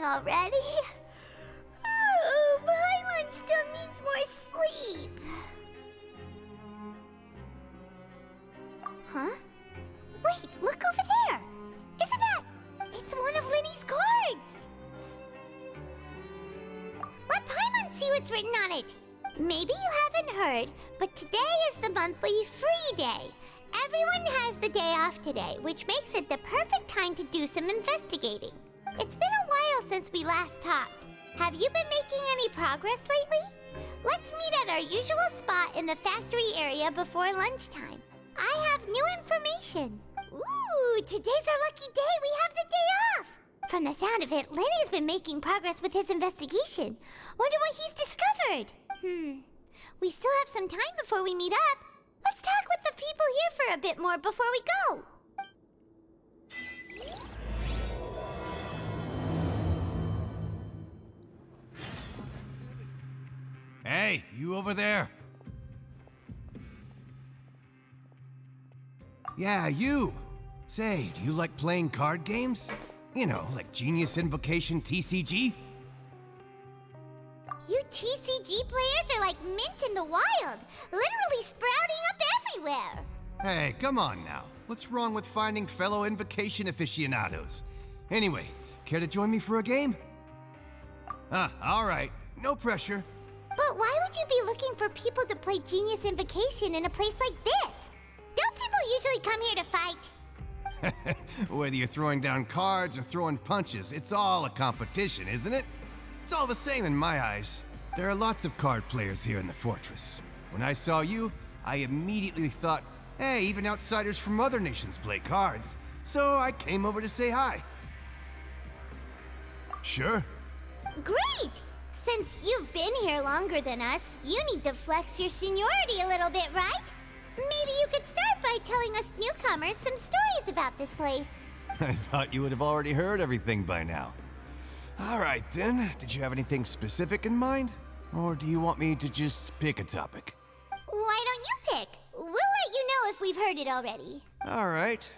already? Oh, Paimon still needs more sleep. Huh? Wait, look over there! Isn't that... It's one of Lyney's cards! Let Paimon see what's written on it. Maybe you haven't heard, but today is the monthly free day. Everyone has the day off today, which makes it the perfect time to do some investigating. It's been a while since we last talked. Have you been making any progress lately? Let's meet at our usual spot in the factory area before lunchtime. I have new information. Ooh, today's our lucky day. We have the day off. From the sound of it, Lyney's been making progress with his investigation. Wonder what he's discovered. We still have some time before we meet up. Let's talk with the people here for a bit more before we go. Hey, you over there. Yeah, you. Say, do you like playing card games? You know, like Genius Invocation TCG? You TCG players are like mint in the wild, literally sprouting up everywhere. Hey, come on now. What's wrong with finding fellow Invocation aficionados? Anyway, care to join me for a game? All right. No pressure. But why would you be looking for people to play Genius Invocation in a place like this? Don't people usually come here to fight? Whether you're throwing down cards or throwing punches, it's all a competition, isn't it? It's all the same in my eyes. There are lots of card players here in the fortress. When I saw you, I immediately thought, hey, even outsiders from other nations play cards. So I came over to say hi. Sure. Great! Since you've been here longer than us, you need to flex your seniority a little bit, right? Maybe you could start by telling us newcomers some stories about this place. I thought you would have already heard everything by now. All right then, did you have anything specific in mind? Or do you want me to just pick a topic? Why don't you pick? We'll let you know if we've heard it already. All right.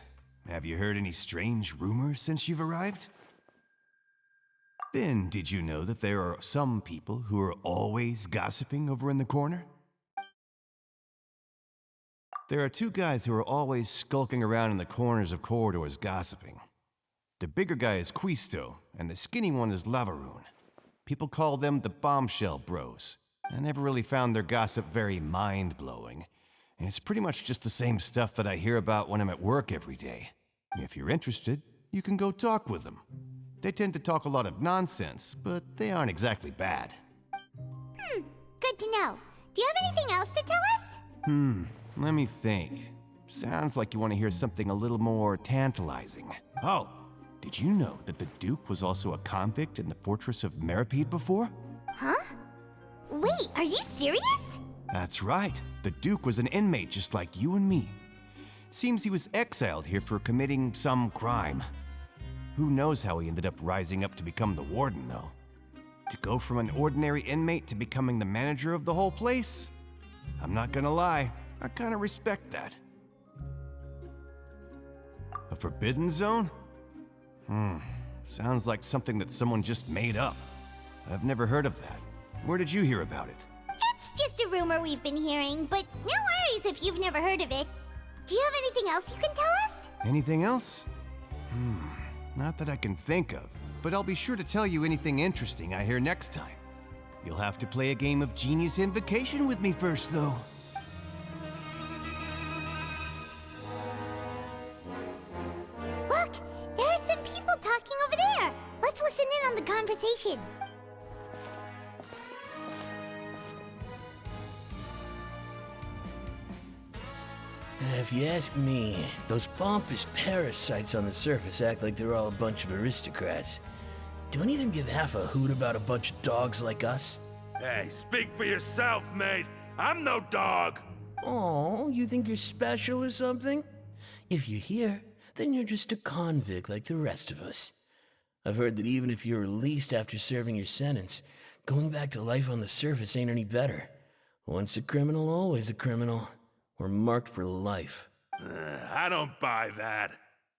Have you heard any strange rumors since you've arrived? Then, did you know that there are some people who are always gossiping over in the corner? There are two guys who are always skulking around in the corners of corridors gossiping. The bigger guy is Quisto, and the skinny one is Lavaroon. People call them the Bombshell Bros. I never really found their gossip very mind-blowing. And it's pretty much just the same stuff that I hear about when I'm at work every day. If you're interested, you can go talk with them. They tend to talk a lot of nonsense, but they aren't exactly bad. Good to know. Do you have anything else to tell us? Let me think. Sounds like you want to hear something a little more tantalizing. Oh, did you know that the Duke was also a convict in the fortress of Meripede before? Huh? Wait, are you serious? That's right. The Duke was an inmate just like you and me. Seems he was exiled here for committing some crime. Who knows how he ended up rising up to become the warden, though. To go from an ordinary inmate to becoming the manager of the whole place? I'm not gonna lie, I kinda respect that. A forbidden zone? Sounds like something that someone just made up. I've never heard of that. Where did you hear about it? It's just a rumor we've been hearing, but no worries if you've never heard of it. Do you have anything else you can tell us? Anything else? Not that I can think of, but I'll be sure to tell you anything interesting I hear next time. You'll have to play a game of Genius Invocation with me first, though. Look, there are some people talking over there. Let's listen in on the conversation. If you ask me, those pompous parasites on the surface act like they're all a bunch of aristocrats. Do any of them give half a hoot about a bunch of dogs like us? Hey, speak for yourself, mate. I'm no dog. Oh, you think you're special or something? If you're here, then you're just a convict like the rest of us. I've heard that even if you're released after serving your sentence, going back to life on the surface ain't any better. Once a criminal, always a criminal. We're marked for life. I don't buy that.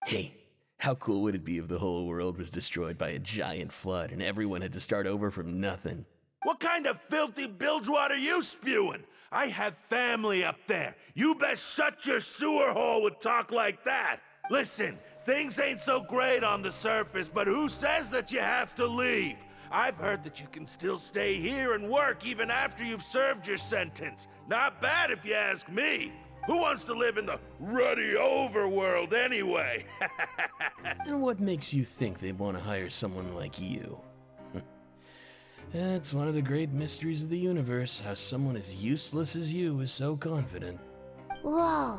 Hey, How cool would it be if the whole world was destroyed by a giant flood and everyone had to start over from nothing? What kind of filthy bilgewater are you spewing? I have family up there. You best shut your sewer hole with talk like that. Listen, things ain't so great on the surface, but who says that you have to leave? I've heard that you can still stay here and work even after you've served your sentence. Not bad if you ask me. Who wants to live in the ruddy overworld anyway? And what makes you think they want to hire someone like you? That's one of the great mysteries of the universe, how someone as useless as you is so confident. Whoa.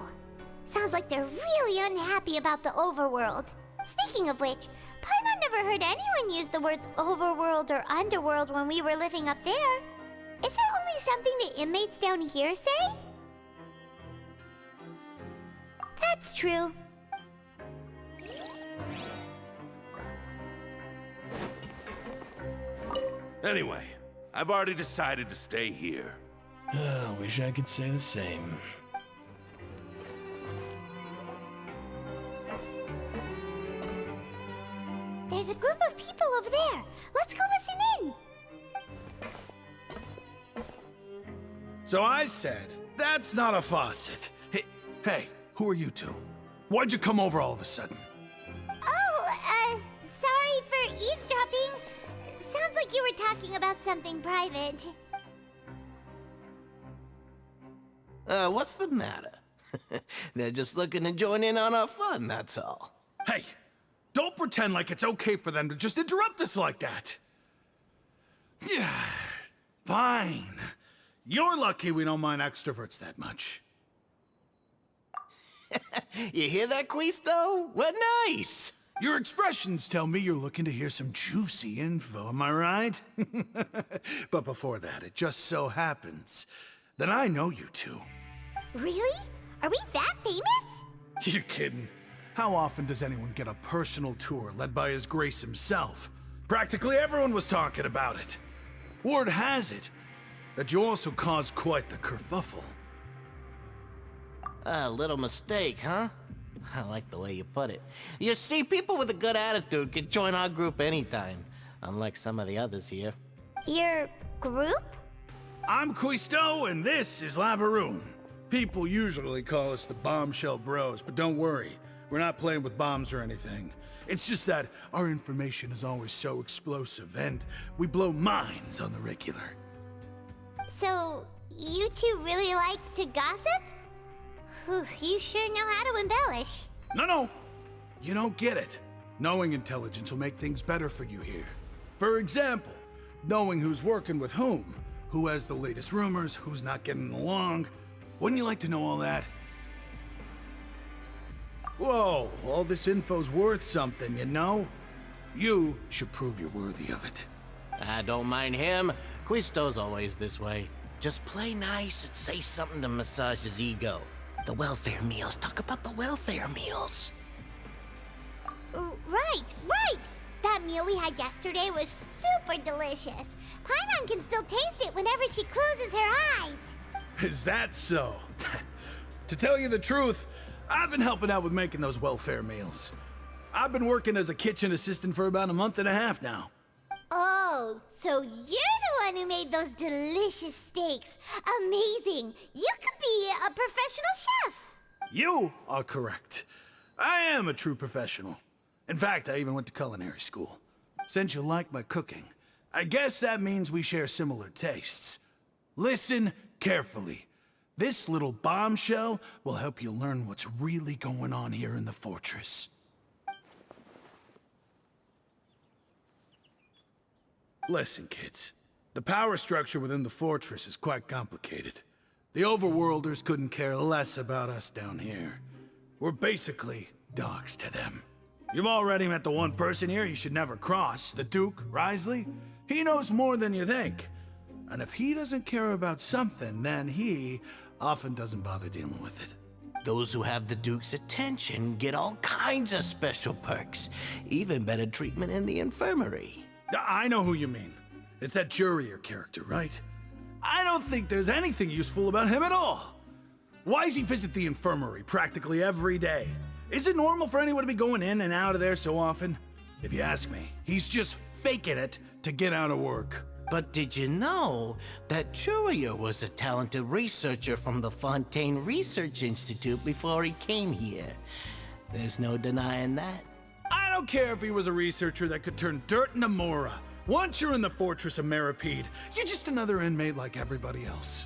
Sounds like they're really unhappy about the overworld. Speaking of which, Paimon never heard anyone use the words overworld or underworld when we were living up there. Is it only something the inmates down here say? That's true. Anyway, I've already decided to stay here. Wish I could say the same. There's a group of people over there. Let's go listen in. So I said, that's not a faucet. Hey, who are you two? Why'd you come over all of a sudden? Oh, sorry for eavesdropping. Sounds like you were talking about something private. What's the matter? They're just looking to join in on our fun, that's all. Hey, don't pretend like it's okay for them to just interrupt us like that. Yeah, fine. You're lucky we don't mind extroverts that much. You hear that, Quisto? What nice! Your expressions tell me you're looking to hear some juicy info, am I right? But before that, it just so happens that I know you two. Really? Are we that famous? You're kidding. How often does anyone get a personal tour led by His Grace himself? Practically everyone was talking about it. Word has it that you also caused quite the kerfuffle. A little mistake, huh? I like the way you put it. You see, people with a good attitude can join our group anytime, unlike some of the others here. Your group? I'm Quisto, and this is Lavaroon. People usually call us the Bombshell Bros, but don't worry, we're not playing with bombs or anything. It's just that our information is always so explosive, and we blow minds on the regular. So, you two really like to gossip? Whew, you sure know how to embellish. No, you don't get it. Knowing intelligence will make things better for you here. For example, knowing who's working with whom, who has the latest rumors, who's not getting along. Wouldn't you like to know all that? Whoa, all this info's worth something, you know? You should prove you're worthy of it. I don't mind him. Quisto's always this way. Just play nice and say something to massage his ego. The welfare meals. Talk about the welfare meals. Right! That meal we had yesterday was super delicious. Paimon can still taste it whenever she closes her eyes. Is that so? To tell you the truth, I've been helping out with making those welfare meals. I've been working as a kitchen assistant for about a month and a half now. Oh, so you're the one who made those delicious steaks. Amazing. You could be a professional chef. You are correct. I am a true professional. In fact, I even went to culinary school. Since you like my cooking, I guess that means we share similar tastes. Listen carefully. This little bombshell will help you learn what's really going on here in the fortress. Listen, kids. The power structure within the fortress is quite complicated. The overworlders couldn't care less about us down here. We're basically dogs to them. You've already met the one person here you should never cross, the Duke, Wriothesley. He knows more than you think. And if he doesn't care about something, then he often doesn't bother dealing with it. Those who have the Duke's attention get all kinds of special perks. Even better treatment in the infirmary. I know who you mean. It's that Jurier character, right? I don't think there's anything useful about him at all. Why does he visit the infirmary practically every day? Is it normal for anyone to be going in and out of there so often? If you ask me, he's just faking it to get out of work. But did you know that Churia was a talented researcher from the Fontaine Research Institute before he came here? There's no denying that. I don't care if he was a researcher that could turn dirt into Mora. Once you're in the Fortress of Meripede, you're just another inmate like everybody else.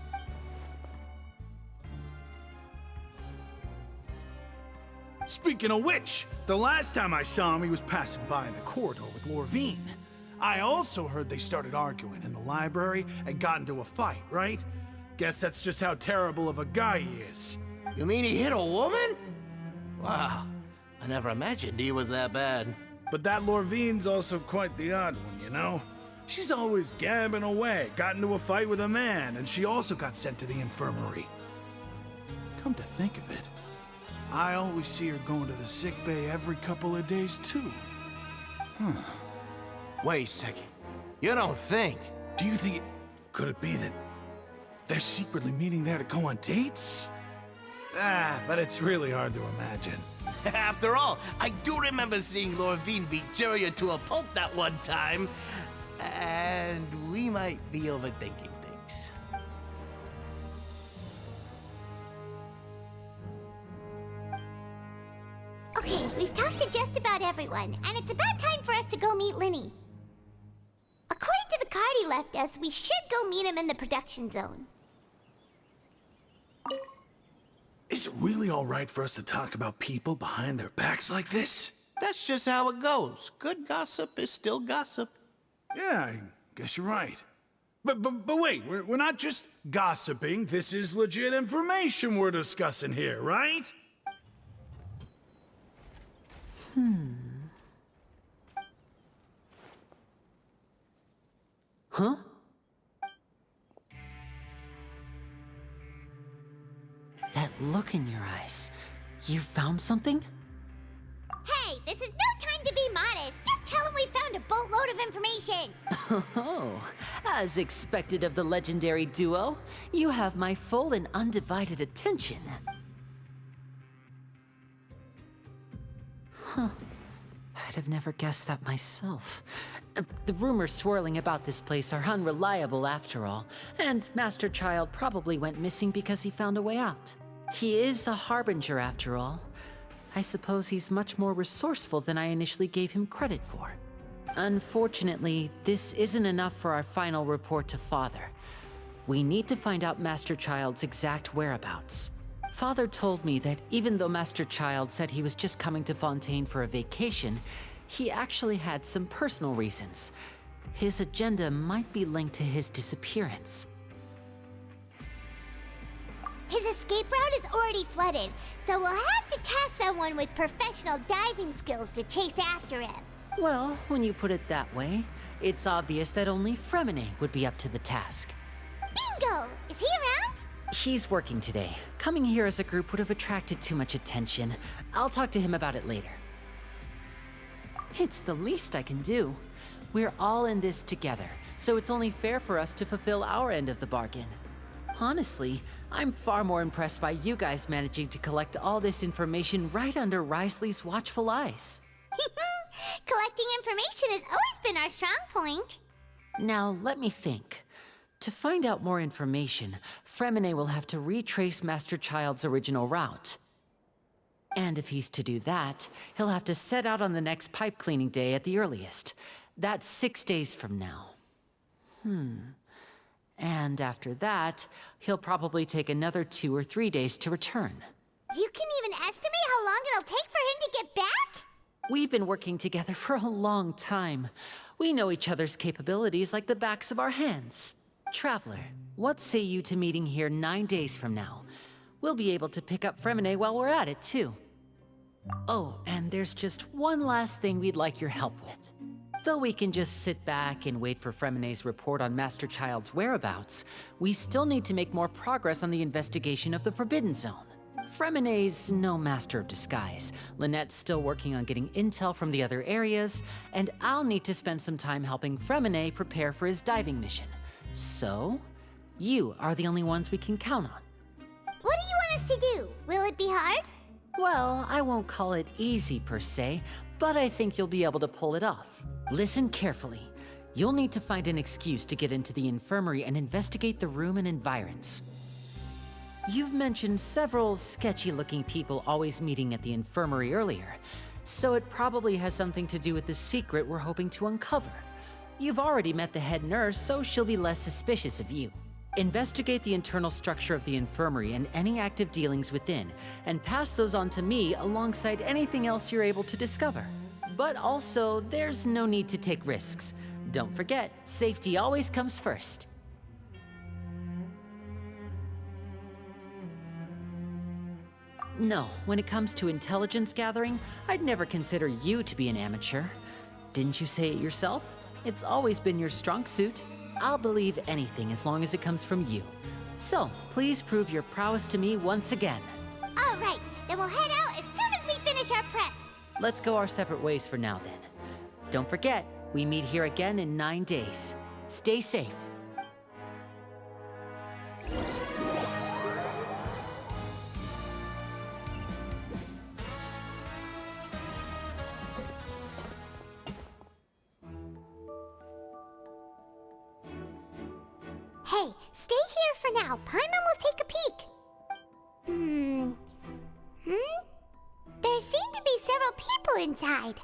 Speaking of which, the last time I saw him, he was passing by in the corridor with Lorvine. I also heard they started arguing in the library and got into a fight, right? Guess that's just how terrible of a guy he is. You mean he hit a woman? Wow, I never imagined he was that bad. But that Lorvine's also quite the odd one, you know? She's always gabbing away, got into a fight with a man, and she also got sent to the infirmary. Come to think of it, I always see her going to the sick bay every couple of days, too. Wait a second. You don't think? Do you think could it be that they're secretly meeting there to go on dates? But it's really hard to imagine. After all, I do remember seeing Lorvine beat Churia to a pulp that one time. And we might be overthinking things. Okay, we've talked to just about everyone, and it's about time for us to go meet Lyney. According to the card he left us, we should go meet him in the production zone. Is it really all right for us to talk about people behind their backs like this? That's just how it goes. Good gossip is still gossip. Yeah, I guess you're right. But wait, we're not just gossiping. This is legit information we're discussing here, right? Huh? That look in your eyes. You found something? Hey, this is no time to be modest. Just tell him we found a boatload of information. Oh, as expected of the legendary duo, you have my full and undivided attention. Huh. I'd have never guessed that myself. The rumors swirling about this place are unreliable after all, and Master Child probably went missing because he found a way out. He is a harbinger after all. I suppose he's much more resourceful than I initially gave him credit for. Unfortunately, this isn't enough for our final report to Father. We need to find out Master Child's exact whereabouts. Father told me that even though Master Child said he was just coming to Fontaine for a vacation, he actually had some personal reasons. His agenda might be linked to his disappearance. His escape route is already flooded, so we'll have to task someone with professional diving skills to chase after him. Well, when you put it that way, it's obvious that only Freminet would be up to the task. Bingo! Is he around? He's working today. Coming here as a group would have attracted too much attention. I'll talk to him about it later. It's the least I can do. We're all in this together, so it's only fair for us to fulfill our end of the bargain. Honestly, I'm far more impressed by you guys managing to collect all this information right under Wriothesley's watchful eyes. Collecting information has always been our strong point. Now, let me think. To find out more information, Freminet will have to retrace Master Child's original route. And if he's to do that, he'll have to set out on the next pipe cleaning day at the earliest. That's 6 days from now. And after that, he'll probably take another 2 or 3 days to return. You can even estimate how long it'll take for him to get back? We've been working together for a long time. We know each other's capabilities like the backs of our hands. Traveler, what say you to meeting here 9 days from now? We'll be able to pick up Freminet while we're at it, too. Oh, and there's just one last thing we'd like your help with. Though we can just sit back and wait for Freminet's report on Master Child's whereabouts, we still need to make more progress on the investigation of the Forbidden Zone. Freminet's no master of disguise. Lynette's still working on getting intel from the other areas, and I'll need to spend some time helping Freminet prepare for his diving mission. So, you are the only ones we can count on. What do you want us to do? Will it be hard? Well, I won't call it easy per se, but I think you'll be able to pull it off. Listen carefully. You'll need to find an excuse to get into the infirmary and investigate the room and environs. You've mentioned several sketchy-looking people always meeting at the infirmary earlier, so it probably has something to do with the secret we're hoping to uncover. You've already met the head nurse, so she'll be less suspicious of you. Investigate the internal structure of the infirmary and any active dealings within, and pass those on to me alongside anything else you're able to discover. But also, there's no need to take risks. Don't forget, safety always comes first. No, when it comes to intelligence gathering, I'd never consider you to be an amateur. Didn't you say it yourself? It's always been your strong suit. I'll believe anything as long as it comes from you. So, please prove your prowess to me once again. All right, then we'll head out as soon as we finish our prep. Let's go our separate ways for now then. Don't forget, we meet here again in 9 days. Stay safe. Hey, stay here for now. Paimon will take a peek. There seem to be several people inside.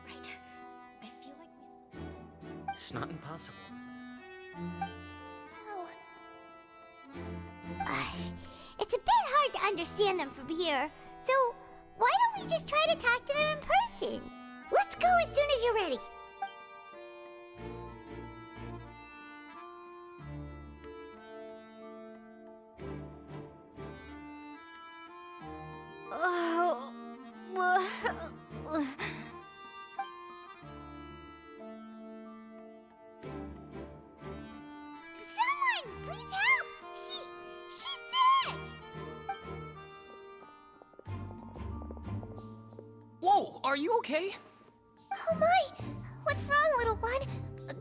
Right. I feel like we still... It's not impossible. Oh. It's a bit hard to understand them from here, so why don't we just try to talk to them in person? Let's go as soon as you're ready. Someone, please help! She's sick! Whoa, are you okay? Oh my! What's wrong, little one?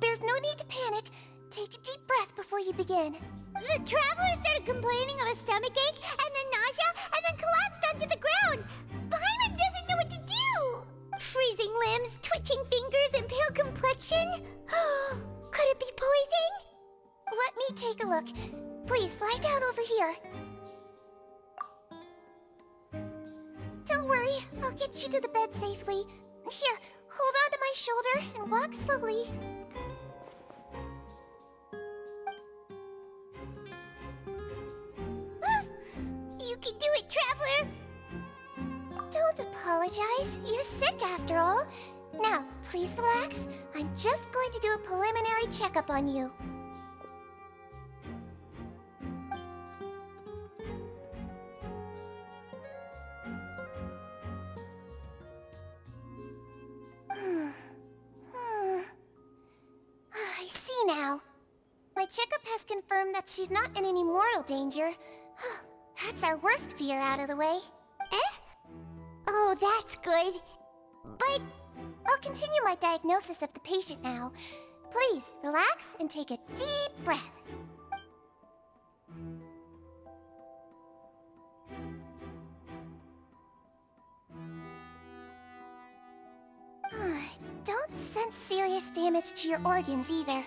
There's no need to panic. Take a deep breath before you begin. The traveler started complaining of a stomachache, and then nausea, and then collapsed onto the ground. Paimon doesn't know what to do. Freezing limbs, twitching fingers, and pale complexion. Could it be poison? Let me take a look. Please, lie down over here. Don't worry, I'll get you to the bed safely. Here, hold on to my shoulder and walk slowly. You can do it, traveler. Don't apologize. You're sick after all. Now, please relax. I'm just going to do a preliminary checkup on you. I see now. My checkup has confirmed that she's not in any mortal danger. That's our worst fear out of the way. Oh, that's good. But I'll continue my diagnosis of the patient now. Please, relax and take a deep breath. Don't sense serious damage to your organs either.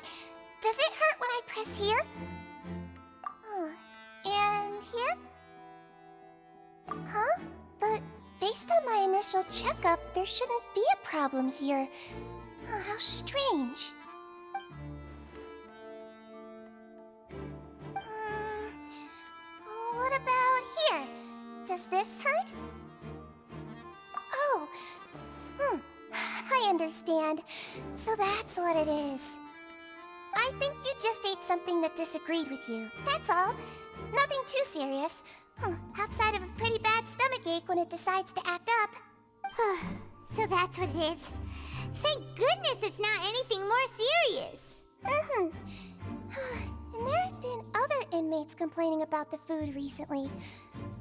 Does it hurt when I press here? And here? Huh? But based on my initial checkup, there shouldn't be a problem here. How strange. What about here? Does this hurt? Oh, I understand. So that's what it is. I think you just ate something that disagreed with you. That's all. Nothing too serious. Outside of a pretty bad stomachache when it decides to act up. So that's what it is. Thank goodness it's not anything more serious. And there have been other inmates complaining about the food recently.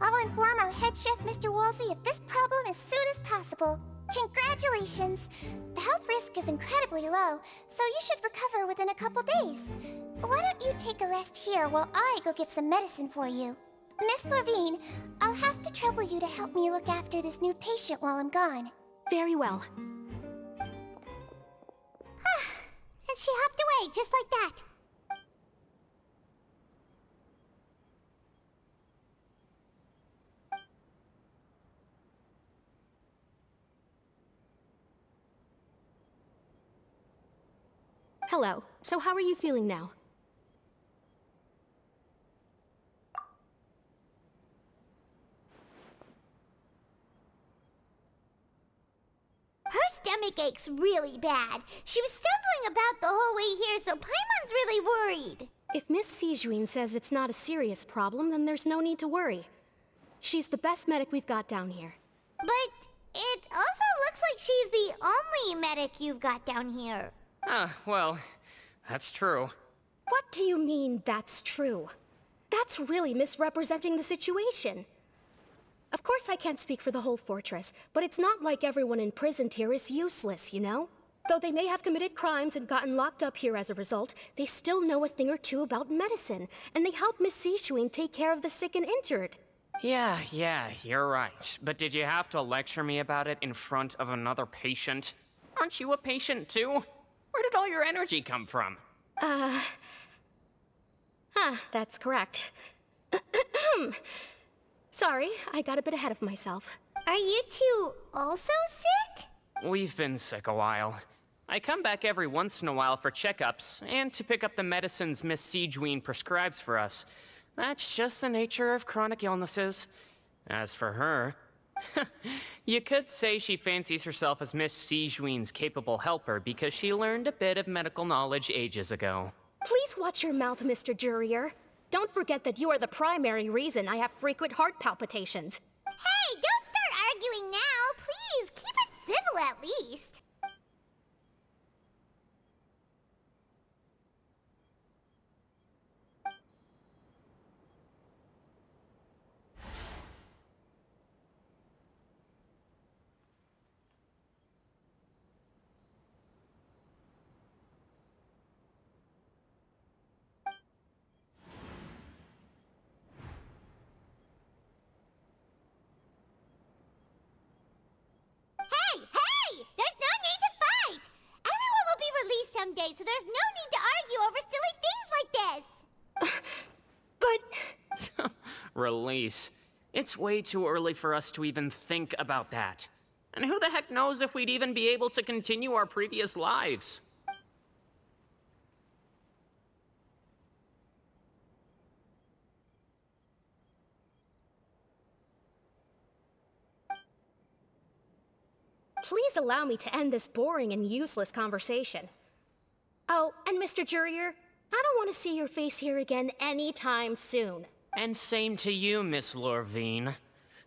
I'll inform our head chef, Mr. Wolsey, of this problem as soon as possible. Congratulations! The health risk is incredibly low, so you should recover within a couple days. Why don't you take a rest here while I go get some medicine for you? Miss Lorvine, I'll have to trouble you to help me look after this new patient while I'm gone. Very well. And she hopped away just like that. Hello. So how are you feeling now? Her stomach aches really bad. She was stumbling about the whole way here, so Paimon's really worried. If Miss Sigewinne says it's not a serious problem, then there's no need to worry. She's the best medic we've got down here. But it also looks like she's the only medic you've got down here. Well, that's true. What do you mean, that's true? That's really misrepresenting the situation. Of course I can't speak for the whole fortress, but it's not like everyone imprisoned here is useless, you know? Though they may have committed crimes and gotten locked up here as a result, they still know a thing or two about medicine, and they help Miss Sigewinne take care of the sick and injured. Yeah, you're right. But did you have to lecture me about it in front of another patient? Aren't you a patient too? Where did all your energy come from? That's correct. Sorry, I got a bit ahead of myself. Are you two also sick? We've been sick a while. I come back every once in a while for checkups, and to pick up the medicines Miss Sigewinne prescribes for us. That's just the nature of chronic illnesses. As for her, you could say she fancies herself as Miss Sigewinne's capable helper because she learned a bit of medical knowledge ages ago. Please watch your mouth, Mr. Jurrier. Don't forget that you are the primary reason I have frequent heart palpitations. Hey, don't start arguing now, please. Keep it civil at least. Someday, so there's no need to argue over silly things like this. But... Release. It's way too early for us to even think about that. And who the heck knows if we'd even be able to continue our previous lives? Please allow me to end this boring and useless conversation. Oh, and Mr. Jurrier, I don't want to see your face here again anytime soon. And same to you, Miss Lorvine.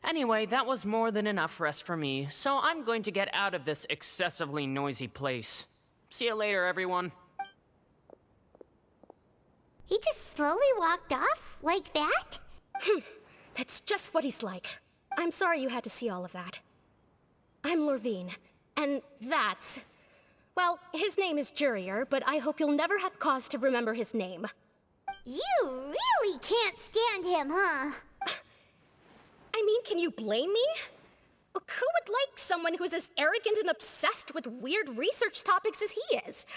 Anyway, that was more than enough rest for me, so I'm going to get out of this excessively noisy place. See you later, everyone. He just slowly walked off like that? That's just what he's like. I'm sorry you had to see all of that. I'm Lorvine, and that's... Well, his name is Jurrier, but I hope you'll never have cause to remember his name. You really can't stand him, huh? I mean, can you blame me? Who would like someone who's as arrogant and obsessed with weird research topics as he is?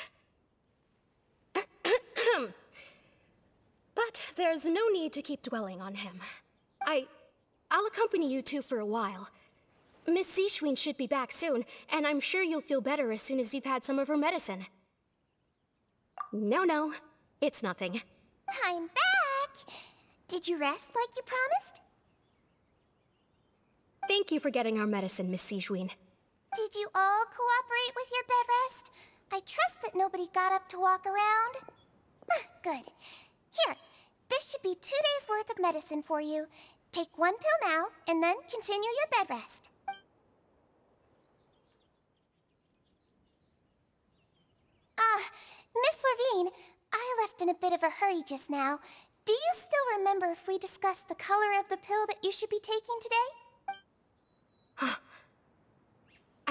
But there's no need to keep dwelling on him. I'll accompany you two for a while. Miss Sigewinne should be back soon, and I'm sure you'll feel better as soon as you've had some of her medicine. No, it's nothing. I'm back! Did you rest like you promised? Thank you for getting our medicine, Miss Sigewinne. Did you all cooperate with your bed rest? I trust that nobody got up to walk around. Good. Here, this should be 2 days' worth of medicine for you. Take 1 pill now, and then continue your bed rest. Miss Lorvine, I left in a bit of a hurry just now. Do you still remember if we discussed the color of the pill that you should be taking today?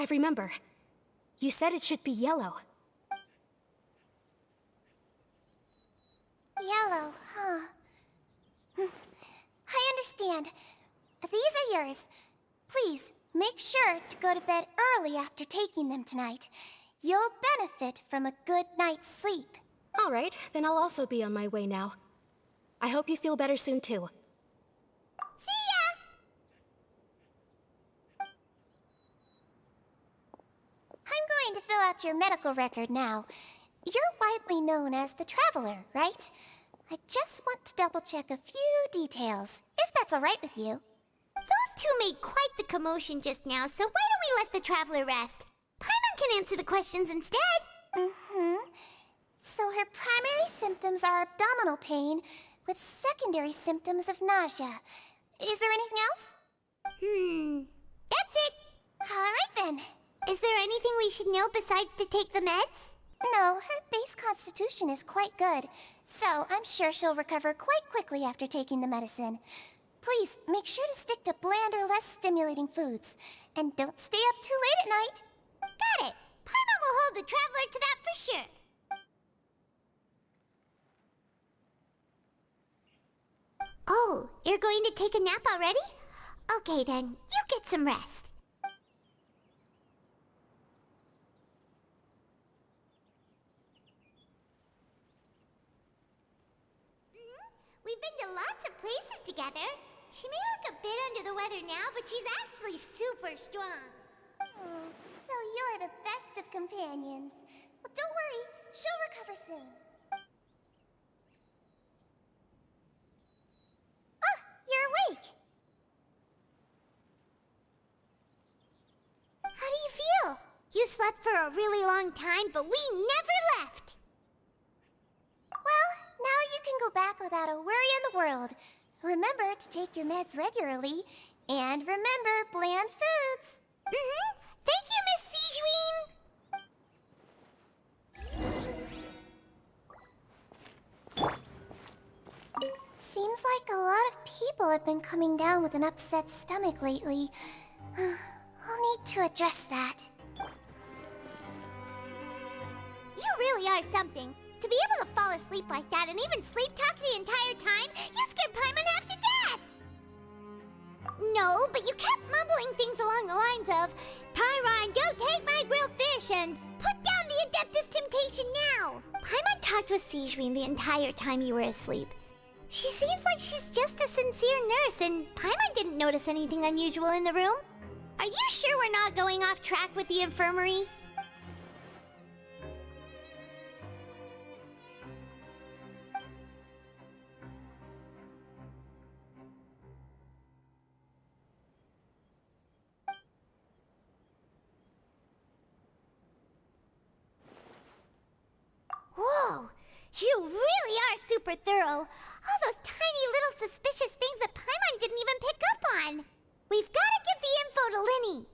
I remember. You said it should be yellow. Yellow, huh? I understand. These are yours. Please, make sure to go to bed early after taking them tonight. You'll benefit from a good night's sleep. All right, then I'll also be on my way now. I hope you feel better soon, too. See ya! I'm going to fill out your medical record now. You're widely known as the Traveler, right? I just want to double-check a few details, if that's all right with you. Those two made quite the commotion just now, so why don't we let the Traveler rest? Paimon can answer the questions instead. So her primary symptoms are abdominal pain, with secondary symptoms of nausea. Is there anything else? That's it. All right then. Is there anything we should know besides to take the meds? No, her base constitution is quite good, so I'm sure she'll recover quite quickly after taking the medicine. Please, make sure to stick to bland or less stimulating foods, and don't stay up too late at night. Got it. Paimon will hold the Traveler to that for sure. Oh, you're going to take a nap already? Okay then, you get some rest. We've been to lots of places together. She may look a bit under the weather now, but she's actually super strong. So you're the best of companions. Well, don't worry, she'll recover soon. Ah, you're awake. How do you feel? You slept for a really long time, but we never left. Well, now you can go back without a worry in the world. Remember to take your meds regularly, and remember bland foods. Thank you, Miss Sigewinne. Seems like a lot of people have been coming down with an upset stomach lately. I'll need to address that. You really are something. To be able to fall asleep like that and even sleep talk the entire time, you scared Paimon half to death! No, but you kept mumbling things along the lines of, Pyron, don't take my grilled fish, and put down the Adeptus Temptation now! Paimon talked with Sigewinne the entire time you were asleep. She seems like she's just a sincere nurse, and Paimon didn't notice anything unusual in the room. Are you sure we're not going off track with the infirmary? Whoa! You really are super thorough. All those tiny little suspicious things that Paimon didn't even pick up on. We've got to give the info to Lyney.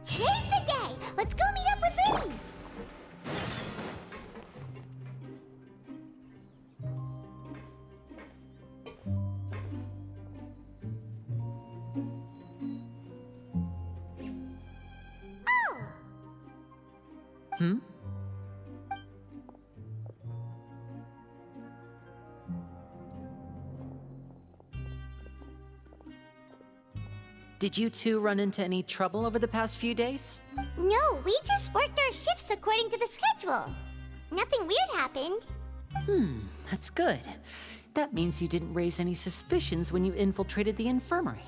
Today's the day! Let's go meet up with Lyney! Oh! Did you two run into any trouble over the past few days? No, we just worked our shifts according to the schedule. Nothing weird happened. That's good. That means you didn't raise any suspicions when you infiltrated the infirmary.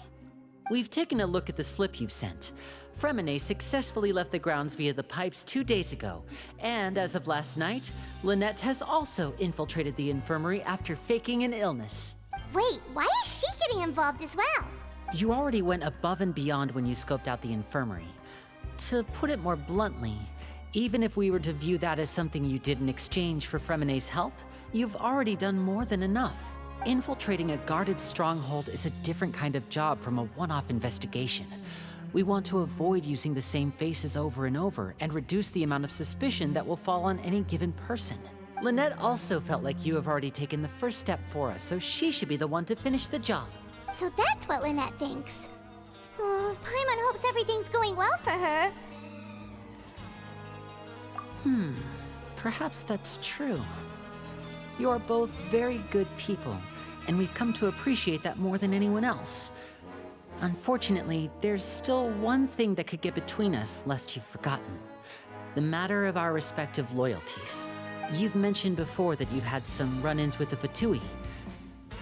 We've taken a look at the slip you've sent. Freminet successfully left the grounds via the pipes 2 days ago, and as of last night, Lynette has also infiltrated the infirmary after faking an illness. Wait, why is she getting involved as well? You already went above and beyond when you scoped out the infirmary. To put it more bluntly, even if we were to view that as something you did in exchange for Freminet's help, you've already done more than enough. Infiltrating a guarded stronghold is a different kind of job from a one-off investigation. We want to avoid using the same faces over and over and reduce the amount of suspicion that will fall on any given person. Lynette also felt like you have already taken the first step for us, so she should be the one to finish the job. So that's what Lynette thinks. Oh, Paimon hopes everything's going well for her. Perhaps that's true. You're both very good people, and we've come to appreciate that more than anyone else. Unfortunately, there's still one thing that could get between us, lest you've forgotten. The matter of our respective loyalties. You've mentioned before that you've had some run-ins with the Fatui.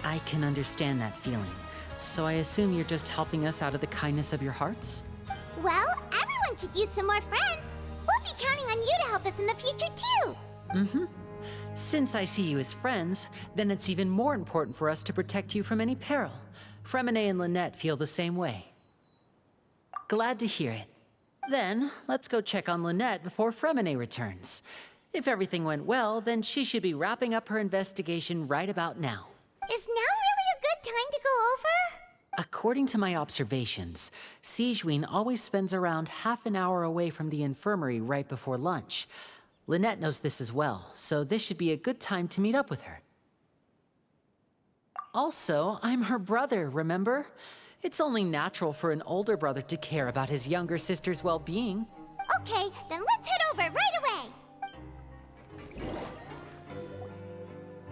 I can understand that feeling, so I assume you're just helping us out of the kindness of your hearts? Well, everyone could use some more friends. We'll be counting on you to help us in the future, too. Since I see you as friends, then it's even more important for us to protect you from any peril. Freminet and Lynette feel the same way. Glad to hear it. Then, let's go check on Lynette before Freminet returns. If everything went well, then she should be wrapping up her investigation right about now. Is now really a good time to go over? According to my observations, Sigewinne always spends around half an hour away from the infirmary right before lunch. Lynette knows this as well, so this should be a good time to meet up with her. Also, I'm her brother, remember? It's only natural for an older brother to care about his younger sister's well-being. Okay, then let's head over right away.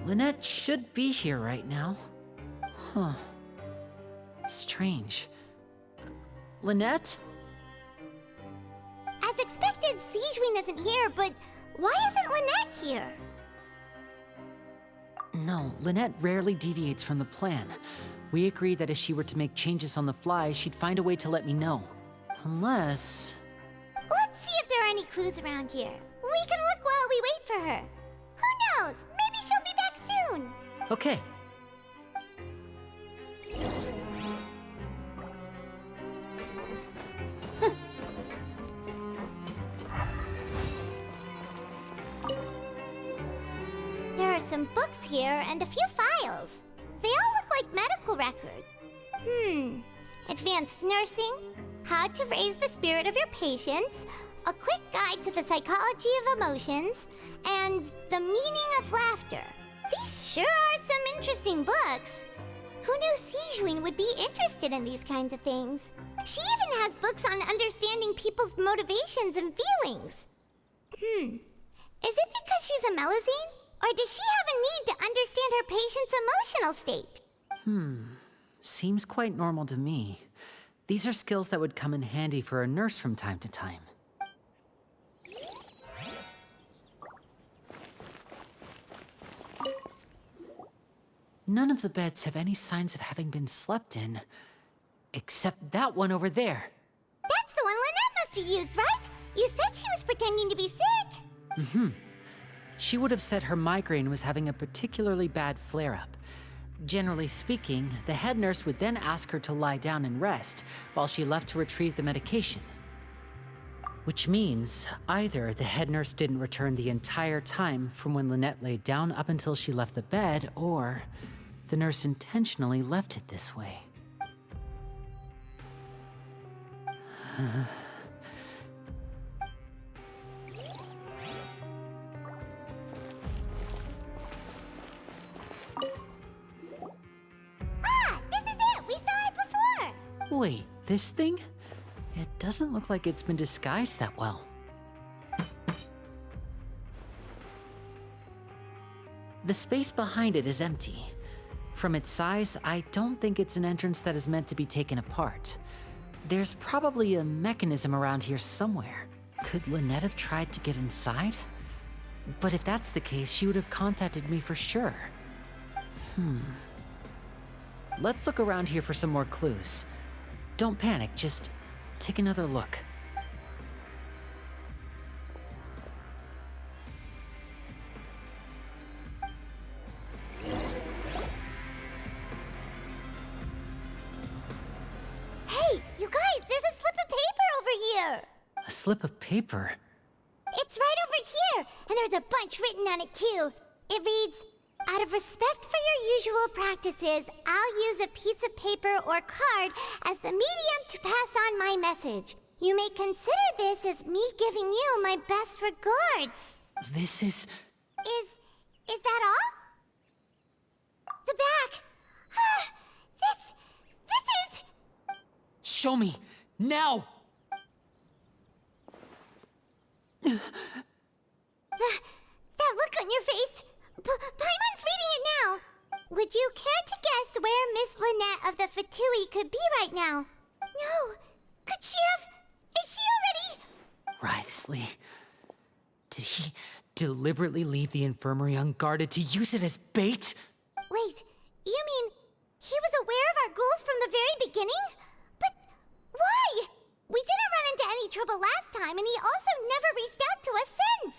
Lynette should be here right now. Huh. Strange. Lynette? As expected, Sigewinne isn't here, but why isn't Lynette here? No, Lynette rarely deviates from the plan. We agreed that if she were to make changes on the fly, she'd find a way to let me know. Unless... Let's see if there are any clues around here. We can look while we wait for her. Who knows? Maybe she'll be back soon. Okay. There are some books here and a few files. They all look like medical records. Advanced nursing, how to raise the spirit of your patients, a quick guide to the psychology of emotions, and the meaning of laughter. These sure are some interesting books. Who knew Sigewinne would be interested in these kinds of things? She even has books on understanding people's motivations and feelings. Is it because she's a Melusine? Or does she have a need to understand her patient's emotional state? Seems quite normal to me. These are skills that would come in handy for a nurse from time to time. None of the beds have any signs of having been slept in. Except that one over there. That's the one Lynette must have used, right? You said she was pretending to be sick. She would have said her migraine was having a particularly bad flare-up. Generally speaking, the head nurse would then ask her to lie down and rest, while she left to retrieve the medication. Which means, either the head nurse didn't return the entire time from when Lynette laid down up until she left the bed, or the nurse intentionally left it this way. This is it! We saw it before! Wait, this thing? It doesn't look like it's been disguised that well. The space behind it is empty. From its size, I don't think it's an entrance that is meant to be taken apart. There's probably a mechanism around here somewhere. Could Lynette have tried to get inside? But if that's the case, she would have contacted me for sure. Let's look around here for some more clues. Don't panic, just take another look. slip of paper. It's right over here, and there's a bunch written on it too. It reads, "Out of respect for your usual practices, I'll use a piece of paper or card as the medium to pass on my message. You may consider this as me giving you my best regards." This is... Is that all? The back. This is... Show me! Now! That look on your face. Paimon's reading it now. Would you care to guess where Miss Lynette of the Fatui could be right now? No. Could she have... Is she already... Wriothesley. Did he deliberately leave the infirmary unguarded to use it as bait? Wait, you mean he was aware of our goals from the very beginning? But why? We didn't run into any trouble last time, and he also never reached out to us since.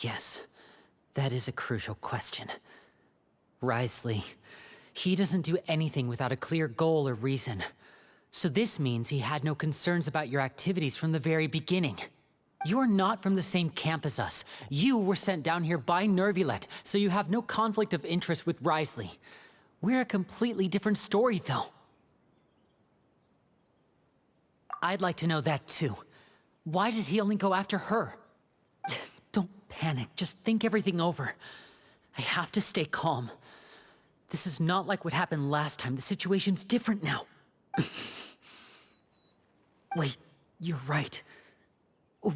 Yes, that is a crucial question. Wriothesley, he doesn't do anything without a clear goal or reason. So this means he had no concerns about your activities from the very beginning. You're not from the same camp as us. You were sent down here by Neuvilette, so you have no conflict of interest with Wriothesley. We're a completely different story, though. I'd like to know that, too. Why did he only go after her? Don't panic, just think everything over. I have to stay calm. This is not like what happened last time. The situation's different now. Wait, you're right.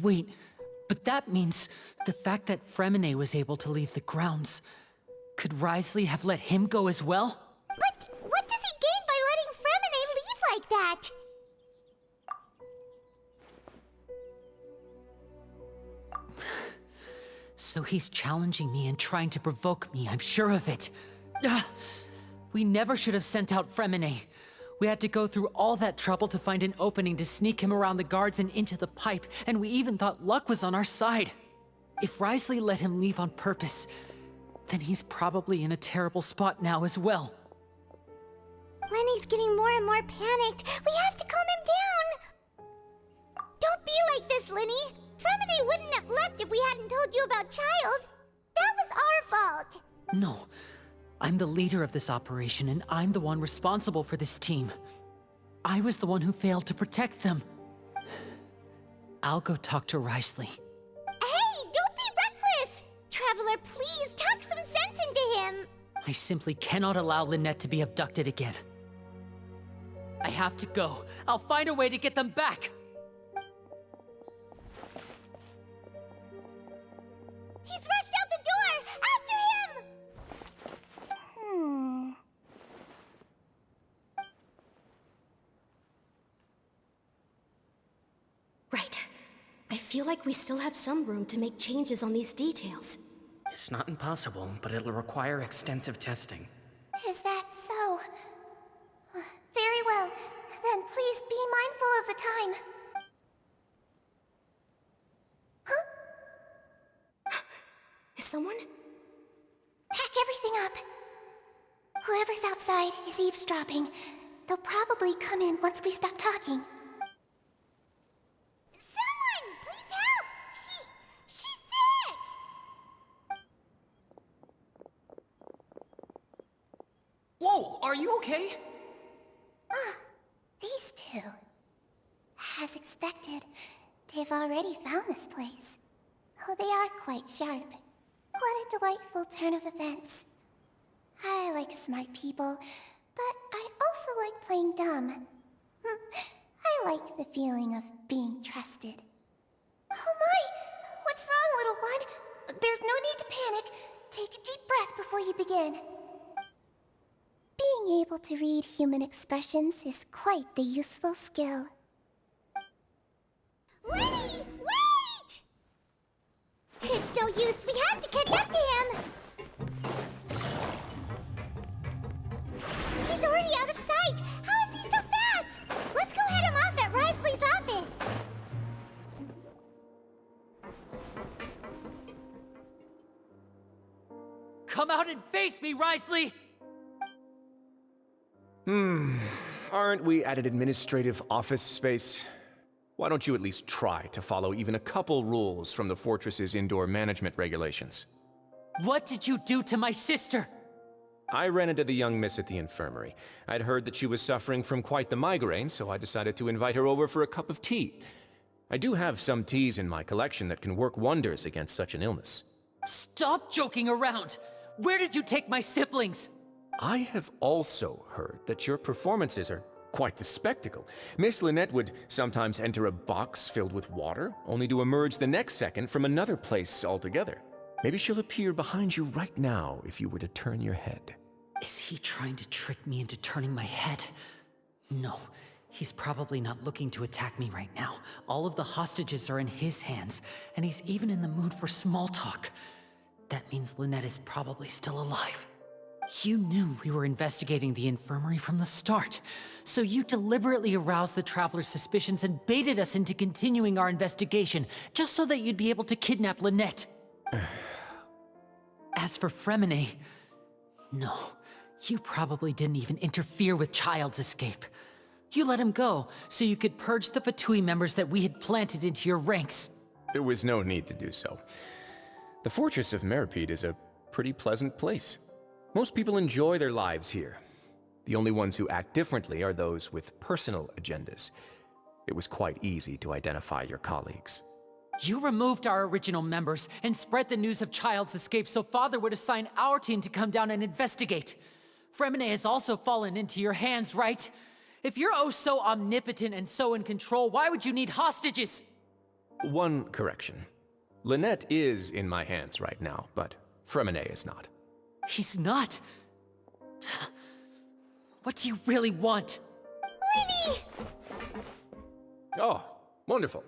Wait, but that means the fact that Freminet was able to leave the grounds. Could Wriothesley have let him go as well? But what does he gain by letting Freminet leave like that? So he's challenging me and trying to provoke me, I'm sure of it. We never should have sent out Freminet. We had to go through all that trouble to find an opening to sneak him around the guards and into the pipe, and we even thought luck was on our side. If Wriothesley let him leave on purpose, then he's probably in a terrible spot now as well. Lenny's getting more and more panicked. We have to calm him down. Don't be like this, Lyney. Freminet wouldn't have left if we hadn't told you about Child. That was our fault. No. I'm the leader of this operation, and I'm the one responsible for this team. I was the one who failed to protect them. I'll go talk to Wriothesley. Hey, don't be reckless! Traveler, please talk some sense into him. I simply cannot allow Lynette to be abducted again. I have to go. I'll find a way to get them back! He's rushed out the door! After him! Right. I feel like we still have some room to make changes on these details. It's not impossible, but it'll require extensive testing. Is that so? Very well. Then please be mindful of the time. Huh? Is someone? Pack everything up. Whoever's outside is eavesdropping. They'll probably come in once we stop talking. Someone! Please help! She's sick! Whoa, are you okay? These two. As expected, they've already found this place. Oh, they are quite sharp. What a delightful turn of events. I like smart people, but I also like playing dumb. I like the feeling of being trusted. Oh my! What's wrong, little one? There's no need to panic. Take a deep breath before you begin. Being able to read human expressions is quite the useful skill. Lyney, wait! It's no use. We have to catch up to him. He's already out of sight. How is he so fast? Let's go head him off at Wriothesley's office. Come out and face me, Wriothesley! aren't we at an administrative office space? Why don't you at least try to follow even a couple rules from the fortress's indoor management regulations? What did you do to my sister? I ran into the young miss at the infirmary. I'd heard that she was suffering from quite the migraine, so I decided to invite her over for a cup of tea. I do have some teas in my collection that can work wonders against such an illness. Stop joking around! Where did you take my siblings? I have also heard that your performances are quite the spectacle. Miss Lynette would sometimes enter a box filled with water, only to emerge the next second from another place altogether. Maybe she'll appear behind you right now if you were to turn your head. Is he trying to trick me into turning my head? No, he's probably not looking to attack me right now. All of the hostages are in his hands, and he's even in the mood for small talk. That means Lynette is probably still alive. You knew we were investigating the infirmary from the start, so you deliberately aroused the Traveler's suspicions and baited us into continuing our investigation, just so that you'd be able to kidnap Lynette. As for Freminet, no, you probably didn't even interfere with Child's escape. You let him go, so you could purge the Fatui members that we had planted into your ranks. There was no need to do so. The Fortress of Meripede is a pretty pleasant place. Most people enjoy their lives here. The only ones who act differently are those with personal agendas. It was quite easy to identify your colleagues. You removed our original members and spread the news of Child's escape so Father would assign our team to come down and investigate. Freminet has also fallen into your hands, right? If you're oh so omnipotent and so in control, why would you need hostages? One correction. Lynette is in my hands right now, but Freminet is not. He's not? What do you really want? Lyney! Oh, wonderful.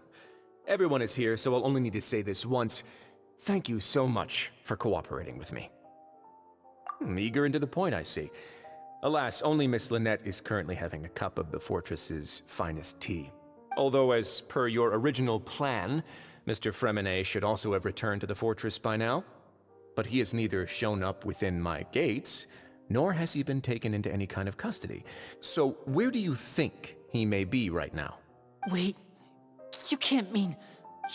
Everyone is here, so I'll only need to say this once. Thank you so much for cooperating with me. Eager and to the point, I see. Alas, only Miss Lynette is currently having a cup of the fortress's finest tea. Although, as per your original plan, Mr. Freminet should also have returned to the fortress by now. But he has neither shown up within my gates, nor has he been taken into any kind of custody. So where do you think he may be right now? Wait, you can't mean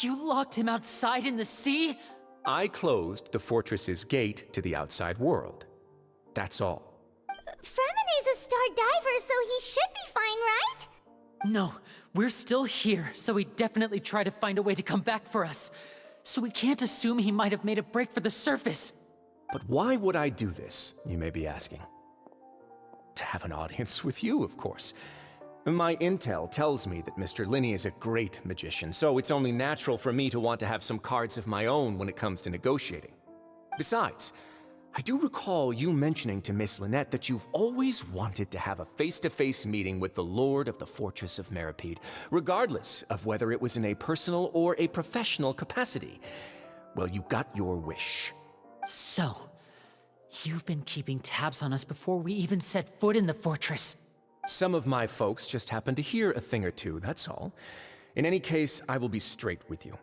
you locked him outside in the sea? I closed the fortress's gate to the outside world. That's all. Freminet's a star diver, so he should be fine, right? No, we're still here, so he'd definitely try to find a way to come back for us. So we can't assume he might have made a break for the surface. But why would I do this, you may be asking? To have an audience with you, of course. My intel tells me that Mr. Lyney is a great magician, so it's only natural for me to want to have some cards of my own when it comes to negotiating. Besides, I do recall you mentioning to Miss Lynette that you've always wanted to have a face-to-face meeting with the Lord of the Fortress of Meripede, regardless of whether it was in a personal or a professional capacity. Well, you got your wish. So, you've been keeping tabs on us before we even set foot in the fortress. Some of my folks just happened to hear a thing or two, that's all. In any case, I will be straight with you.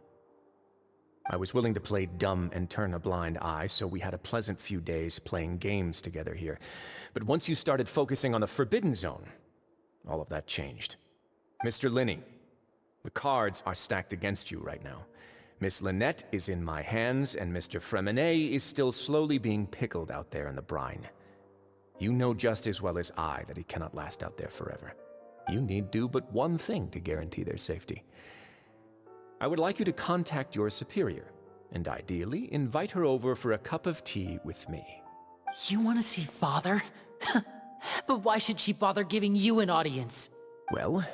I was willing to play dumb and turn a blind eye, so we had a pleasant few days playing games together here. But once you started focusing on the Forbidden Zone, all of that changed. Mr. Lyney, the cards are stacked against you right now. Miss Lynette is in my hands, and Mr. Freminet is still slowly being pickled out there in the brine. You know just as well as I that he cannot last out there forever. You need do but one thing to guarantee their safety. I would like you to contact your superior, and ideally invite her over for a cup of tea with me. You want to see Father? But why should she bother giving you an audience? Well,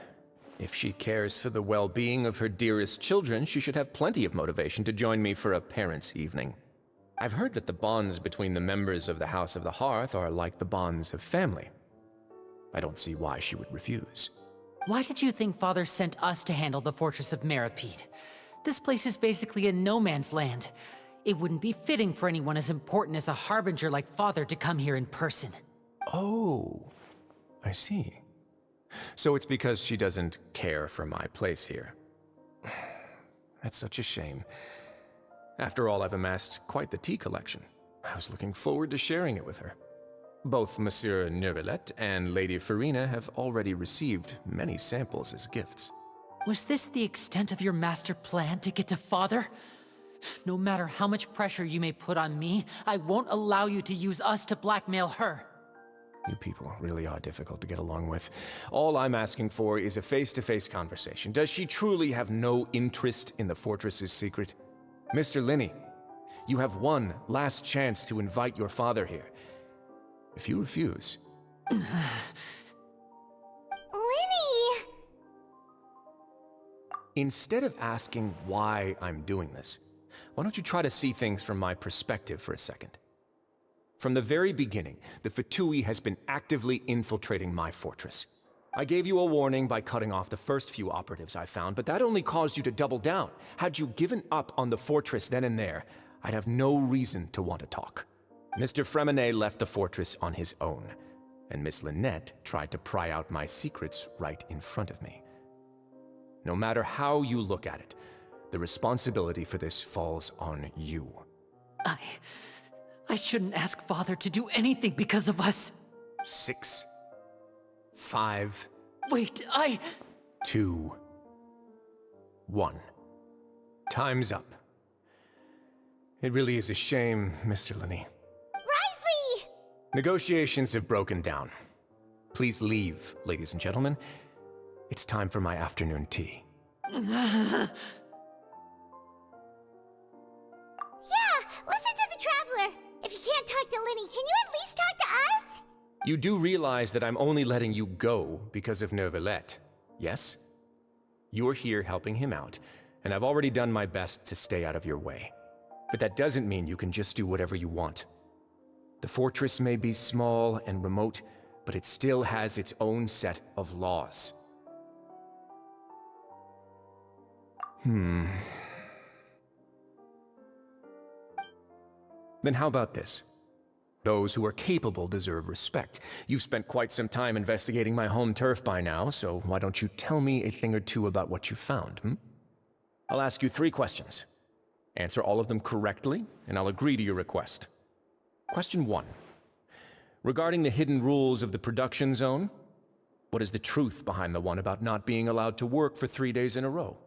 if she cares for the well-being of her dearest children, she should have plenty of motivation to join me for a parents' evening. I've heard that the bonds between the members of the House of the Hearth are like the bonds of family. I don't see why she would refuse. Why did you think Father sent us to handle the Fortress of Meripede? This place is basically a no-man's land. It wouldn't be fitting for anyone as important as a harbinger like Father to come here in person. Oh, I see. So it's because she doesn't care for my place here. That's such a shame. After all, I've amassed quite the tea collection. I was looking forward to sharing it with her. Both Monsieur Neuvilette and Lady Furina have already received many samples as gifts. Was this the extent of your master plan to get to Father? No matter how much pressure you may put on me, I won't allow you to use us to blackmail her. You people really are difficult to get along with. All I'm asking for is a face-to-face conversation. Does she truly have no interest in the fortress's secret? Mr. Lyney, you have one last chance to invite your father here. If you refuse... Lyney! Instead of asking why I'm doing this, why don't you try to see things from my perspective for a second? From the very beginning, the Fatui has been actively infiltrating my fortress. I gave you a warning by cutting off the first few operatives I found, but that only caused you to double down. Had you given up on the fortress then and there, I'd have no reason to want to talk. Mr. Freminet left the fortress on his own, and Miss Lynette tried to pry out my secrets right in front of me. No matter how you look at it, the responsibility for this falls on you. I shouldn't ask Father to do anything because of us. 6, 5... Wait, 2, 1. Time's up. It really is a shame, Mr. Lyney. Wriothesley! Negotiations have broken down. Please leave, ladies and gentlemen. It's time for my afternoon tea. Yeah, listen to the Traveler. If you can't talk to Lyney, can you at least talk to us? You do realize that I'm only letting you go because of Neuvilette, yes? You're here helping him out, and I've already done my best to stay out of your way. But that doesn't mean you can just do whatever you want. The fortress may be small and remote, but it still has its own set of laws. Then how about this? Those who are capable deserve respect. You've spent quite some time investigating my home turf by now, so why don't you tell me a thing or two about what you found, I'll ask you 3 questions. Answer all of them correctly, and I'll agree to your request. Question 1. Regarding the hidden rules of the production zone, what is the truth behind the one about not being allowed to work for 3 days in a row?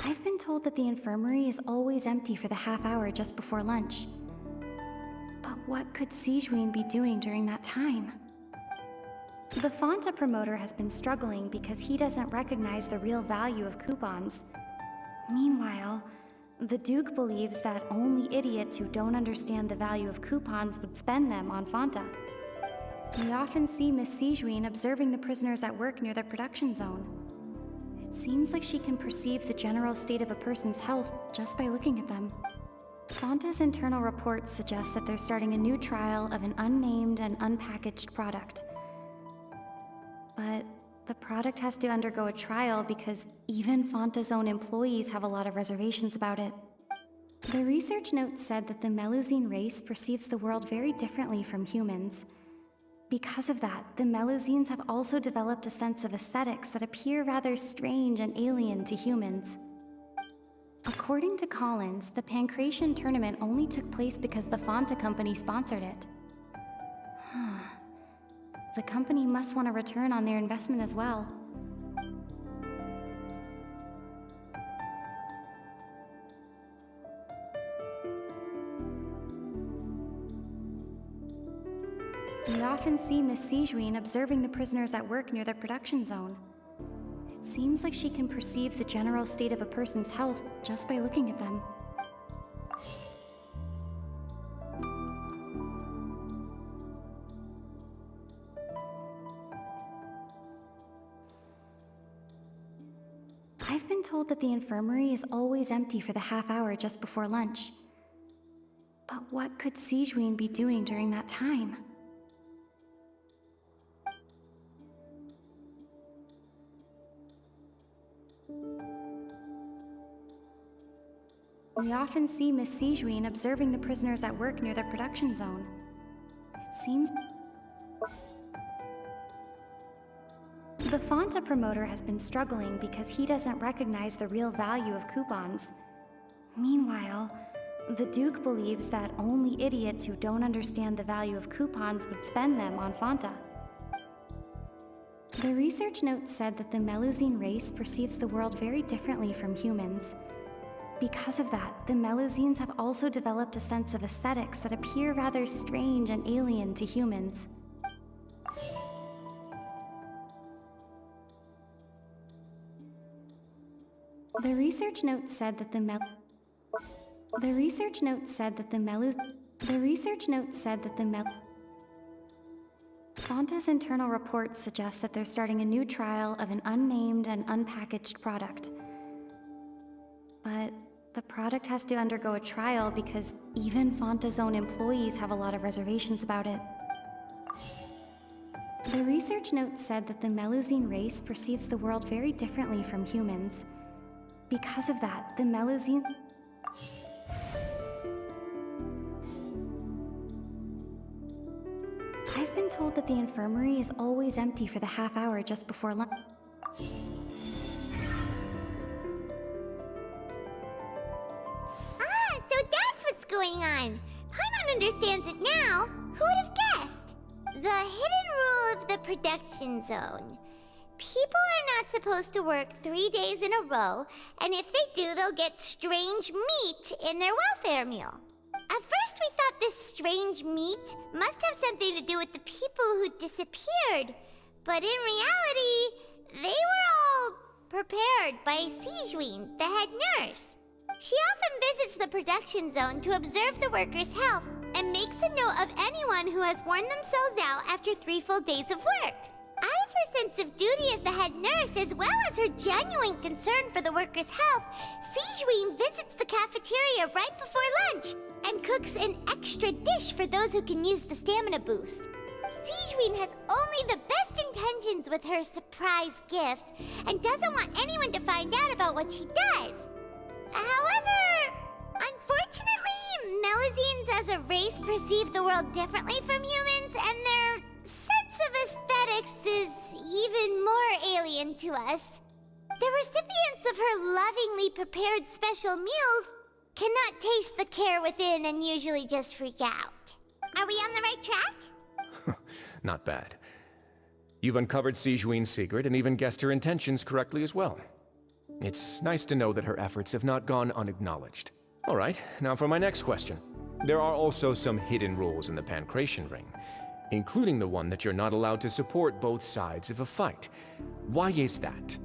I've been told that the infirmary is always empty for the half hour just before lunch. But what could Sigewinne be doing during that time? The Fonta promoter has been struggling because he doesn't recognize the real value of coupons. Meanwhile, the Duke believes that only idiots who don't understand the value of coupons would spend them on Fonta. We often see Miss Sigewinne observing the prisoners at work near the production zone. It seems like she can perceive the general state of a person's health just by looking at them. Fonta's internal reports suggest that they're starting a new trial of an unnamed and unpackaged product. But the product has to undergo a trial because even Fonta's own employees have a lot of reservations about it. The research note said that the Melusine race perceives the world very differently from humans. Because of that, the Melusines have also developed a sense of aesthetics that appear rather strange and alien to humans. According to Collins, the Pancration tournament only took place because the Fonta company sponsored it. The company must want a return on their investment as well. We often see Miss Sigewinne observing the prisoners at work near the production zone. It seems like she can perceive the general state of a person's health just by looking at them. I've been told that the infirmary is always empty for the half hour just before lunch. But what could Sigewinne be doing during that time? We often see Miss Sigewinne observing the prisoners at work near the production zone. It seems... The Fonta promoter has been struggling because he doesn't recognize the real value of coupons. Meanwhile, the Duke believes that only idiots who don't understand the value of coupons would spend them on Fonta. The research note said that the Melusine race perceives the world very differently from humans. Because of that, the Melusines have also developed a sense of aesthetics that appear rather strange and alien to humans. The research note said that the Fonta's internal reports suggest that they're starting a new trial of an unnamed and unpackaged product. But the product has to undergo a trial because even Fonta's own employees have a lot of reservations about it. The research note said that the Melusine race perceives the world very differently from humans. Because of that, the Melusine... I've been told that the infirmary is always empty for the half hour just before lunch. Ah, so that's what's going on. Paimon understands it now. Who would have guessed? The hidden rule of the production zone. People are not supposed to work 3 days in a row, and if they do, they'll get strange meat in their welfare meal. At first we thought this strange meat must have something to do with the people who disappeared, but in reality, they were all prepared by Sigewinne, the head nurse. She often visits the production zone to observe the workers' health and makes a note of anyone who has worn themselves out after 3 full days of work. Out of her sense of duty as the head nurse, as well as her genuine concern for the workers' health, Sigewinne visits the cafeteria right before lunch and cooks an extra dish for those who can use the stamina boost. Sigewinne has only the best intentions with her surprise gift and doesn't want anyone to find out about what she does. However, unfortunately, Melusines as a race perceive the world differently from humans, and their sense of aesthetics is even more alien to us. The recipients of her lovingly prepared special meals cannot taste the care within and usually just freak out. Are we on the right track? Not bad. You've uncovered Sigewinne's secret and even guessed her intentions correctly as well. It's nice to know that her efforts have not gone unacknowledged. All right, now for my next question. There are also some hidden rules in the Pancration Ring, including the one that you're not allowed to support both sides of a fight. Why is that?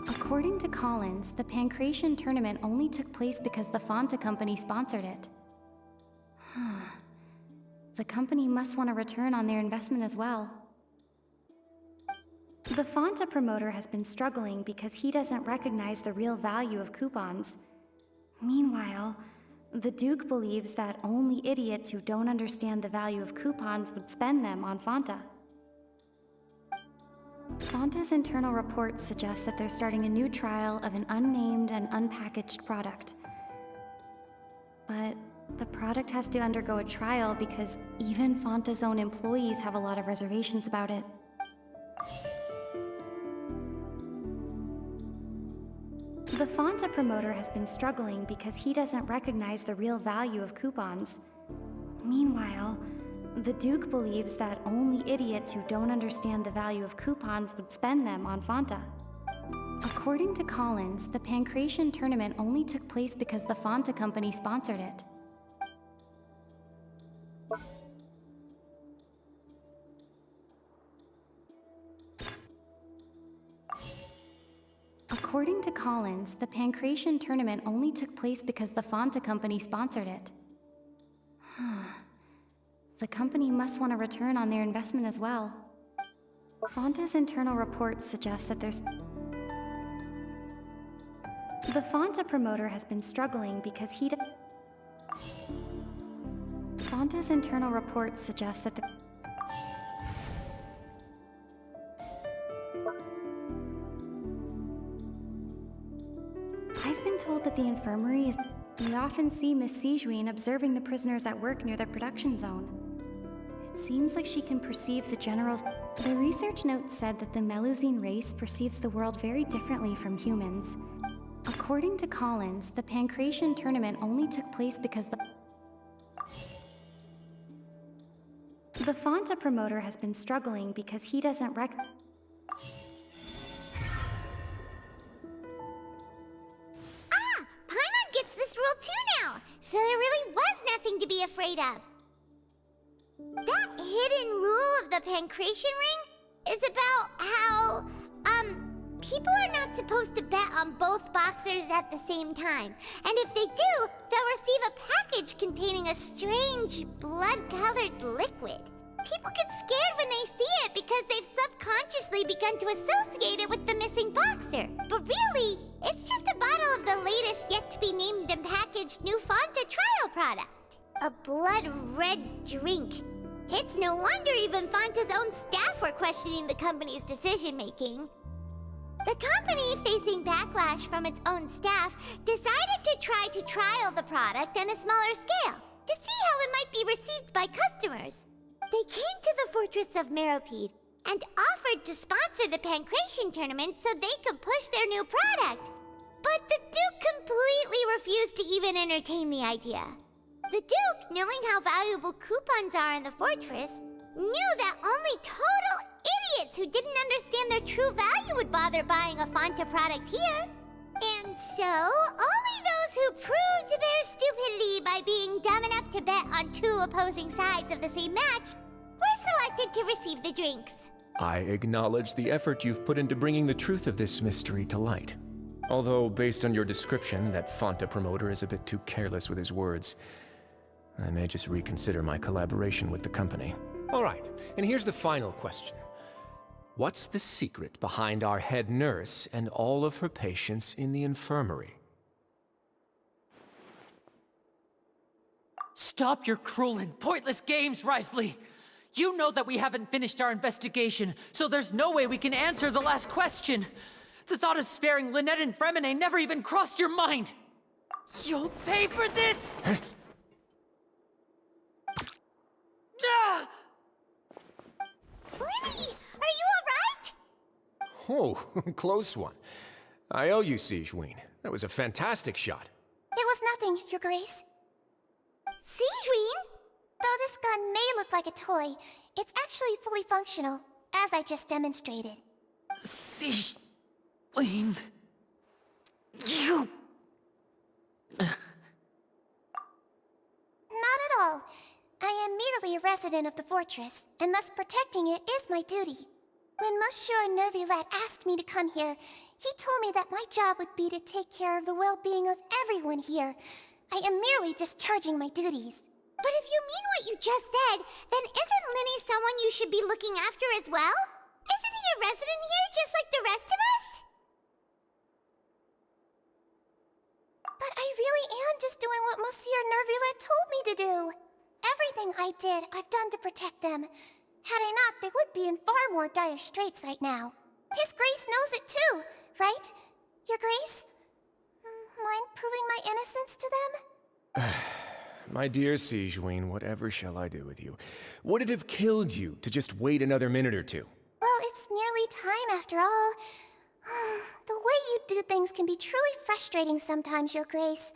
According to Collins, the Pancration tournament only took place because the Fonta company sponsored it. The company must want a return on their investment as well. The Fonta promoter has been struggling because he doesn't recognize the real value of coupons. Meanwhile, the Duke believes that only idiots who don't understand the value of coupons would spend them on Fonta. Fonta's internal reports suggest that they're starting a new trial of an unnamed and unpackaged product. But the product has to undergo a trial because even Fonta's own employees have a lot of reservations about it. The Fonta promoter has been struggling because he doesn't recognize the real value of coupons. Meanwhile, the Duke believes that only idiots who don't understand the value of coupons would spend them on Fonta. According to Collins, the Pancration tournament only took place because the Fonta company sponsored it. According to Collins, the Pancration tournament only took place because the Fonta company sponsored it. The company must want a return on their investment as well. Fonta's internal reports suggest that there's... The Fonta promoter has been struggling because Fonta's internal reports suggest that the... I've been told that the infirmary is... We often see Miss Sigewinne observing the prisoners at work near the production zone. It seems like she can perceive the general... The research note said that the Melusine race perceives the world very differently from humans. According to Collins, the Pancration tournament only took place because the Fonta promoter has been struggling because he doesn't Paimon gets this rule too now, so there really was nothing to be afraid of. That hidden rule of the Pancration ring is about how, people are not supposed to bet on both boxers at the same time. And if they do, they'll receive a package containing a strange, blood-colored liquid. People get scared when they see it because they've subconsciously begun to associate it with the missing boxer. But really, it's just a bottle of the latest yet-to-be-named and packaged new Fonta trial product. A blood-red drink. It's no wonder even Fonta's own staff were questioning the company's decision-making. The company, facing backlash from its own staff, decided to try to trial the product on a smaller scale, to see how it might be received by customers. They came to the fortress of Meropide and offered to sponsor the Pancration tournament so they could push their new product. But the Duke completely refused to even entertain the idea. The Duke, knowing how valuable coupons are in the fortress, knew that only total idiots who didn't understand their true value would bother buying a Fonta product here. And so, only those who proved their stupidity by being dumb enough to bet on two opposing sides of the same match were selected to receive the drinks. I acknowledge the effort you've put into bringing the truth of this mystery to light. Although, based on your description, that Fonta promoter is a bit too careless with his words. I may just reconsider my collaboration with the company. All right, and here's the final question. What's the secret behind our head nurse and all of her patients in the infirmary? Stop your cruel and pointless games, Wriothesly! You know that we haven't finished our investigation, so there's no way we can answer the last question. The thought of sparing Lynette and Freminet never even crossed your mind! You'll pay for this! Ah! Lyney, are you alright? Oh, close one. I owe you, Sigewinne. That was a fantastic shot. It was nothing, Your Grace. Sigewinne? Though this gun may look like a toy, it's actually fully functional, as I just demonstrated. Sigewinne... You... Not at all. I am merely a resident of the fortress, and thus protecting it is my duty. When Monsieur Neuvilette asked me to come here, he told me that my job would be to take care of the well-being of everyone here. I am merely discharging my duties. But if you mean what you just said, then isn't Lyney someone you should be looking after as well? Isn't he a resident here just like the rest of us? But I really am just doing what Monsieur Neuvilette told me to do. Everything I did, I've done to protect them. Had I not, they would be in far more dire straits right now. His Grace knows it too, right? Your Grace? Mind proving my innocence to them? My dear Sigewinne, whatever shall I do with you? Would it have killed you to just wait another minute or two? Well, it's nearly time after all. The way you do things can be truly frustrating sometimes, Your Grace.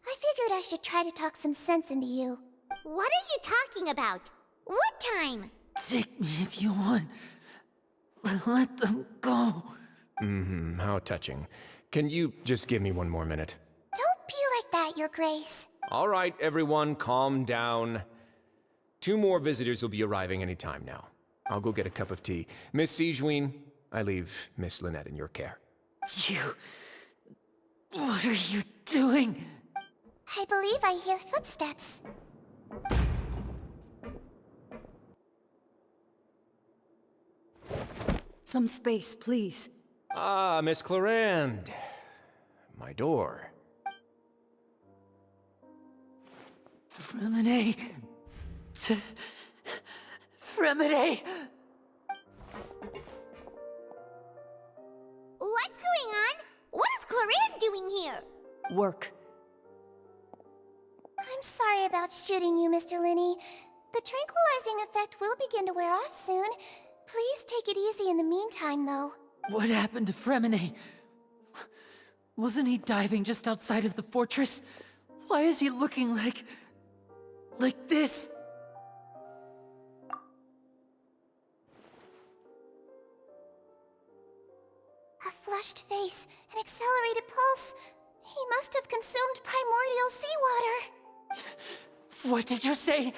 I figured I should try to talk some sense into you. What are you talking about? What time? Take me if you want. Let them go. How touching. Can you just give me one more minute? Don't be like that, Your Grace. All right, everyone, calm down. 2 more visitors will be arriving any time now. I'll go get a cup of tea. Miss Sigewinne, I leave Miss Lynette in your care. You... What are you doing? I believe I hear footsteps. Some space, please. Ah, Miss Clorind. My door. Freminet. Freminet. What's going on? What is Clorind doing here? Work. I'm sorry about shooting you, Mr. Lyney. The tranquilizing effect will begin to wear off soon. Please take it easy in the meantime, though. What happened to Freminet? Wasn't he diving just outside of the fortress? Why is he looking like this? A flushed face, an accelerated pulse. He must have consumed primordial seawater. What did you say?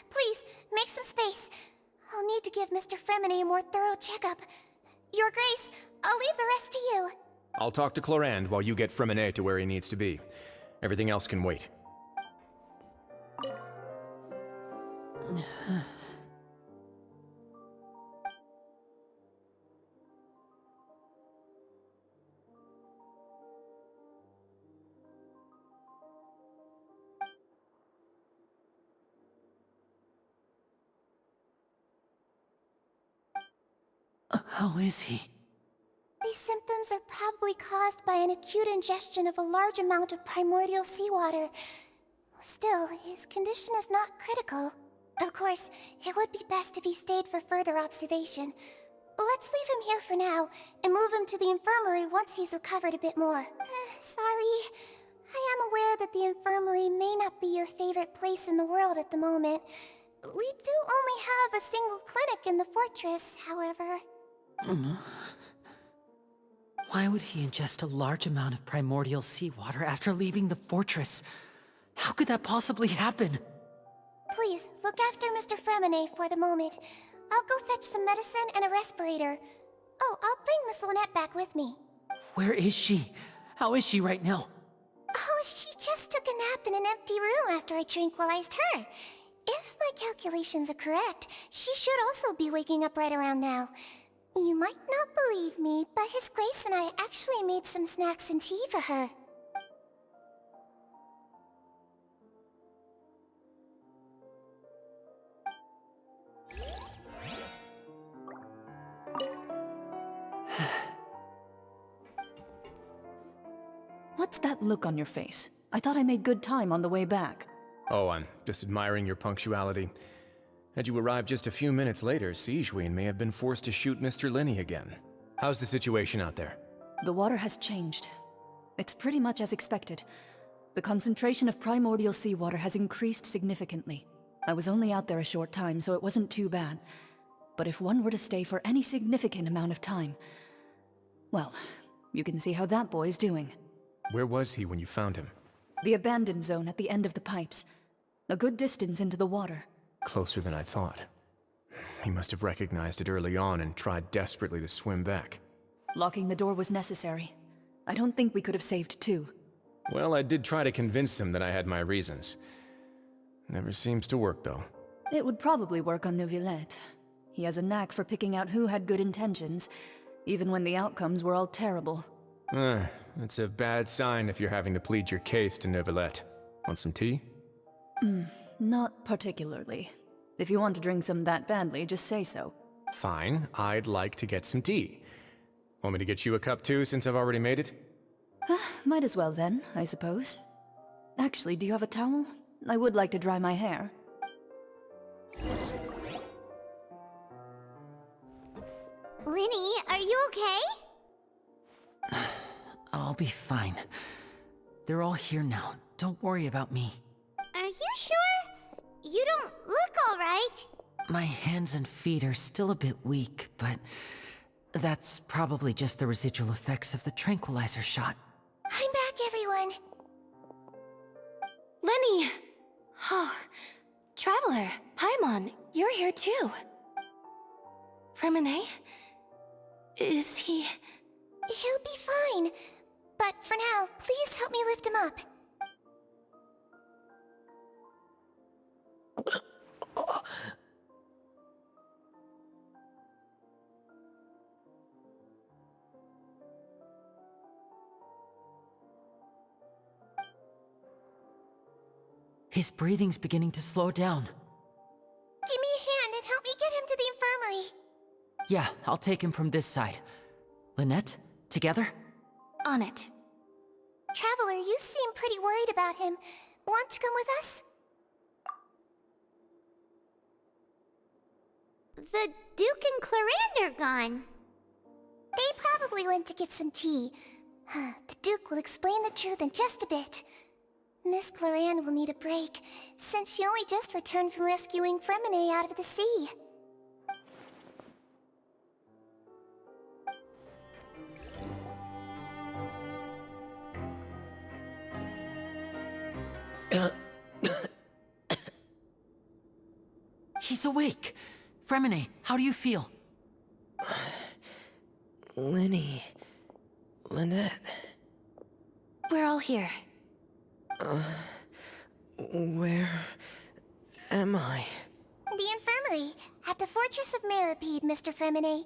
Please, make some space. I'll need to give Mr. Freminet a more thorough checkup. Your Grace, I'll leave the rest to you. I'll talk to Clorind while you get Freminet to where he needs to be. Everything else can wait. How is he? These symptoms are probably caused by an acute ingestion of a large amount of primordial seawater. Still, his condition is not critical. Of course, it would be best if he stayed for further observation. Let's leave him here for now, and move him to the infirmary once he's recovered a bit more. Sorry. I am aware that the infirmary may not be your favorite place in the world at the moment. We do only have a single clinic in the fortress, however. Why would he ingest a large amount of primordial seawater after leaving the fortress? How could that possibly happen? Please, look after Mr. Freminet for the moment. I'll go fetch some medicine and a respirator. Oh, I'll bring Miss Lynette back with me. Where is she? How is she right now? Oh, she just took a nap in an empty room after I tranquilized her. If my calculations are correct, she should also be waking up right around now. You might not believe me, but His Grace and I actually made some snacks and tea for her. What's that look on your face? I thought I made good time on the way back. Oh, I'm just admiring your punctuality. Had you arrived just a few minutes later, Sigewinne may have been forced to shoot Mr. Lyney again. How's the situation out there? The water has changed. It's pretty much as expected. The concentration of primordial seawater has increased significantly. I was only out there a short time, so it wasn't too bad. But if one were to stay for any significant amount of time... well, you can see how that boy's doing. Where was he when you found him? The abandoned zone at the end of the pipes. A good distance into the water. Closer than I thought. He must have recognized it early on and tried desperately to swim back. Locking the door was necessary. I don't think we could have saved two. Well, I did try to convince him that I had my reasons. Never seems to work, though. It would probably work on Neuvilette. He has a knack for picking out who had good intentions, even when the outcomes were all terrible. It's a bad sign if you're having to plead your case to Neuvilette. Want some tea? Not particularly. If you want to drink some that badly, just say so. Fine, I'd like to get some tea. Want me to get you a cup too, since I've already made it? Might as well then, I suppose. Actually, do you have a towel? I would like to dry my hair. Lyney, are you okay? I'll be fine. They're all here now. Don't worry about me. Are you sure? You don't look all right. My hands and feet are still a bit weak, but that's probably just the residual effects of the tranquilizer shot. I'm back, everyone. Lyney! Oh, Traveler, Paimon, you're here too. Freminet? Is he... He'll be fine. But for now, please help me lift him up. His breathing's beginning to slow down. Give me a hand and help me get him to the infirmary. Yeah, I'll take him from this side. Lynette, together? On it. Traveler, you seem pretty worried about him. Want to come with us? The Duke and Clorind are gone. They probably went to get some tea. The Duke will explain the truth in just a bit. Miss Clorind will need a break, since she only just returned from rescuing Freminet out of the sea. He's awake. Freminet, how do you feel? Lyney... Lynette... We're all here. Where am I? The infirmary, at the Fortress of Meripede, Mr. Freminet,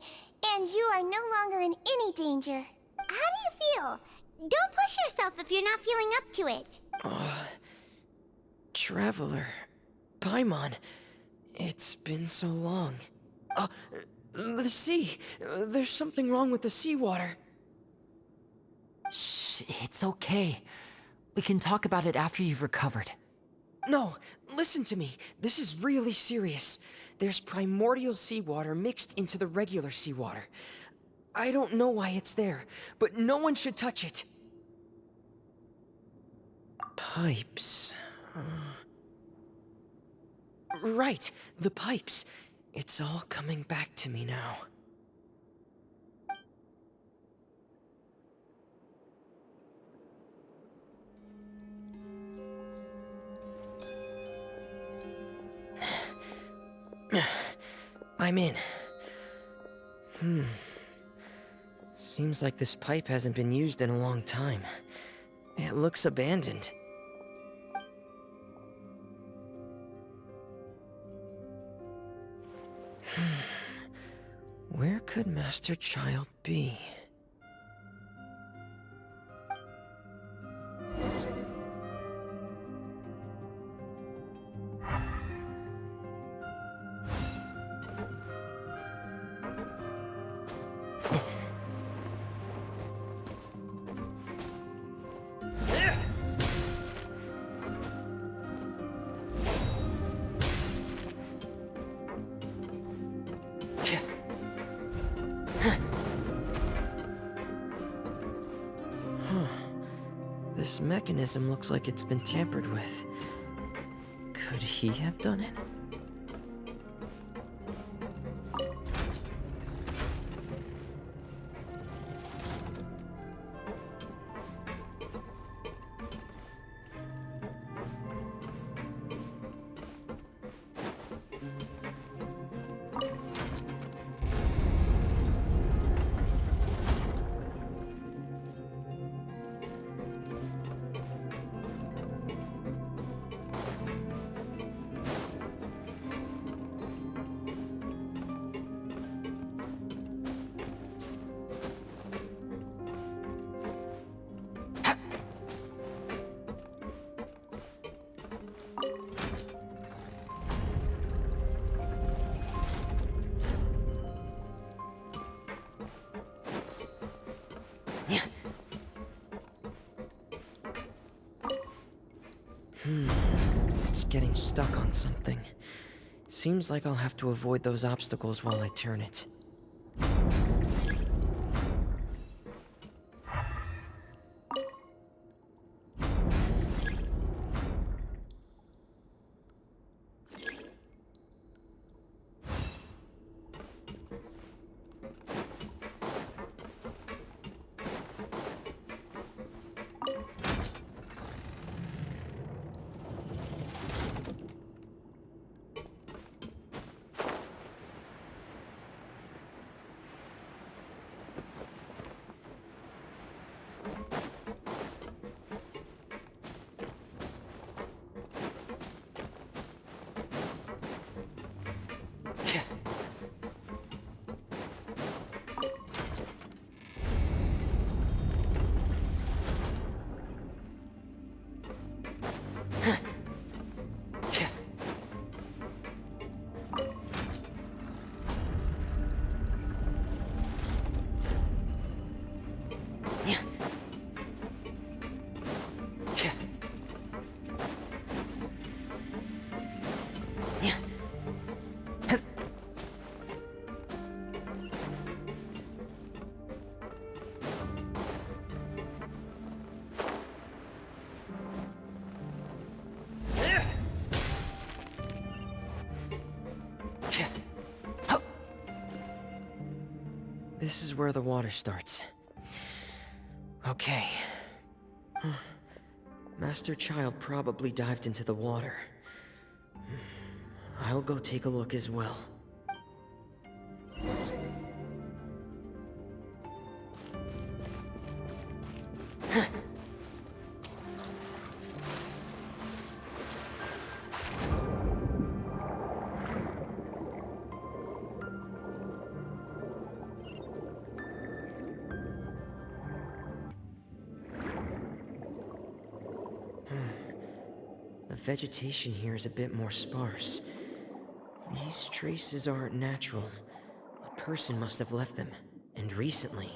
and you are no longer in any danger. How do you feel? Don't push yourself if you're not feeling up to it. Traveler... Paimon... It's been so long. The sea! There's something wrong with the seawater. Shh, it's okay. We can talk about it after you've recovered. No, listen to me. This is really serious. There's primordial seawater mixed into the regular seawater. I don't know why it's there, but no one should touch it. Pipes... Right, the pipes. It's all coming back to me now. I'm in. Seems like this pipe hasn't been used in a long time. It looks abandoned. Where could Master Child be? This mechanism looks like it's been tampered with. Could he have done it? It's getting stuck on something. Seems like I'll have to avoid those obstacles while I turn it. this is where the water starts. Okay. Master Child probably dived into the water. I'll go take a look as well. The vegetation here is a bit more sparse. These traces aren't natural. A person must have left them, and recently.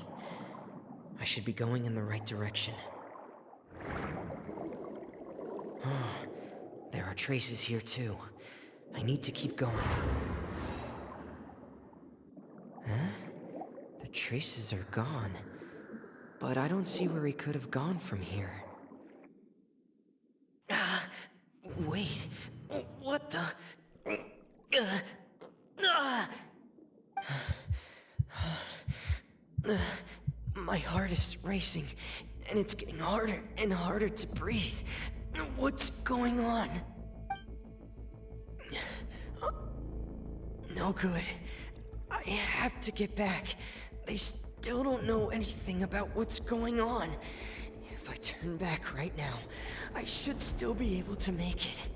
I should be going in the right direction. There are traces here too. I need to keep going. Huh? The traces are gone. But I don't see where he could have gone from here. Wait, what the? My heart is racing, and it's getting harder and harder to breathe. What's going on? No good. I have to get back. They still don't know anything about what's going on. If I turn back right now, I should still be able to make it.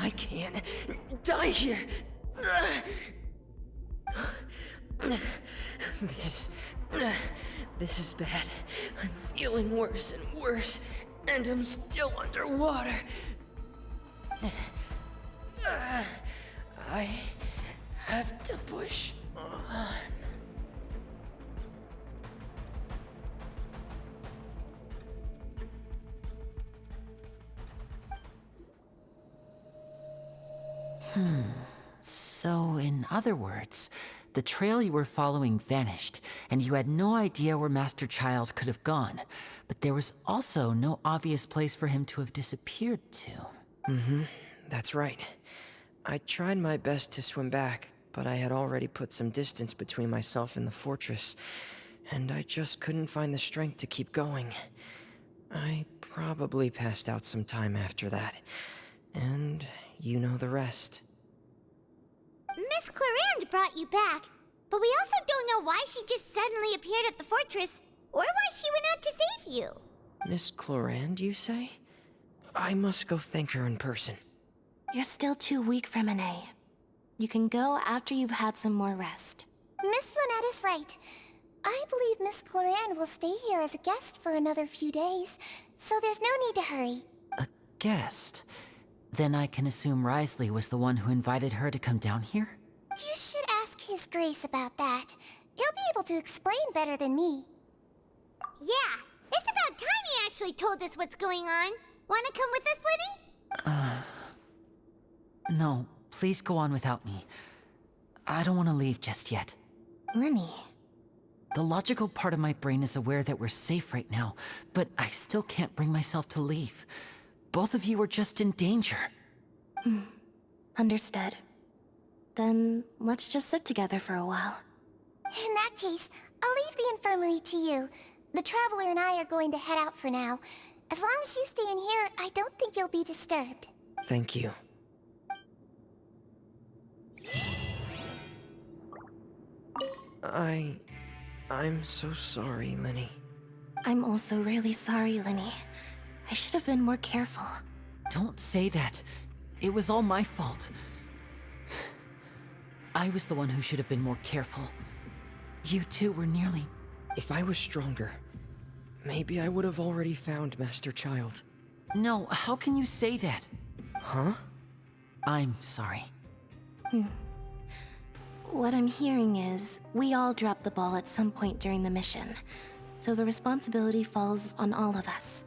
I can't die here. This is bad. I'm feeling worse and worse, and I'm still underwater. I have to push on. So, in other words, the trail you were following vanished, and you had no idea where Master Child could have gone, but there was also no obvious place for him to have disappeared to. That's right. I tried my best to swim back, but I had already put some distance between myself and the fortress, and I just couldn't find the strength to keep going. I probably passed out some time after that, and you know the rest. Miss Clorind brought you back, but we also don't know why she just suddenly appeared at the fortress, or why she went out to save you. Miss Clorind, you say? I must go thank her in person. You're still too weak, Freminet. You can go after you've had some more rest. Miss Lynette is right. I believe Miss Clorind will stay here as a guest for another few days, so there's no need to hurry. A guest? Then I can assume Wriothesly was the one who invited her to come down here? You should ask His Grace about that. He'll be able to explain better than me. Yeah, it's about time he actually told us what's going on. Wanna come with us, Lyney? No, please go on without me. I don't want to leave just yet. Lyney. The logical part of my brain is aware that we're safe right now, but I still can't bring myself to leave. Both of you are just in danger. Understood. Then let's just sit together for a while. In that case, I'll leave the infirmary to you. The Traveler and I are going to head out for now. As long as you stay in here, I don't think you'll be disturbed. Thank you. I'm so sorry, Lyney. I'm also really sorry, Lyney. I should have been more careful. Don't say that. It was all my fault. I was the one who should have been more careful. You two were nearly... If I was stronger, maybe I would have already found Master Child. No, how can you say that? Huh? I'm sorry. What I'm hearing is, we all dropped the ball at some point during the mission, so the responsibility falls on all of us.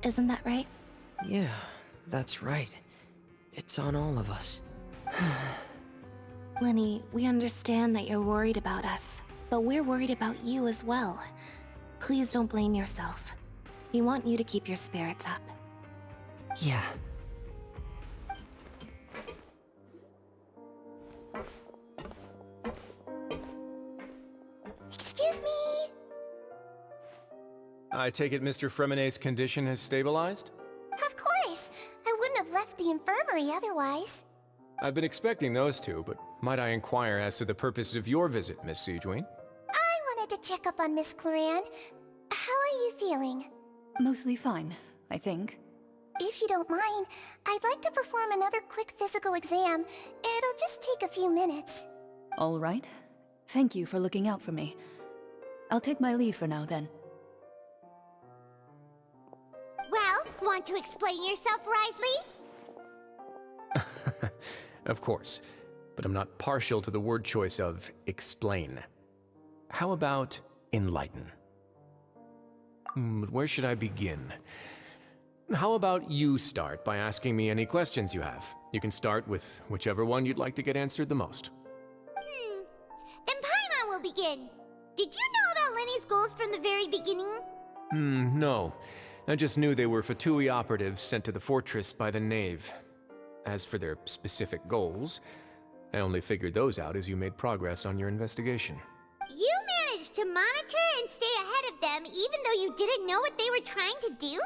Isn't that right? Yeah, That's right. It's on all of us. Lyney, we understand that you're worried about us, but we're worried about you as well. Please don't blame yourself. We want you to keep your spirits up. Yeah. Excuse me? I take it Mr. Freminet's condition has stabilized? Of course! I wouldn't have left the infirmary otherwise. I've been expecting those two, but might I inquire as to the purpose of your visit, Miss Sigewinne? I wanted to check up on Miss Clorind. How are you feeling? Mostly fine, I think. If you don't mind, I'd like to perform another quick physical exam. It'll just take a few minutes. All right. Thank you for looking out for me. I'll take my leave for now, then. Well, want to explain yourself, Wriothesley? Of course, but I'm not partial to the word choice of explain. How about enlighten? Where should I begin? How about you start by asking me any questions you have? You can start with whichever one you'd like to get answered the most. Then Paimon will begin. Did you know about Lyney's goals from the very beginning? No. I just knew they were Fatui operatives sent to the fortress by the Knave. As for their specific goals, I only figured those out as you made progress on your investigation. You managed to monitor and stay ahead of them even though you didn't know what they were trying to do?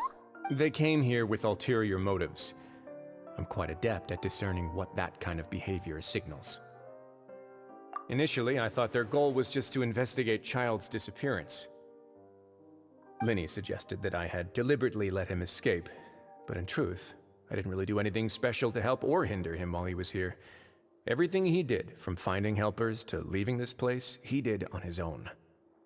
They came here with ulterior motives. I'm quite adept at discerning what that kind of behavior signals. Initially, I thought their goal was just to investigate Child's disappearance. Lyney suggested that I had deliberately let him escape, but in truth, I didn't really do anything special to help or hinder him while he was here. Everything he did, from finding helpers to leaving this place, he did on his own.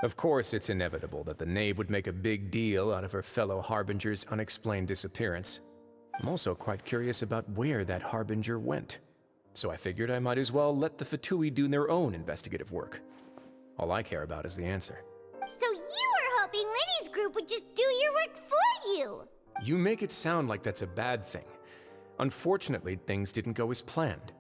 Of course, it's inevitable that the Knave would make a big deal out of her fellow Harbinger's unexplained disappearance. I'm also quite curious about where that Harbinger went. So I figured I might as well let the Fatui do their own investigative work. All I care about is the answer. So you were hoping Lyney's group would just do your work for you! You make it sound like that's a bad thing. Unfortunately, things didn't go as planned.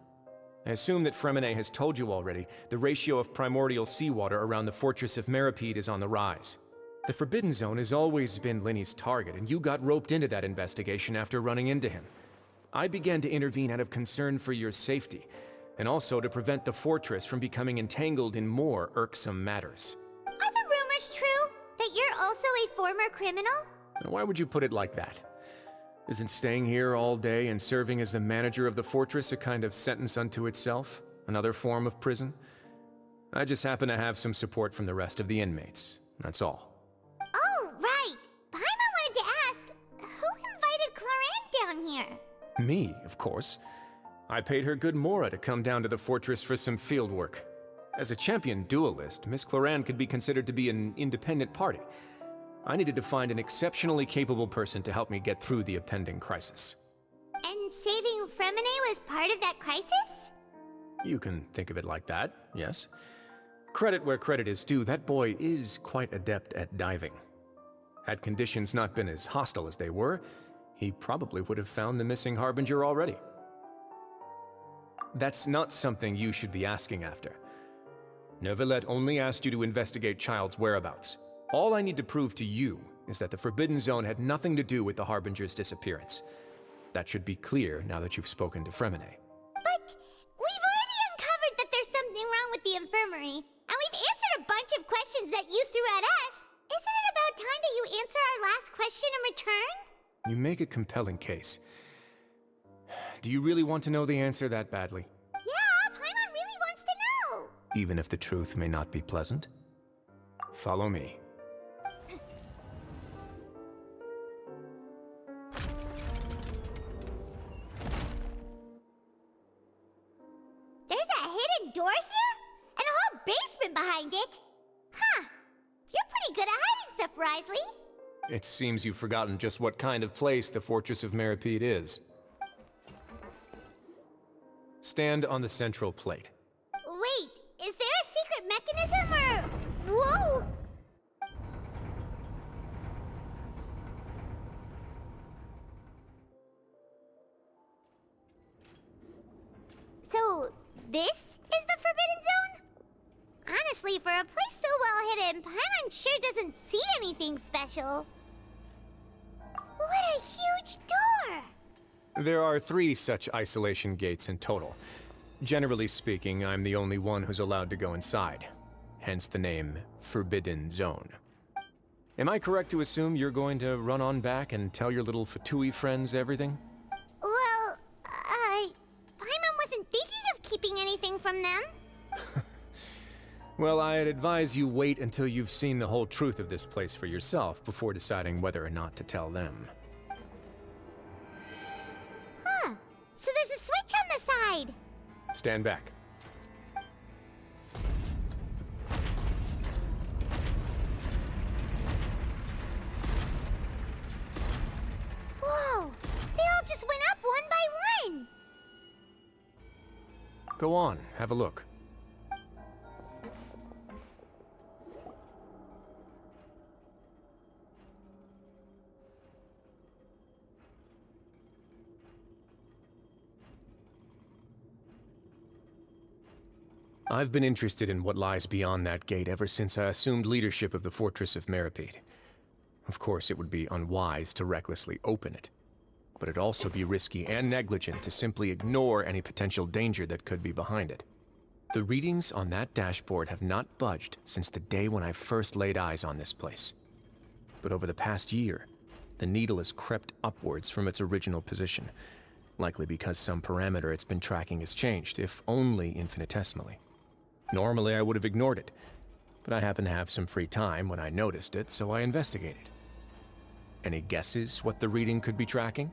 I assume that Freminet has told you already, the ratio of primordial seawater around the fortress of Meripede is on the rise. The Forbidden Zone has always been Lyney's target, and you got roped into that investigation after running into him. I began to intervene out of concern for your safety, and also to prevent the fortress from becoming entangled in more irksome matters. Are the rumors true? That you're also a former criminal? Why would you put it like that? Isn't staying here all day and serving as the manager of the fortress a kind of sentence unto itself? Another form of prison? I just happen to have some support from the rest of the inmates. That's all. Oh, right! Paimon wanted to ask, who invited Clorind down here? Me, of course. I paid her good mora to come down to the fortress for some field work. As a champion duelist, Miss Clorind could be considered to be an independent party. I needed to find an exceptionally capable person to help me get through the impending crisis. And saving Freminet was part of that crisis? You can think of it like that, yes. Credit where credit is due, that boy is quite adept at diving. Had conditions not been as hostile as they were, he probably would have found the missing Harbinger already. That's not something you should be asking after. Neuvilette only asked you to investigate Child's whereabouts. All I need to prove to you is that the Forbidden Zone had nothing to do with the Harbinger's disappearance. That should be clear now that you've spoken to Freminet. But we've already uncovered that there's something wrong with the infirmary, and we've answered a bunch of questions that you threw at us. Isn't it about time that you answer our last question in return? You make a compelling case. Do you really want to know the answer that badly? Yeah, Paimon really wants to know. Even if the truth may not be pleasant? Follow me. There's a hidden door here? And a whole basement behind it? Huh. You're pretty good at hiding stuff, Wriothesley. It seems you've forgotten just what kind of place the Fortress of Meripede is. Stand on the central plate. Wait, is there a secret mechanism or... Whoa! This is the Forbidden Zone? Honestly, for a place so well hidden, Paimon sure doesn't see anything special. What a huge door! There are 3 such isolation gates in total. Generally speaking, I'm the only one who's allowed to go inside. Hence the name Forbidden Zone. Am I correct to assume you're going to run on back and tell your little Fatui friends everything? Well, Paimon wasn't thinking of keeping anything from them. Well, I'd advise you wait until you've seen the whole truth of this place for yourself before deciding whether or not to tell them. Huh. So there's a switch on the side. Stand back. Whoa! They all just went up one by one! Go on, have a look. I've been interested in what lies beyond that gate ever since I assumed leadership of the Fortress of Meripede. Of course, it would be unwise to recklessly open it, but it'd also be risky and negligent to simply ignore any potential danger that could be behind it. The readings on that dashboard have not budged since the day when I first laid eyes on this place. But over the past year, the needle has crept upwards from its original position, likely because some parameter it's been tracking has changed, if only infinitesimally. Normally, I would have ignored it, but I happened to have some free time when I noticed it, so I investigated. Any guesses what the reading could be tracking?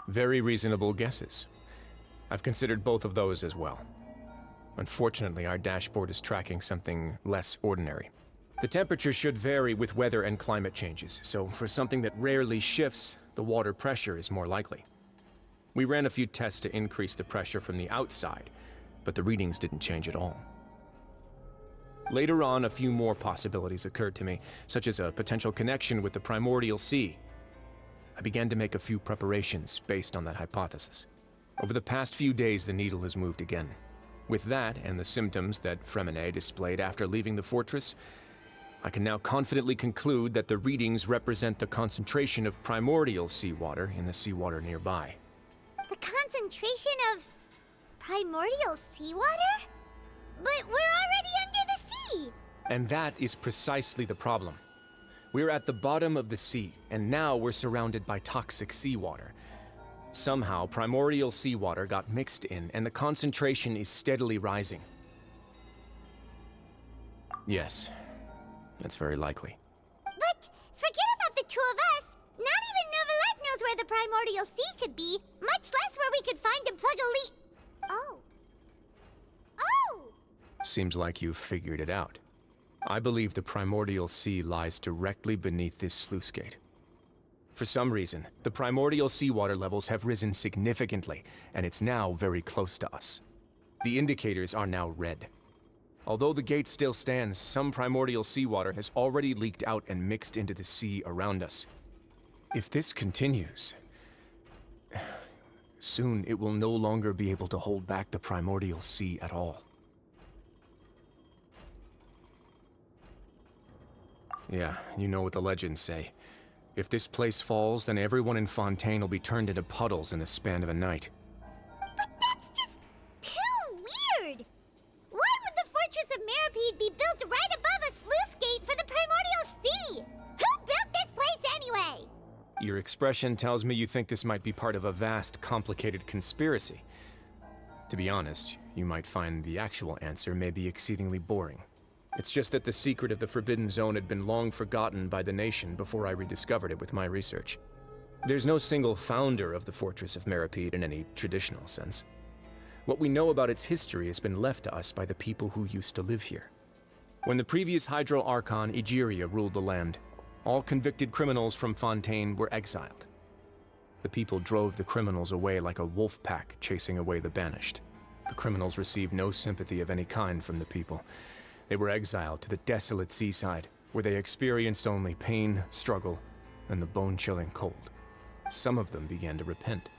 Very reasonable guesses. I've considered both of those as well. Unfortunately, our dashboard is tracking something less ordinary. The temperature should vary with weather and climate changes, so for something that rarely shifts, the water pressure is more likely. We ran a few tests to increase the pressure from the outside, but the readings didn't change at all. Later on, a few more possibilities occurred to me, such as a potential connection with the primordial sea. I began to make a few preparations based on that hypothesis. Over the past few days, the needle has moved again. With that, and the symptoms that Freminet displayed after leaving the fortress, I can now confidently conclude that the readings represent the concentration of primordial seawater in the seawater nearby. The concentration of primordial seawater? But we're already under the sea! And that is precisely the problem. We're at the bottom of the sea, and now we're surrounded by toxic seawater. Somehow, primordial seawater got mixed in, and the concentration is steadily rising. Yes, that's very likely. But forget about the two of us! Not even Neuvilette knows where the primordial sea could be, much less where we could find and plug a leak. Oh. Oh! Seems like you've figured it out. I believe the primordial sea lies directly beneath this sluice gate. For some reason, the primordial seawater levels have risen significantly, and it's now very close to us. The indicators are now red. Although the gate still stands, some primordial seawater has already leaked out and mixed into the sea around us. If this continues, soon it will no longer be able to hold back the primordial sea at all. Yeah, you know what the legends say. If this place falls, then everyone in Fontaine will be turned into puddles in the span of a night. But that's just too weird! Why would the Fortress of Meripede be built right above a sluice gate for the primordial sea? Who built this place anyway? Your expression tells me you think this might be part of a vast, complicated conspiracy. To be honest, you might find the actual answer may be exceedingly boring. It's just that the secret of the Forbidden Zone had been long forgotten by the nation before I rediscovered it with my research. There's no single founder of the Fortress of Meripede in any traditional sense. What we know about its history has been left to us by the people who used to live here. When the previous Hydro Archon Egeria ruled the land, all convicted criminals from Fontaine were exiled. The people drove the criminals away like a wolf pack chasing away the banished. The criminals received no sympathy of any kind from the people. They were exiled to the desolate seaside, where they experienced only pain, struggle, and the bone-chilling cold. Some of them began to repent,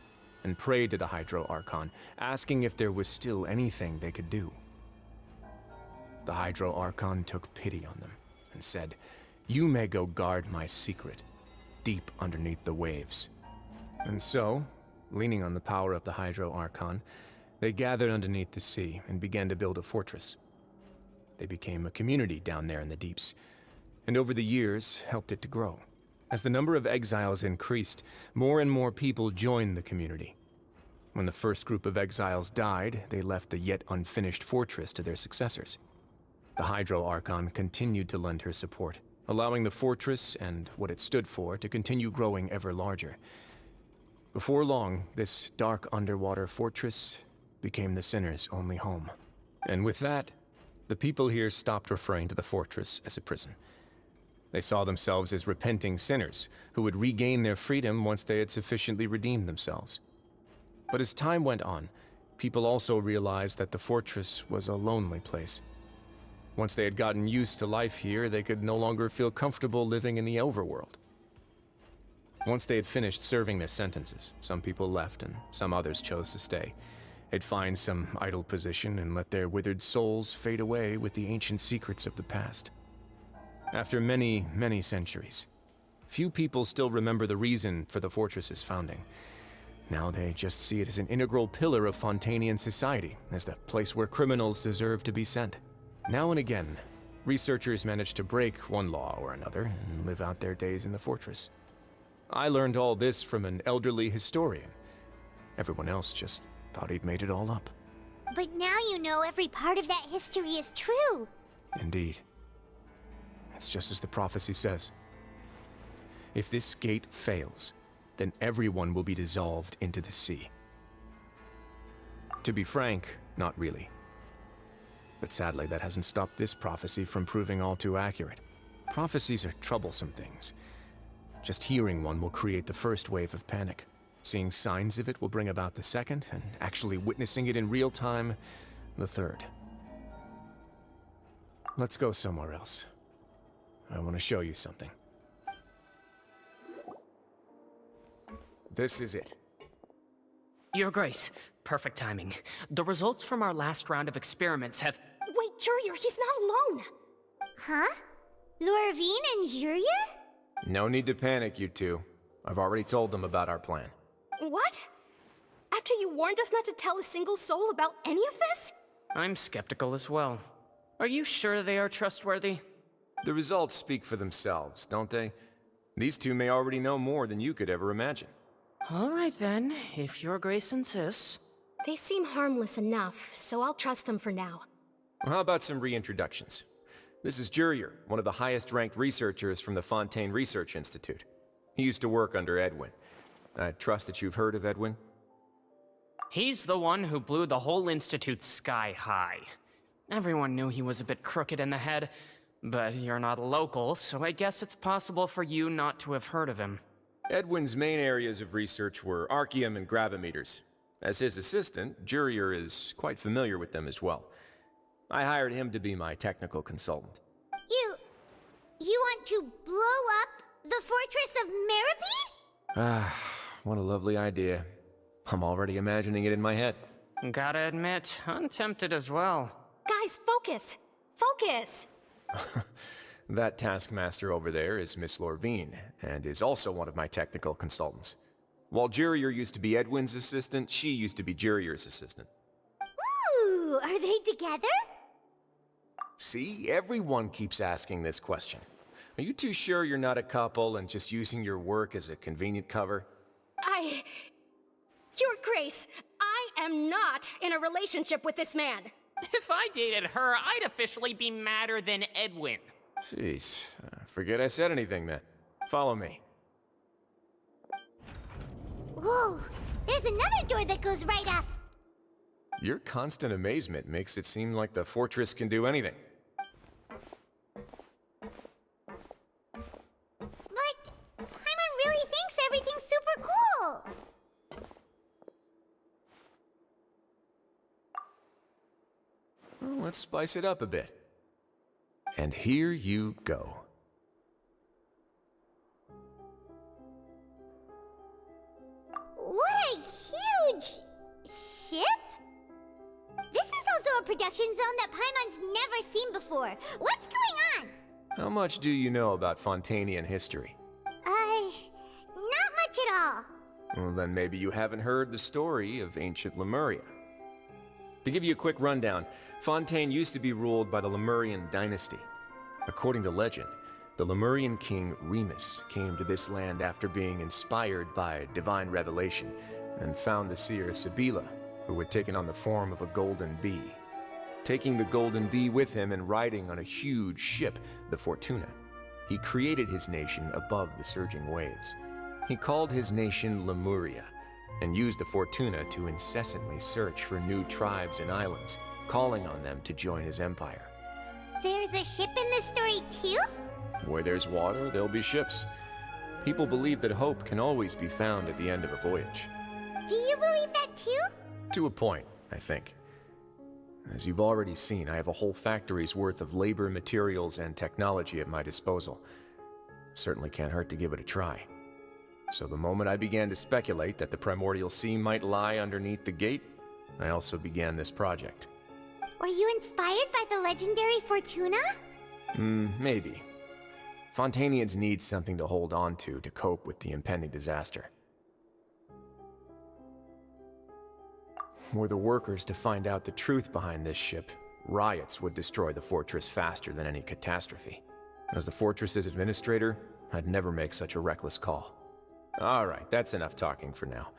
and prayed to the Hydro Archon, asking if there was still anything they could do. The Hydro Archon took pity on them and said, "You may go guard my secret, deep underneath the waves." And so, leaning on the power of the Hydro Archon, they gathered underneath the sea and began to build a fortress. They became a community down there in the deeps, and over the years helped it to grow. As the number of exiles increased, more and more people joined the community. When the first group of exiles died, they left the yet unfinished fortress to their successors. The Hydro Archon continued to lend her support, allowing the fortress and what it stood for to continue growing ever larger. Before long, this dark underwater fortress became the sinner's only home. And with that, the people here stopped referring to the fortress as a prison. They saw themselves as repenting sinners who would regain their freedom once they had sufficiently redeemed themselves. But as time went on, people also realized that the fortress was a lonely place. Once they had gotten used to life here, they could no longer feel comfortable living in the overworld. Once they had finished serving their sentences, some people left and some others chose to stay. They'd find some idle position and let their withered souls fade away with the ancient secrets of the past. After many, many centuries, few people still remember the reason for the fortress's founding. Now they just see it as an integral pillar of Fontainian society, as the place where criminals deserve to be sent. Now and again, researchers manage to break one law or another and live out their days in the fortress. I learned all this from an elderly historian. Everyone else just thought he'd made it all up. But now you know every part of that history is true. Indeed. It's just as the prophecy says. If this gate fails, then everyone will be dissolved into the sea. To be frank, not really. But sadly, that hasn't stopped this prophecy from proving all too accurate. Prophecies are troublesome things. Just hearing one will create the first wave of panic. Seeing signs of it will bring about the second, and actually witnessing it in real time, the third. Let's go somewhere else. I want to show you something. This is it. Your Grace, perfect timing. The results from our last round of experiments have... Wait, Jurier, he's not alone! Huh? Lorvine and Jurier? No need to panic, you two. I've already told them about our plan. What? After you warned us not to tell a single soul about any of this? I'm skeptical as well. Are you sure they are trustworthy? The results speak for themselves, don't they? These two may already know more than you could ever imagine. All right then, if Your Grace insists. They seem harmless enough, so I'll trust them for now. Well, how about some reintroductions? This is Jurier, one of the highest-ranked researchers from the Fontaine Research Institute. He used to work under Edwin. I trust that you've heard of Edwin? He's the one who blew the whole institute sky high. Everyone knew he was a bit crooked in the head, but you're not local, so I guess it's possible for you not to have heard of him. Edwin's main areas of research were archium and gravimeters. As his assistant, Jurier is quite familiar with them as well. I hired him to be my technical consultant. You want to blow up the fortress of Meripede? Ah, what a lovely idea. I'm already imagining it in my head. Gotta admit, I'm tempted as well. Guys, focus! Focus! That taskmaster over there is Miss Lorvine, and is also one of my technical consultants. While Jurier used to be Edwin's assistant, she used to be Jurier's assistant. Ooh, are they together? See, everyone keeps asking this question. Are you too sure you're not a couple and just using your work as a convenient cover? Your Grace, I am not in a relationship with this man. If I dated her, I'd officially be madder than Edwin. Jeez, forget I said anything then. Follow me. Whoa, there's another door that goes right up. Your constant amazement makes it seem like the fortress can do anything. But Paimon really thinks everything's super cool. Well, let's spice it up a bit. And here you go. What a huge ship? This is also a production zone that Paimon's never seen before. What's going on? How much do you know about Fontainian history? Not much at all. Well, then maybe you haven't heard the story of ancient Lemuria. To give you a quick rundown, Fontaine used to be ruled by the Lemurian dynasty. According to legend, the Lemurian king Remus came to this land after being inspired by divine revelation and found the seer Sibila, who had taken on the form of a golden bee. Taking the golden bee with him and riding on a huge ship, the Fortuna, he created his nation above the surging waves. He called his nation Lemuria and used the Fortuna to incessantly search for new tribes and islands, calling on them to join his empire. There's a ship in this story too? Where there's water, there'll be ships. People believe that hope can always be found at the end of a voyage. Do you believe that too? To a point, I think. As you've already seen, I have a whole factory's worth of labor, materials, and technology at my disposal. Certainly can't hurt to give it a try. So the moment I began to speculate that the primordial sea might lie underneath the gate, I also began this project. Were you inspired by the legendary Fortuna? Maybe. Fontainians need something to hold on to cope with the impending disaster. Were the workers to find out the truth behind this ship, riots would destroy the fortress faster than any catastrophe. As the fortress's administrator, I'd never make such a reckless call. Alright, that's enough talking for now.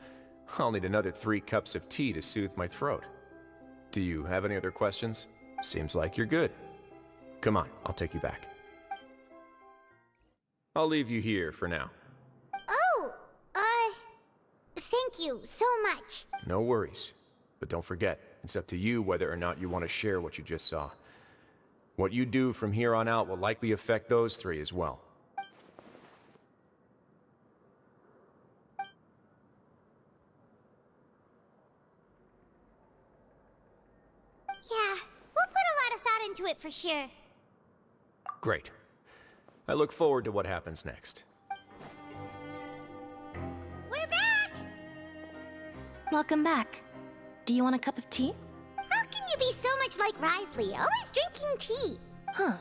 I'll need another 3 cups of tea to soothe my throat. Do you have any other questions? Seems like you're good. Come on, I'll take you back. I'll leave you here for now. Oh, thank you so much. No worries. But don't forget, it's up to you whether or not you want to share what you just saw. What you do from here on out will likely affect those 3 as well. Yeah, we'll put a lot of thought into it for sure. Great. I look forward to what happens next. We're back! Welcome back. Do you want a cup of tea? How can you be so much like Wriothesly, always drinking tea? Huh.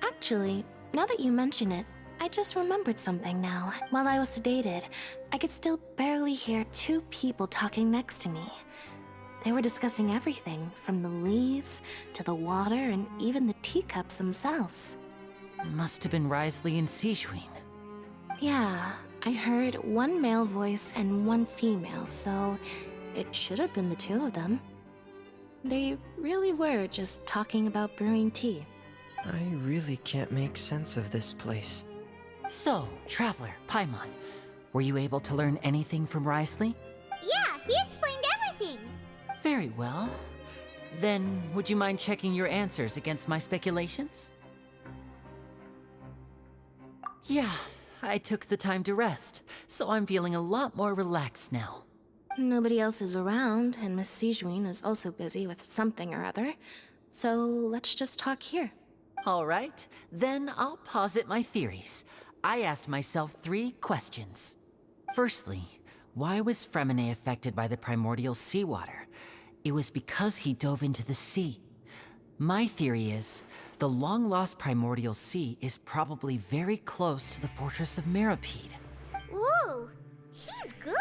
Actually, now that you mention it, I just remembered something now. While I was sedated, I could still barely hear 2 people talking next to me. They were discussing everything, from the leaves, to the water, and even the teacups themselves. Must have been Wriothesly and Sigewinne. Yeah, I heard 1 male voice and 1 female, so it should have been the 2 of them. They really were just talking about brewing tea. I really can't make sense of this place. So, Traveler, Paimon, were you able to learn anything from Wriothesly? Yeah, he explained everything. Very well. Then, would you mind checking your answers against my speculations? Yeah, I took the time to rest, so I'm feeling a lot more relaxed now. Nobody else is around, and Miss Sigewinne is also busy with something or other, so let's just talk here. All right, then I'll posit my theories. I asked myself 3 questions. Firstly, why was Freminet affected by the primordial seawater? It was because he dove into the sea. My theory is, the long-lost primordial sea is probably very close to the fortress of Meropide. Ooh, he's good.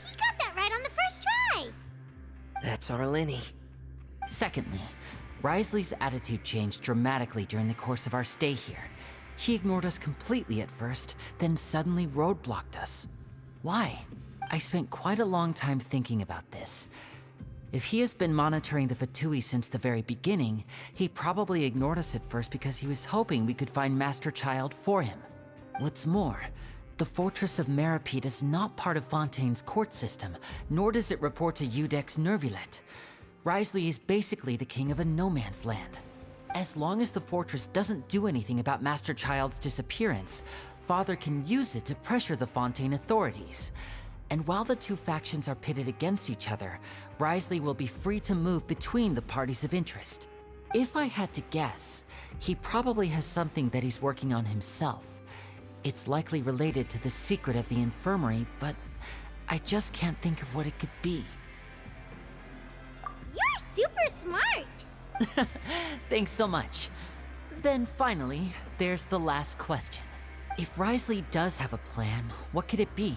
He got that right on the first try. That's our Lyney. Secondly, Wriothesly's attitude changed dramatically during the course of our stay here. He ignored us completely at first, then suddenly roadblocked us. Why? I spent quite a long time thinking about this. If he has been monitoring the Fatui since the very beginning, he probably ignored us at first because he was hoping we could find Master Child for him. What's more, the Fortress of Meropide is not part of Fontaine's court system, nor does it report to Iudex Neuvilette. Wriothesly is basically the king of a no-man's land. As long as the fortress doesn't do anything about Master Child's disappearance, Father can use it to pressure the Fontaine authorities. And while the 2 factions are pitted against each other, Wriothesly will be free to move between the parties of interest. If I had to guess, he probably has something that he's working on himself. It's likely related to the secret of the infirmary, but I just can't think of what it could be. super smart! Thanks so much. Then finally, there's the last question. If Wriothesley does have a plan, what could it be?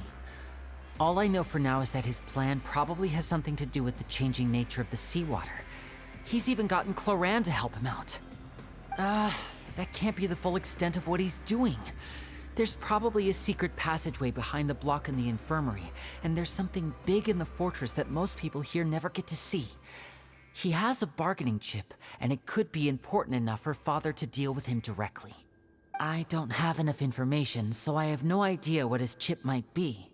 All I know for now is that his plan probably has something to do with the changing nature of the seawater. He's even gotten Clorind to help him out. That can't be the full extent of what he's doing. There's probably a secret passageway behind the block in the infirmary, and there's something big in the fortress that most people here never get to see. He has a bargaining chip, and it could be important enough for Father to deal with him directly. I don't have enough information, so I have no idea what his chip might be.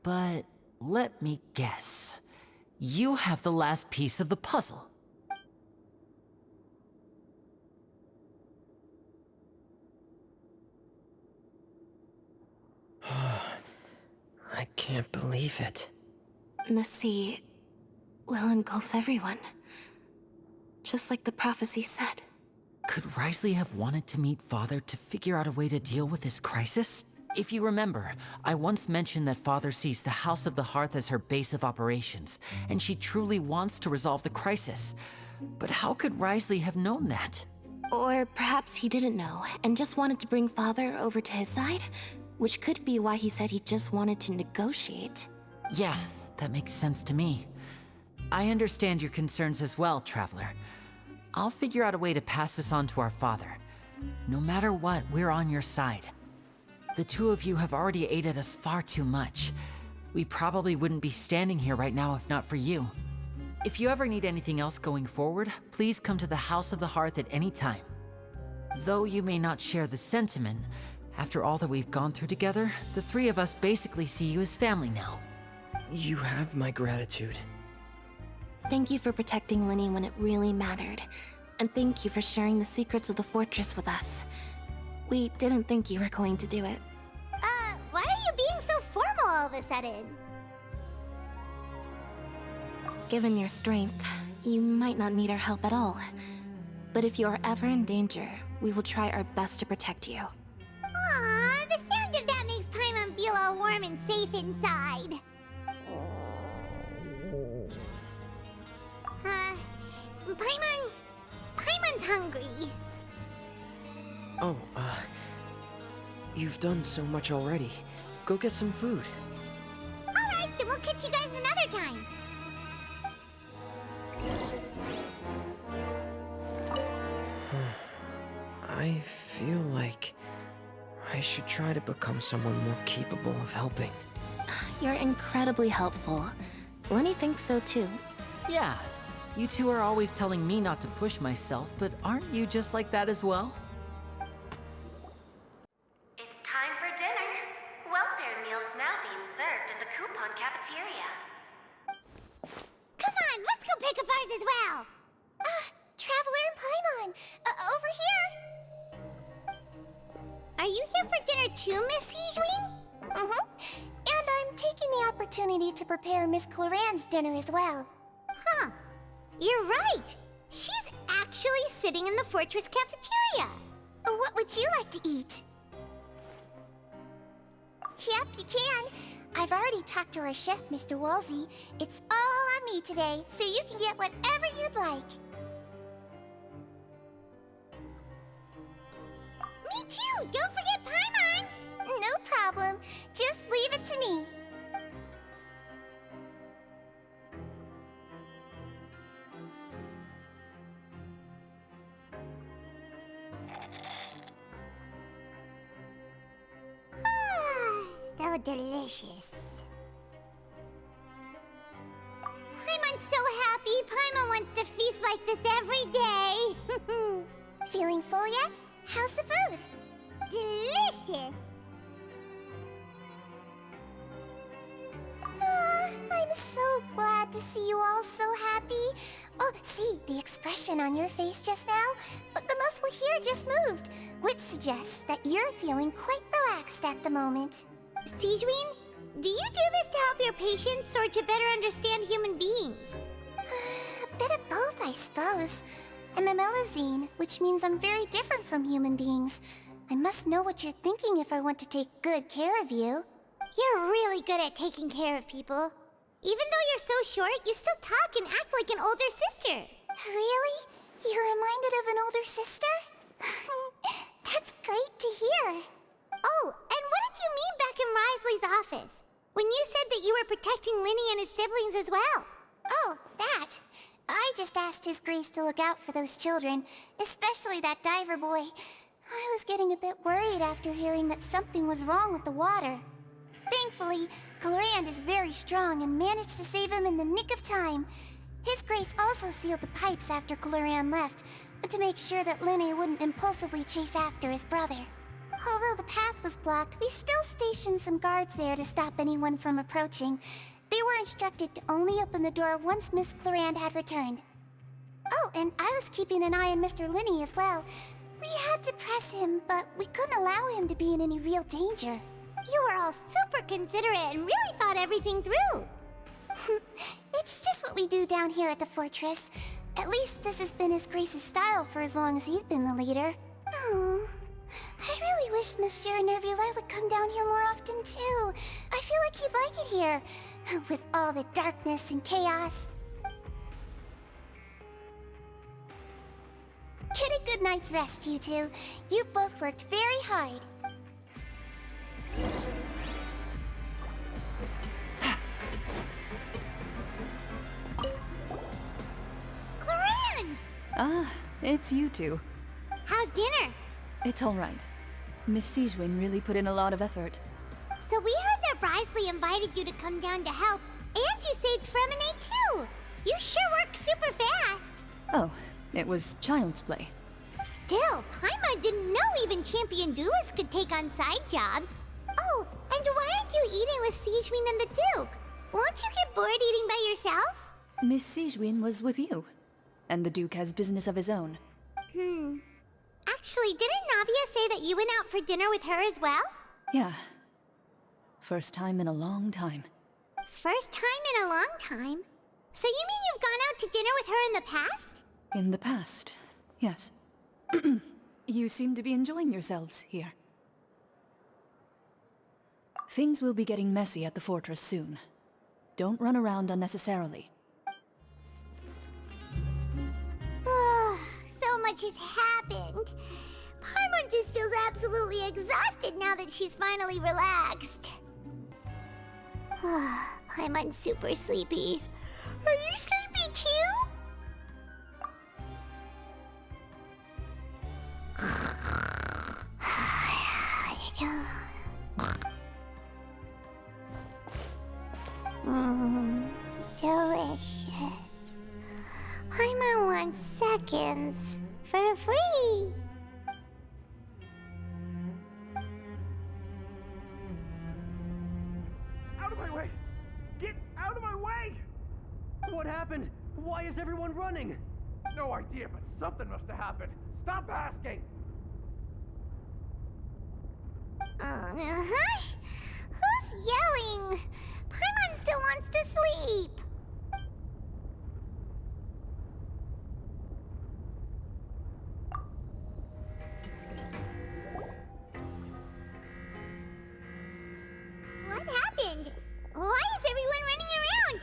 But let me guess. You have the last piece of the puzzle. I can't believe it. The sea will engulf everyone. Just like the prophecy said. Could Wriothesley have wanted to meet Father to figure out a way to deal with this crisis? If you remember, I once mentioned that Father sees the House of the Hearth as her base of operations, and she truly wants to resolve the crisis. But how could Wriothesley have known that? Or perhaps he didn't know, and just wanted to bring Father over to his side? Which could be why he said he just wanted to negotiate. Yeah, that makes sense to me. I understand your concerns as well, Traveler. I'll figure out a way to pass this on to our father. No matter what, we're on your side. The two of you have already aided us far too much. We probably wouldn't be standing here right now if not for you. If you ever need anything else going forward, please come to the House of the Hearth at any time. Though you may not share the sentiment, after all that we've gone through together, the three of us basically see you as family now. You have my gratitude. Thank you for protecting Lyney when it really mattered. And thank you for sharing the secrets of the fortress with us. We didn't think you were going to do it. Why are you being so formal all of a sudden? Given your strength, you might not need our help at all. But if you are ever in danger, we will try our best to protect you. Aww, the sound of that makes Paimon feel all warm and safe inside. Paimon's hungry. Oh, you've done so much already. Go get some food. Alright, then we'll catch you guys another time. I feel like I should try to become someone more capable of helping. You're incredibly helpful. Lyney thinks so too. Yeah, you two are always telling me not to push myself, but aren't you just like that as well? It's time for dinner. Welfare meals now being served in the coupon cafeteria. Come on, let's go pick up ours as well. Traveler and Paimon, over here. Are you here for dinner too, Miss Sigewinne? And I'm taking the opportunity to prepare Miss Clorind's dinner as well. Huh. You're right. She's actually sitting in the fortress cafeteria. What would you like to eat? Yep, you can. I've already talked to our chef, Mr. Wolsey. It's all on me today, so you can get whatever you'd like. Me too! Don't forget Paimon! No problem. Just leave it to me. So delicious. Paimon's so happy. Paimon wants to feast like this every day. Feeling full yet? How's the food? Delicious. I'm so glad to see you all so happy. Oh, see, the expression on your face just now? The muscle here just moved, which suggests that you're feeling quite relaxed at the moment. Sigewinne, do you do this to help your patients or to better understand human beings? A bit of both, I suppose. I'm a Melazine, which means I'm very different from human beings. I must know what you're thinking if I want to take good care of you. You're really good at taking care of people. Even though you're so short, you still talk and act like an older sister. Really? You're reminded of an older sister? That's great to hear. Oh, and what did you mean back in Wriothesley's office? When you said that you were protecting Lyney and his siblings as well? Oh, that. I just asked His Grace to look out for those children, especially that diver boy. I was getting a bit worried after hearing that something was wrong with the water. Thankfully, Clorind is very strong and managed to save him in the nick of time. His Grace also sealed the pipes after Clorind left, to make sure that Lyney wouldn't impulsively chase after his brother. Although the path was blocked, we still stationed some guards there to stop anyone from approaching. They were instructed to only open the door once Miss Clorind had returned. Oh, and I was keeping an eye on Mr. Lyney as well. We had to press him, but we couldn't allow him to be in any real danger. You were all super considerate and really thought everything through. It's just what we do down here at the fortress. At least this has been His Grace's style for as long as he's been the leader. Oh, I really wish Monsieur Neuvilette would come down here more often too. I feel like he'd like it here, with all the darkness and chaos. Get a good night's rest, you two. You both worked very hard. Clorind! Ah, it's you two. How's dinner? It's all right. Miss Sigewinne really put in a lot of effort. So we heard that Wriothesley invited you to come down to help, and you saved Freminet too! You sure work super fast! Oh, it was child's play. Still, Paimon didn't know even champion duelists could take on side jobs. Oh, and why aren't you eating with Sigewinne and the Duke? Won't you get bored eating by yourself? Miss Sigewinne was with you, and the Duke has business of his own. Actually, didn't Navia say that you went out for dinner with her as well? Yeah. First time in a long time. First time in a long time? So you mean you've gone out to dinner with her in the past? In the past, yes. You seem to be enjoying yourselves here. Things will be getting messy at the fortress soon. Don't run around unnecessarily. So much has happened. Paimon just feels absolutely exhausted now that she's finally relaxed. Paimon's super sleepy. Are you sleepy too? Delicious. Paimon wants seconds for free. Out of my way! Get out of my way! What happened? Why is everyone running? No idea, but something must have happened. Stop asking! Who's yelling? Paimon still wants to sleep. What happened? Why is everyone running around?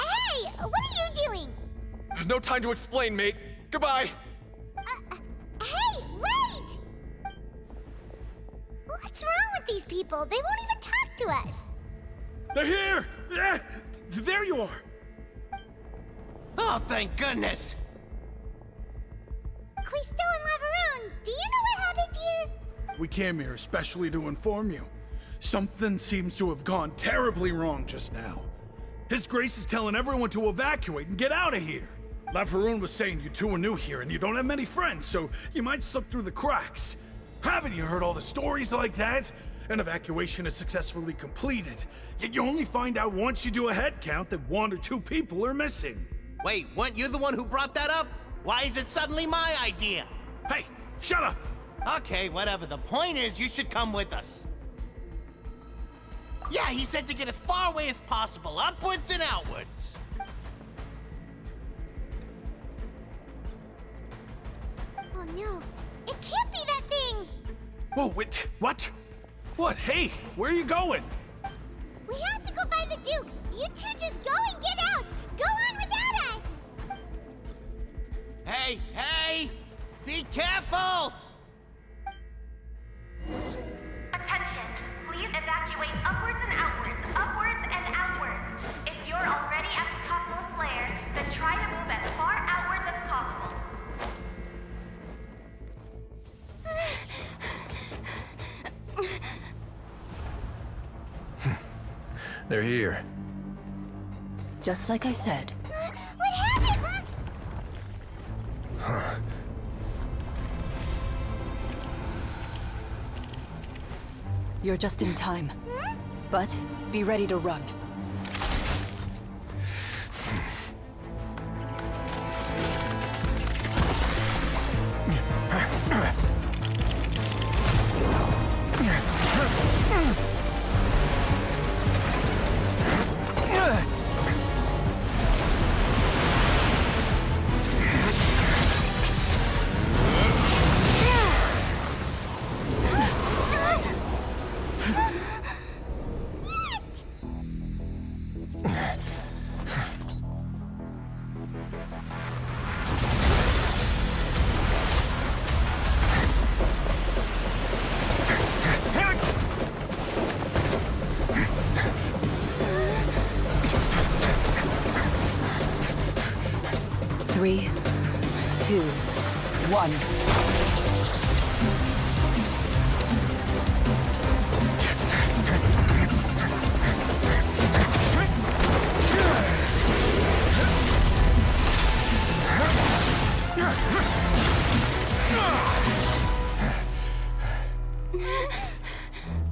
Hey, what are you doing? No time to explain, mate. Goodbye. Hey, wait! What's wrong with these people? They won't even talk to us. They're here! There you are! Oh, thank goodness! Quisto and Laveroon, do you know what happened here? We came here especially to inform you. Something seems to have gone terribly wrong just now. His Grace is telling everyone to evacuate and get out of here. Laveroon was saying you two are new here and you don't have many friends, so you might slip through the cracks. Haven't you heard all the stories like that? An evacuation is successfully completed, yet you only find out once you do a head count that 1 or 2 people are missing. Wait, weren't you the one who brought that up? Why is it suddenly my idea? Hey, shut up! Okay, whatever. The point is, you should come with us. Yeah, he said to get as far away as possible, upwards and outwards. Oh no, it can't be that thing! Whoa, wait, what? What? Hey, where are you going? We have to go find the Duke! You two Hey, hey! Be careful! Attention! Please evacuate upwards and outwards, upwards and outwards. If you're already at the topmost layer, then try to move as far outwards as possible. They're here. Just like I said. What happened? Huh. You're just in time. But be ready to run. Three, two, one.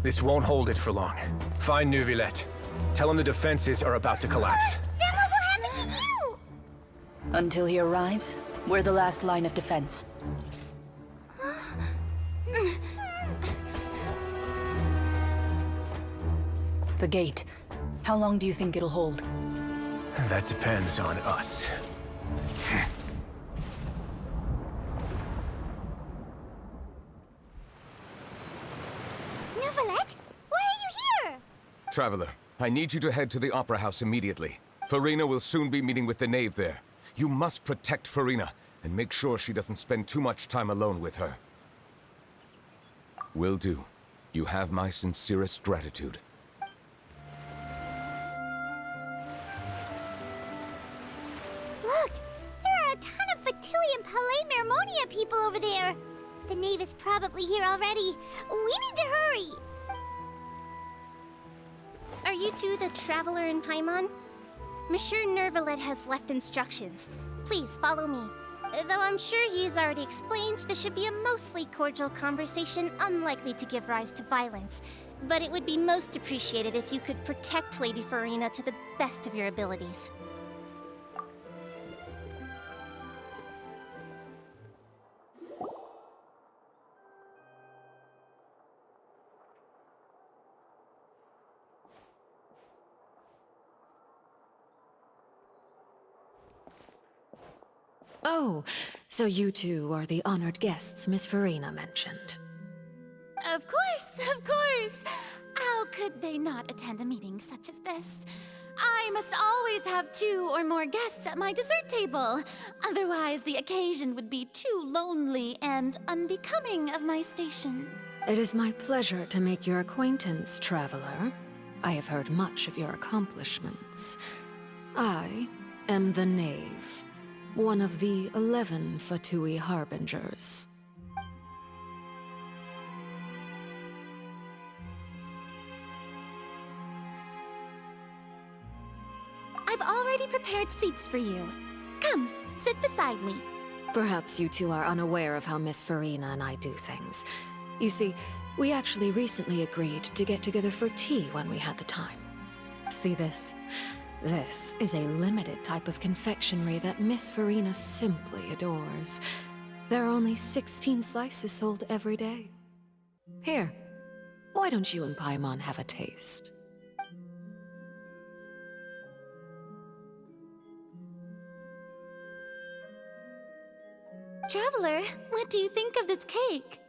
This won't hold it for long. Find Neuvilette. Tell him the defenses are about to collapse. Then what will happen to you? Until he arrives, we're the last line of defense. The gate. How long do you think it'll hold? That depends on us. Neuvilette, why are you here? Traveler, I need you to head to the Opera House immediately. Furina will soon be meeting with the Knave there. You must protect Furina, and make sure she doesn't spend too much time alone with her. Will do. You have my sincerest gratitude. Look! There are a ton of Fatili and Palais Mermonia people over there! The Knave is probably here already. We need to hurry! Are you two the Traveler in Paimon? Monsieur Neuvilette has left instructions. Please follow me. Though I'm sure he's already explained, this should be a mostly cordial conversation, unlikely to give rise to violence. But it would be most appreciated if you could protect Lady Furina to the best of your abilities. Oh, so you two are the honored guests Miss Furina mentioned. Of course, of course! How could they not attend a meeting such as this? I must always have 2 or more guests at my dessert table. Otherwise, the occasion would be too lonely and unbecoming of my station. It is my pleasure to make your acquaintance, traveler. I have heard much of your accomplishments. I am the Knave, one of the 11 Fatui Harbingers. I've already prepared seats for you. Come, sit beside me. Perhaps you two are unaware of how Miss Furina and I do things. You see, we actually recently agreed to get together for tea when we had the time. See this? This is a limited type of confectionery that Miss Furina simply adores. There are only 16 slices sold every day. Here, why don't you and Paimon have a taste? Traveler, what do you think of this cake?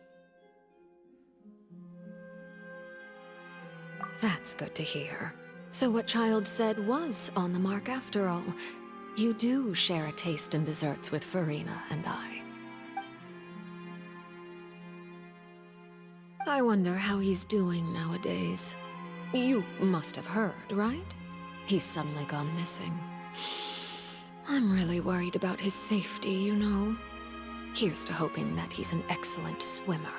That's good to hear. So what Child said was on the mark after all. You do share a taste in desserts with Furina and I. I wonder how he's doing nowadays. You must have heard, right? He's suddenly gone missing. I'm really worried about his safety, you know. Here's to hoping that he's an excellent swimmer.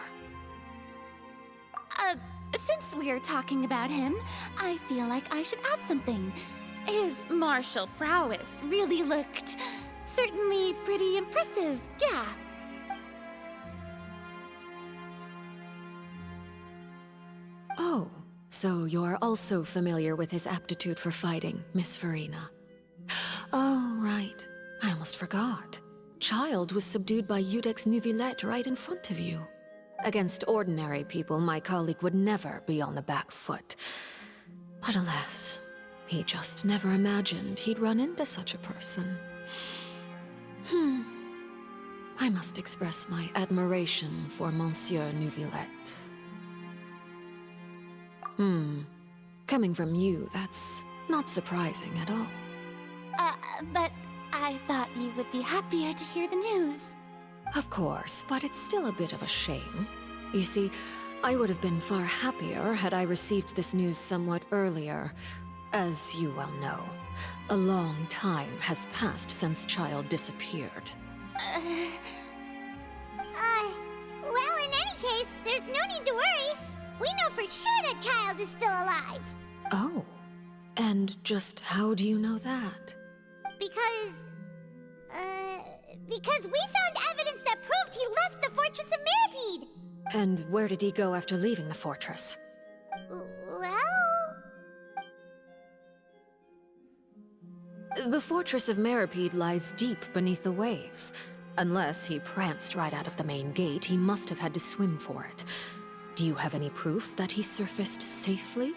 Since we're talking about him, I feel like I should add something. His martial prowess really looked certainly pretty impressive, yeah. Oh, so you're also familiar with his aptitude for fighting, Miss Furina. Oh, right. I almost forgot. Child was subdued by Eudex's Neuvilette right in front of you. Against ordinary people, my colleague would never be on the back foot. But alas, he just never imagined he'd run into such a person. I must express my admiration for Monsieur Neuvilette. Coming from you, that's not surprising at all. But I thought you would be happier to hear the news. Of course, but it's still a bit of a shame. You see, I would have been far happier had I received this news somewhat earlier. As you well know, a long time has passed since Child disappeared. Well, in any case, there's no need to worry. We know for sure that Child is still alive. Oh, and just how do you know that? Because we found evidence that proved he left the Fortress of Meripede. And where did he go after leaving the fortress? Well... The Fortress of Meripede lies deep beneath the waves. Unless he pranced right out of the main gate, he must have had to swim for it. Do you have any proof that he surfaced safely?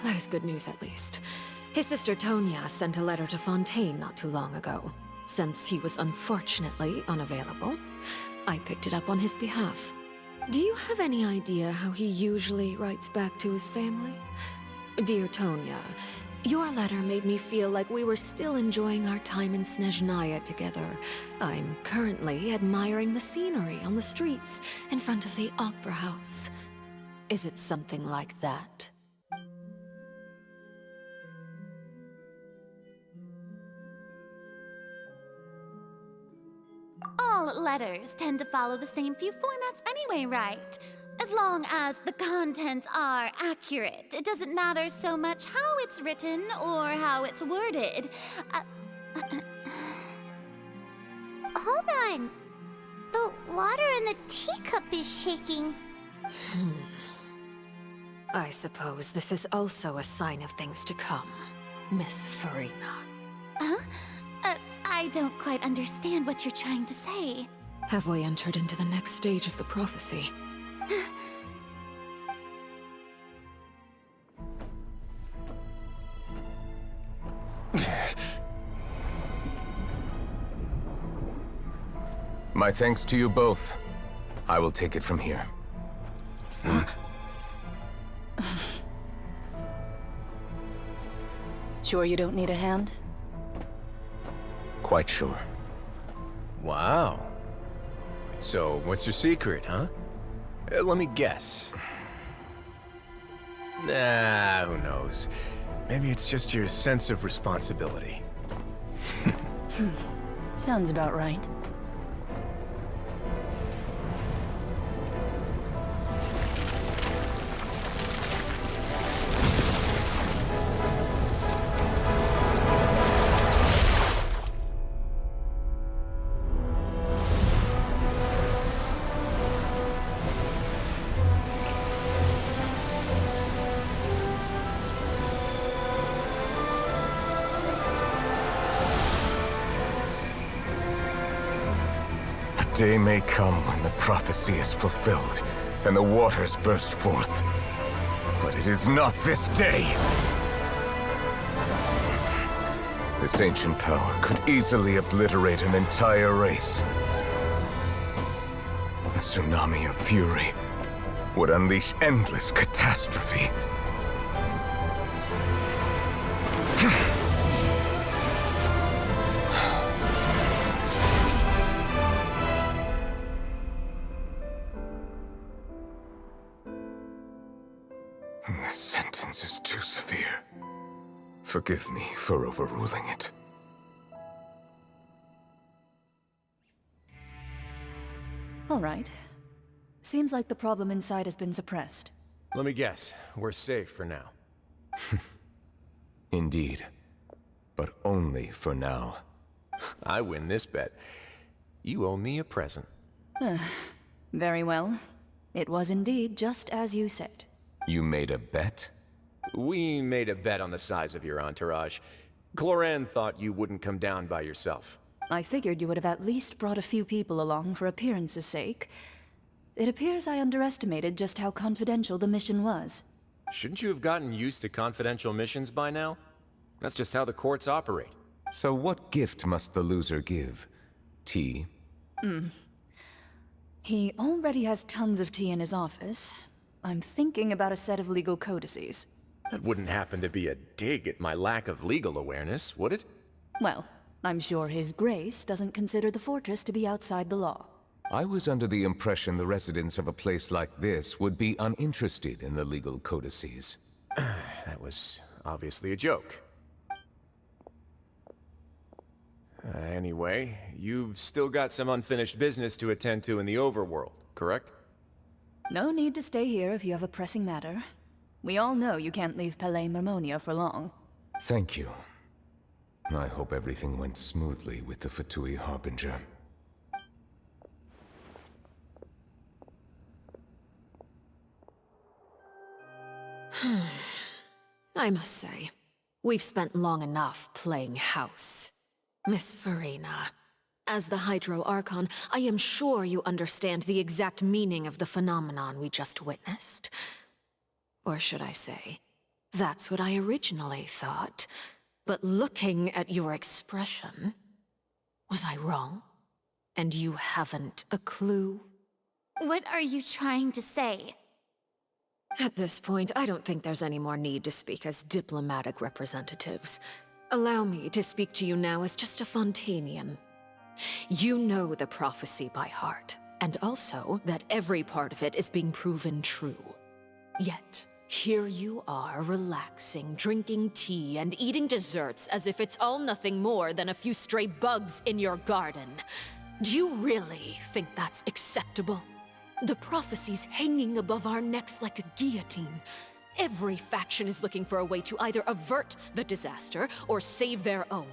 That is good news at least. His sister Tonya sent a letter to Fontaine not too long ago. Since he was unfortunately unavailable, I picked it up on his behalf. Do you have any idea how he usually writes back to his family? Dear Tonya, your letter made me feel like we were still enjoying our time in Snezhnaya together. I'm currently admiring the scenery on the streets in front of the Opera House. Is it something like that? All letters tend to follow the same few formats anyway, right? As long as the contents are accurate, it doesn't matter so much how it's written or how it's worded. Hold on. The water in the teacup is shaking. I suppose this is also a sign of things to come, Miss Furina. Huh? I don't quite understand what you're trying to say. Have we entered into the next stage of the prophecy? My thanks to you both. I will take it from here. Sure you don't need a hand? Quite sure. Wow. So, what's your secret, huh? Let me guess. Nah, who knows? Maybe it's just your sense of responsibility. Sounds about right. Day may come when the prophecy is fulfilled, and the waters burst forth. But it is not this day! This ancient power could easily obliterate an entire race. A tsunami of fury, would unleash endless catastrophe. The sentence is too severe. Forgive me for overruling it. All right. Seems like the problem inside has been suppressed. Let me guess, we're safe for now. Indeed. But only for now. I win this bet. You owe me a present. Very well. It was indeed just as you said. You made a bet? We made a bet on the size of your entourage. Clorind thought you wouldn't come down by yourself. I figured you would have at least brought a few people along for appearance's sake. It appears I underestimated just how confidential the mission was. Shouldn't you have gotten used to confidential missions by now? That's just how the courts operate. So what gift must the loser give? Tea? He already has tons of tea in his office. I'm thinking about a set of legal codices. That wouldn't happen to be a dig at my lack of legal awareness, would it? Well, I'm sure His Grace doesn't consider the fortress to be outside the law. I was under the impression the residents of a place like this would be uninterested in the legal codices. That was obviously a joke. Anyway, you've still got some unfinished business to attend to in the overworld, correct? No need to stay here if you have a pressing matter. We all know you can't leave Palais Mermonia for long. Thank you. I hope everything went smoothly with the Fatui Harbinger. I must say, we've spent long enough playing house. Miss Furina, as the Hydro Archon, I am sure you understand the exact meaning of the phenomenon we just witnessed. Or should I say, that's what I originally thought. But looking at your expression, was I wrong? And you haven't a clue? What are you trying to say? At this point, I don't think there's any more need to speak as diplomatic representatives. Allow me to speak to you now as just a Fontainian. You know the prophecy by heart, and also that every part of it is being proven true. Yet, here you are, relaxing, drinking tea, and eating desserts as if it's all nothing more than a few stray bugs in your garden. Do you really think that's acceptable? The prophecy's hanging above our necks like a guillotine. Every faction is looking for a way to either avert the disaster or save their own.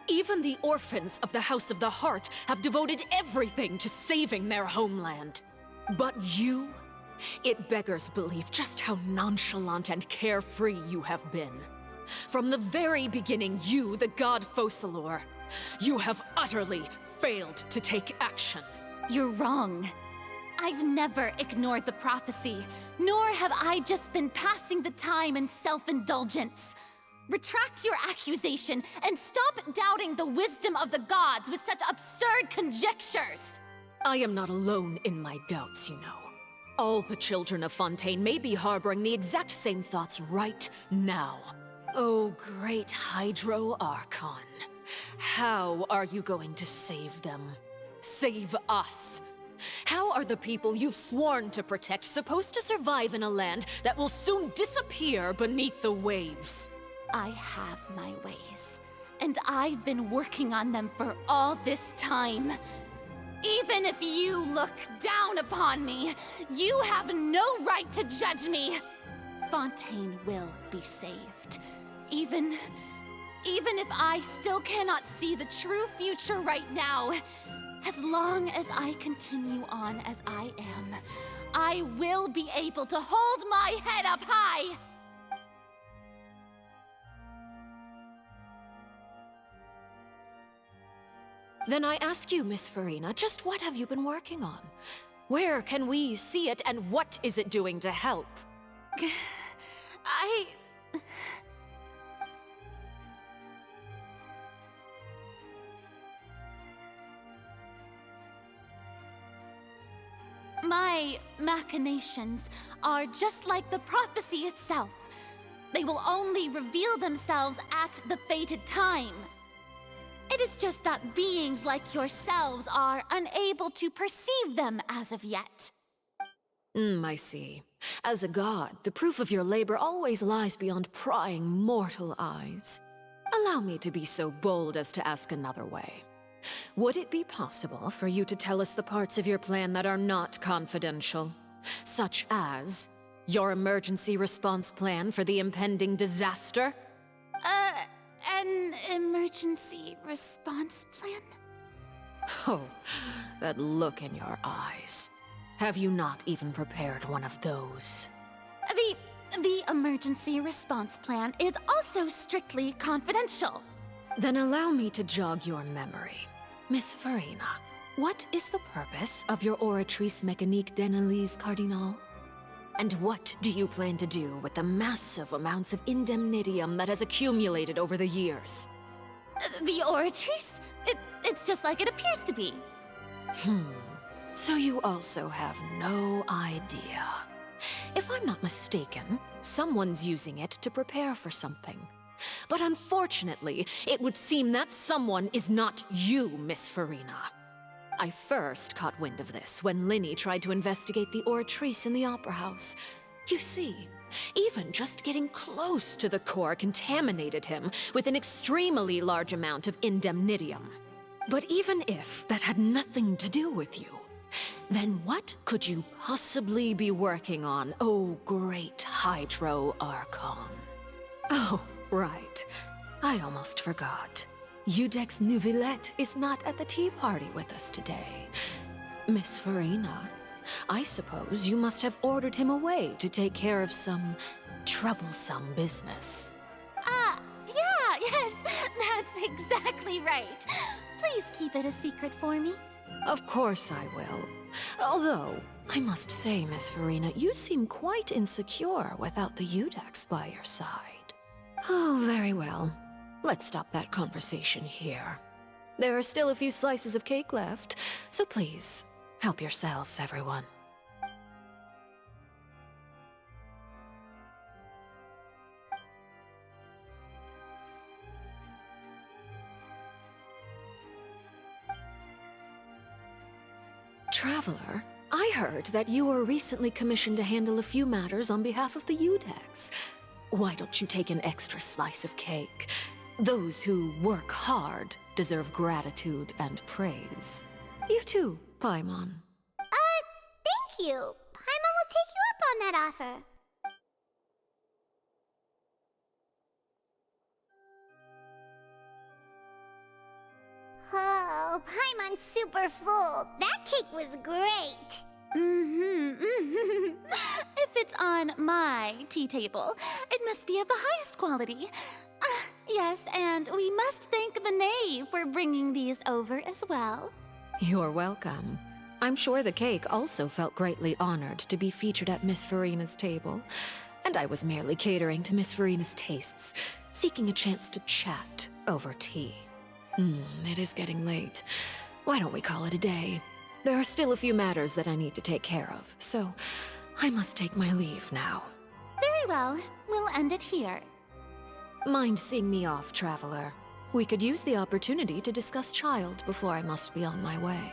Even the orphans of the House of the Hearth have devoted everything to saving their homeland. But you? It beggars belief just how nonchalant and carefree you have been. From the very beginning, you, the god Focalor, you have utterly failed to take action. You're wrong. I've never ignored the prophecy, nor have I just been passing the time in self-indulgence. Retract your accusation and stop doubting the wisdom of the gods with such absurd conjectures. I am not alone in my doubts, you know. All the children of Fontaine may be harboring the exact same thoughts right now. Oh, great Hydro Archon. How are you going to save them? Save us? How are the people you've sworn to protect supposed to survive in a land that will soon disappear beneath the waves? I have my ways, and I've been working on them for all this time. Even if you look down upon me, you have no right to judge me. Fontaine will be saved. Even if I still cannot see the true future right now, as long as I continue on as I am, I will be able to hold my head up high. Then I ask you, Miss Furina, just what have you been working on? Where can we see it, and what is it doing to help? My machinations are just like the prophecy itself. They will only reveal themselves at the fated time. It is just that beings like yourselves are unable to perceive them as of yet. I see. As a god, the proof of your labor always lies beyond prying mortal eyes. Allow me to be so bold as to ask another way. Would it be possible for you to tell us the parts of your plan that are not confidential? Such as your emergency response plan for the impending disaster? An emergency response plan? Oh, that look in your eyes. Have you not even prepared one of those? The emergency response plan is also strictly confidential. Then allow me to jog your memory. Miss Furina, what is the purpose of your Oratrice Mécanique d'Analyse Cardinal? And what do you plan to do with the massive amounts of indemnitium that has accumulated over the years? The Oratrice? It's just like it appears to be. So you also have no idea. If I'm not mistaken, someone's using it to prepare for something. But unfortunately, it would seem that someone is not you, Miss Furina. I first caught wind of this when Lyney tried to investigate the Oratrice in the Opera House. You see, even just getting close to the core contaminated him with an extremely large amount of indemnitium. But even if that had nothing to do with you, then what could you possibly be working on, oh great Hydro Archon? Oh, right. I almost forgot. Udex Neuvilette is not at the tea party with us today. Miss Furina, I suppose you must have ordered him away to take care of some troublesome business. Yes, that's exactly right. Please keep it a secret for me. Of course I will. Although, I must say, Miss Furina, you seem quite insecure without the Udex by your side. Oh, very well. Let's stop that conversation here. There are still a few slices of cake left, so please, help yourselves, everyone. Traveler, I heard that you were recently commissioned to handle a few matters on behalf of the Udex. Why don't you take an extra slice of cake? Those who work hard deserve gratitude and praise. You too, Paimon. Thank you. Paimon will take you up on that offer. Oh, Paimon's super full. That cake was great. If it's on my tea table, it must be of the highest quality. Yes, and we must thank the Knave for bringing these over as well. You're welcome. I'm sure the cake also felt greatly honored to be featured at Miss Furina's table. And I was merely catering to Miss Furina's tastes, seeking a chance to chat over tea. It is getting late. Why don't we call it a day? There are still a few matters that I need to take care of, so I must take my leave now. Very well. We'll end it here. Mind seeing me off, Traveler? We could use the opportunity to discuss Child before I must be on my way.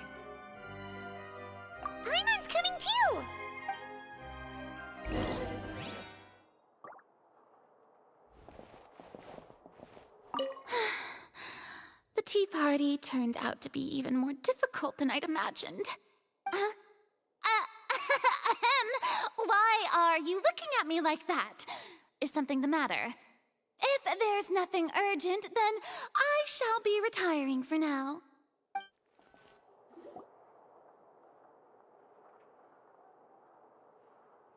Paimon's coming too! The tea party turned out to be even more difficult than I'd imagined. Why are you looking at me like that? Is something the matter? If there's nothing urgent, then I shall be retiring for now.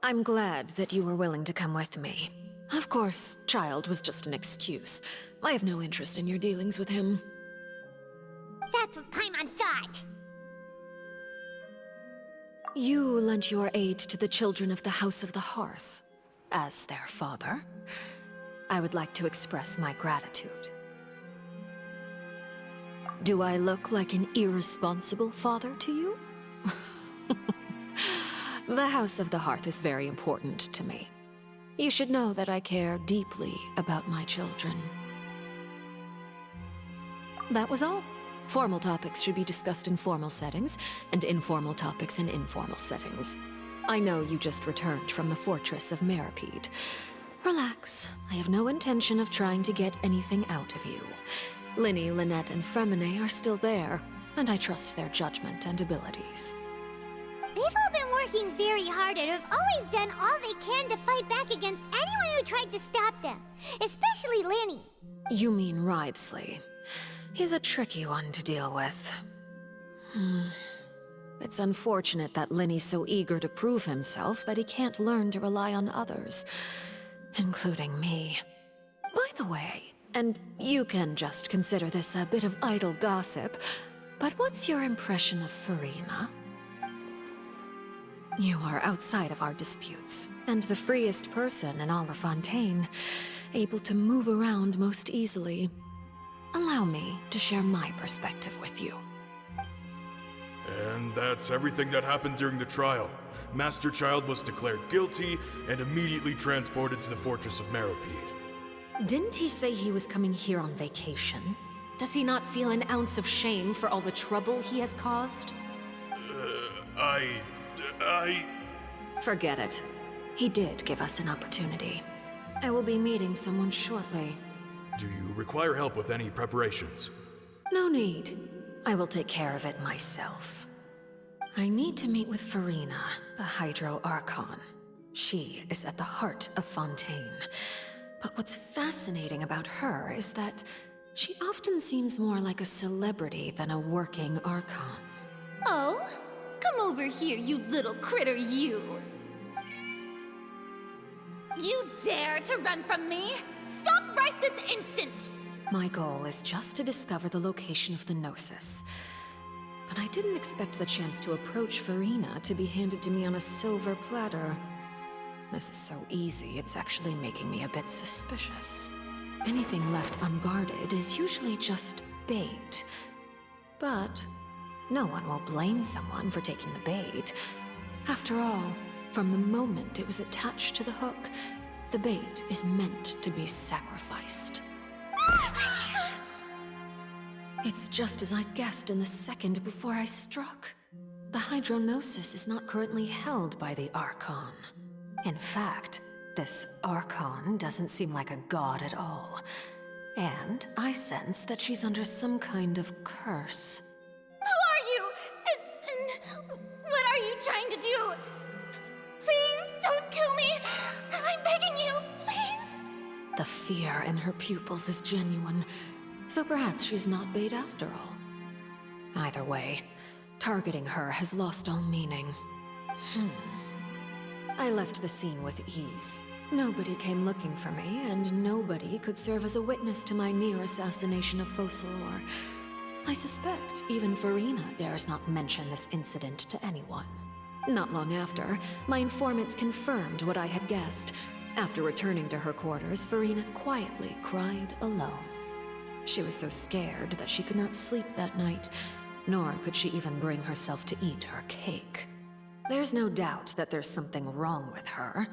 I'm glad that you were willing to come with me. Of course, Child was just an excuse. I have no interest in your dealings with him. That's what Paimon thought. You lent your aid to the children of the House of the Hearth. As their father, I would like to express my gratitude. Do I look like an irresponsible father to you? The House of the Hearth is very important to me. You should know that I care deeply about my children. That was all. Formal topics should be discussed in formal settings, and informal topics in informal settings. I know you just returned from the fortress of Meripede. Relax. I have no intention of trying to get anything out of you. Lyney, Lynette, and Freminet are still there, and I trust their judgment and abilities. They've all been working very hard and have always done all they can to fight back against anyone who tried to stop them, especially Lyney. You mean Wriothesly. He's a tricky one to deal with. It's unfortunate that Lyney's so eager to prove himself that he can't learn to rely on others, including me. By the way, and you can just consider this a bit of idle gossip, but what's your impression of Furina? You are outside of our disputes, and the freest person in all of Fontaine, able to move around most easily. Allow me to share my perspective with you. And that's everything that happened during the trial. Master Child was declared guilty and immediately transported to the Fortress of Meripede. Didn't he say he was coming here on vacation? Does he not feel an ounce of shame for all the trouble he has caused? Forget it. He did give us an opportunity. I will be meeting someone shortly. Do you require help with any preparations? No need. I will take care of it myself. I need to meet with Furina, the Hydro Archon. She is at the heart of Fontaine. But what's fascinating about her is that she often seems more like a celebrity than a working Archon. Oh? Come over here, you little critter, you! You dare to run from me? Stop right this instant! My goal is just to discover the location of the Gnosis. But I didn't expect the chance to approach Furina to be handed to me on a silver platter. This is so easy, it's actually making me a bit suspicious. Anything left unguarded is usually just bait. But no one will blame someone for taking the bait. After all, from the moment it was attached to the hook, the bait is meant to be sacrificed. It's just as I guessed in the second before I struck. The Hydronosis is not currently held by the Archon. In fact, this Archon doesn't seem like a god at all. And I sense that she's under some kind of curse. Who are you? And what are you trying to do? Please don't kill me! I'm begging you, please! The fear in her pupils is genuine, so perhaps she's not bait after all. Either way, targeting her has lost all meaning. I left the scene with ease. Nobody came looking for me, and nobody could serve as a witness to my near assassination of Focalor. I suspect even Furina dares not mention this incident to anyone. Not long after, my informants confirmed what I had guessed. After returning to her quarters, Furina quietly cried alone. She was so scared that she could not sleep that night, nor could she even bring herself to eat her cake. There's no doubt that there's something wrong with her.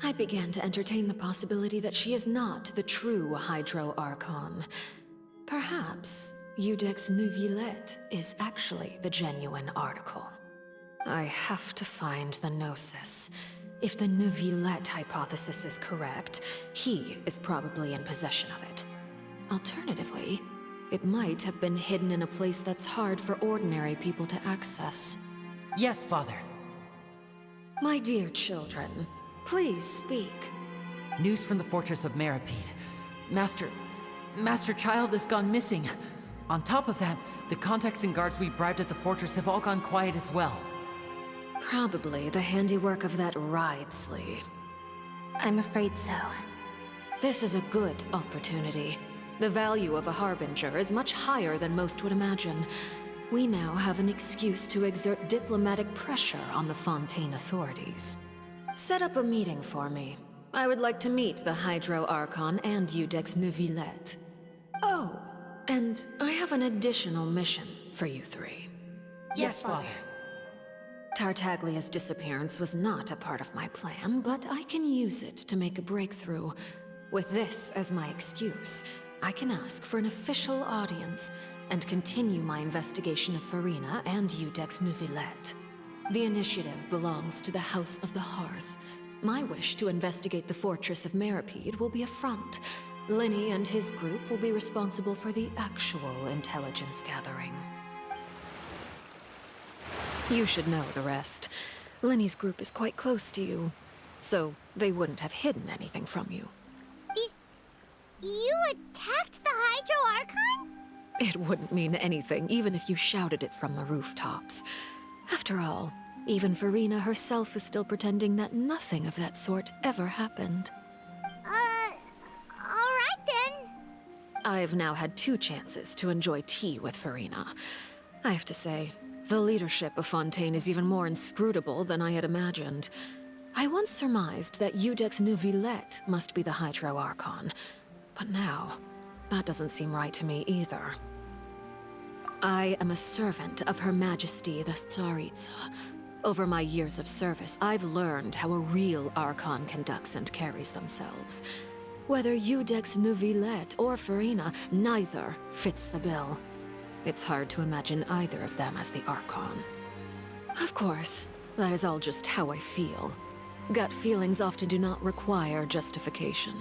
I began to entertain the possibility that she is not the true Hydro Archon. Perhaps Iudex Neuvilette is actually the genuine article. I have to find the Gnosis. If the Neuvilette hypothesis is correct, he is probably in possession of it. Alternatively, it might have been hidden in a place that's hard for ordinary people to access. Yes, Father. My dear children, please speak. News from the Fortress of Meripede. Master Child has gone missing. On top of that, the contacts and guards we bribed at the fortress have all gone quiet as well. Probably the handiwork of that Wriothesly. I'm afraid so. This is a good opportunity. The value of a Harbinger is much higher than most would imagine. We now have an excuse to exert diplomatic pressure on the Fontaine authorities. Set up a meeting for me. I would like to meet the Hydro Archon and Iudex Neuvilette. Oh, and I have an additional mission for you three. Yes, Father. Tartaglia's disappearance was not a part of my plan, but I can use it to make a breakthrough. With this as my excuse, I can ask for an official audience and continue my investigation of Furina and Iudex Neuvilette. The initiative belongs to the House of the Hearth. My wish to investigate the Fortress of Meripede will be a front. Lyney and his group will be responsible for the actual intelligence gathering. You should know the rest. Lyney's group is quite close to you, so they wouldn't have hidden anything from you. You attacked the Hydro Archon? It wouldn't mean anything, even if you shouted it from the rooftops. After all, even Furina herself is still pretending that nothing of that sort ever happened. Alright then. I've now had 2 chances to enjoy tea with Furina. I have to say, the leadership of Fontaine is even more inscrutable than I had imagined. I once surmised that Iudex Neuvilette must be the Hydro Archon, but now, that doesn't seem right to me either. I am a servant of Her Majesty the Tsaritsa. Over my years of service, I've learned how a real Archon conducts and carries themselves. Whether Iudex Neuvilette or Furina, neither fits the bill. It's hard to imagine either of them as the Archon. Of course, that is all just how I feel. Gut feelings often do not require justification.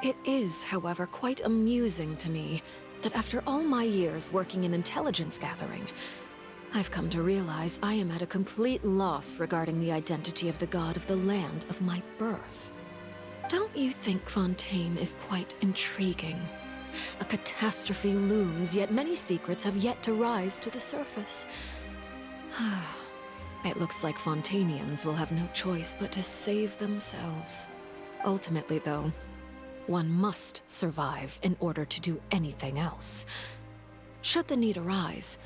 It is, however, quite amusing to me that after all my years working in intelligence gathering, I've come to realize I am at a complete loss regarding the identity of the god of the land of my birth. Don't you think Fontaine is quite intriguing? A catastrophe looms, yet many secrets have yet to rise to the surface. It looks like Fontainians will have no choice but to save themselves. Ultimately, though, one must survive in order to do anything else. Should the need arise,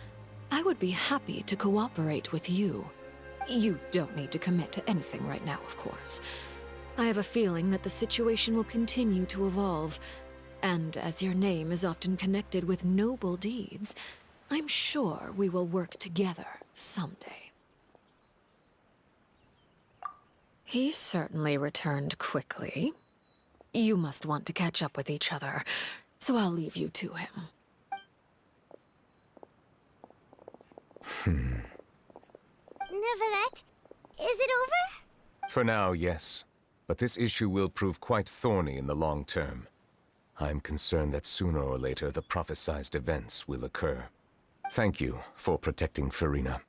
I would be happy to cooperate with you. You don't need to commit to anything right now, of course. I have a feeling that the situation will continue to evolve, and as your name is often connected with noble deeds, I'm sure we will work together someday. He certainly returned quickly. You must want to catch up with each other, so I'll leave you to him. Neuvilette, is it over? For now, yes. But this issue will prove quite thorny in the long term. I'm concerned that sooner or later the prophesized events will occur. Thank you for protecting Furina.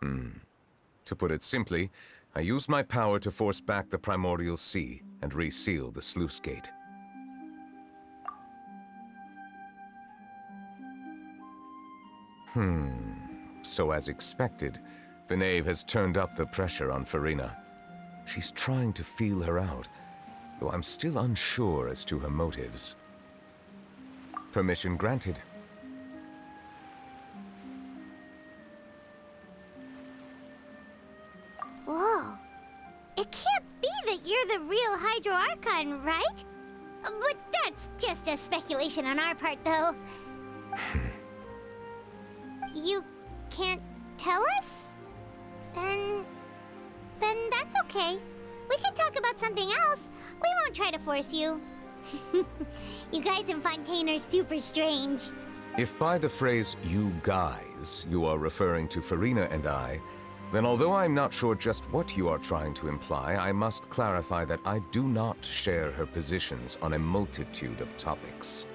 To put it simply, I used my power to force back the Primordial Sea and reseal the sluice gate. So as expected, the Knave has turned up the pressure on Furina. She's trying to feel her out, though I'm still unsure as to her motives. Permission granted. Whoa. It can't be that you're the real Hydro Archon, right? But that's just a speculation on our part, though. You can't tell us? Then that's okay. We can talk about something else. We won't try to force you. You guys in Fontaine are super strange. If by the phrase, "you guys," you are referring to Furina and I, then although I'm not sure just what you are trying to imply, I must clarify that I do not share her positions on a multitude of topics.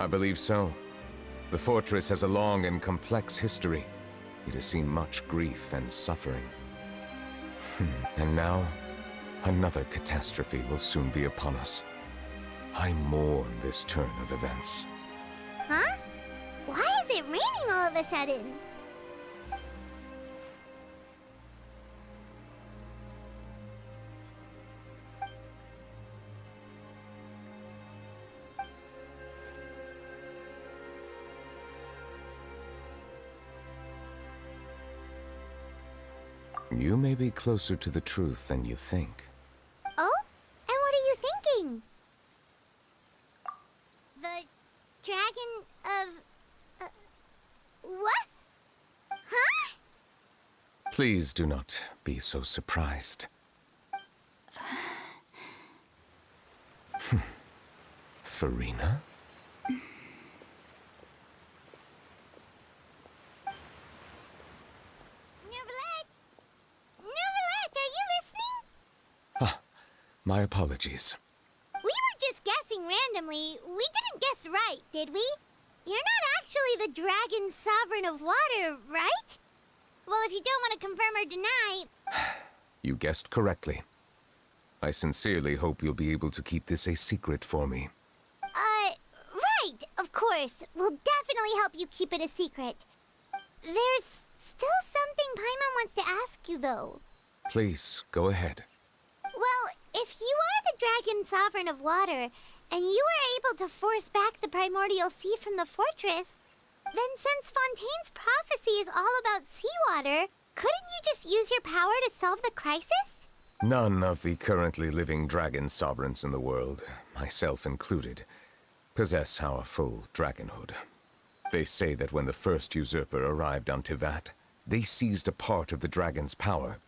I believe so. The fortress has a long and complex history. It has seen much grief and suffering. And now, another catastrophe will soon be upon us. I mourn this turn of events. Huh? Why is it raining all of a sudden? You may be closer to the truth than you think. Oh? And what are you thinking? The Dragon of Please do not be so surprised. Furina? Neuvilette! Neuvilette, are you listening? Ah, my apologies. We were just guessing randomly. We didn't guess right, did we? You're not actually the Dragon Sovereign of Water, right? Well, if you don't want to confirm or deny... You guessed correctly. I sincerely hope you'll be able to keep this a secret for me. Right, of course. We'll definitely help you keep it a secret. There's still something Paimon wants to ask you, though. Please, go ahead. Well, if you are the Dragon Sovereign of Water, and you were able to force back the primordial sea from the fortress, then since Fontaine's prophecy is all about seawater, couldn't you just use your power to solve the crisis? None of the currently living dragon sovereigns in the world, myself included, possess our full dragonhood. They say that when the first usurper arrived on Teyvat, they seized a part of the dragon's power.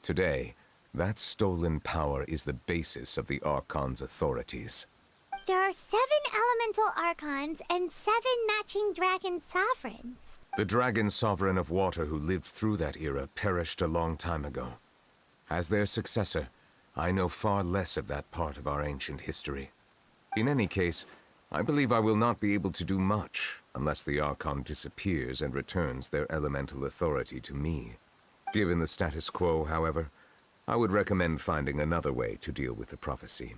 Today, that stolen power is the basis of the Archon's authorities. There are 7 elemental Archons and 7 matching dragon sovereigns. The dragon sovereign of water who lived through that era perished a long time ago. As their successor, I know far less of that part of our ancient history. In any case, I believe I will not be able to do much unless the Archon disappears and returns their elemental authority to me. Given the status quo, however, I would recommend finding another way to deal with the prophecy.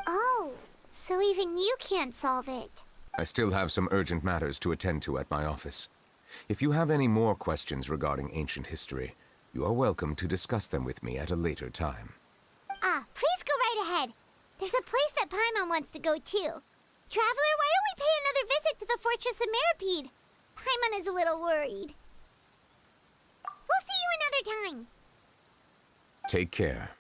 Oh, so even you can't solve it. I still have some urgent matters to attend to at my office. If you have any more questions regarding ancient history, you are welcome to discuss them with me at a later time. Please go right ahead. There's a place that Paimon wants to go too. Traveler, why don't we pay another visit to the Fortress of Meropide? Paimon is a little worried. We'll see you another time. Take care.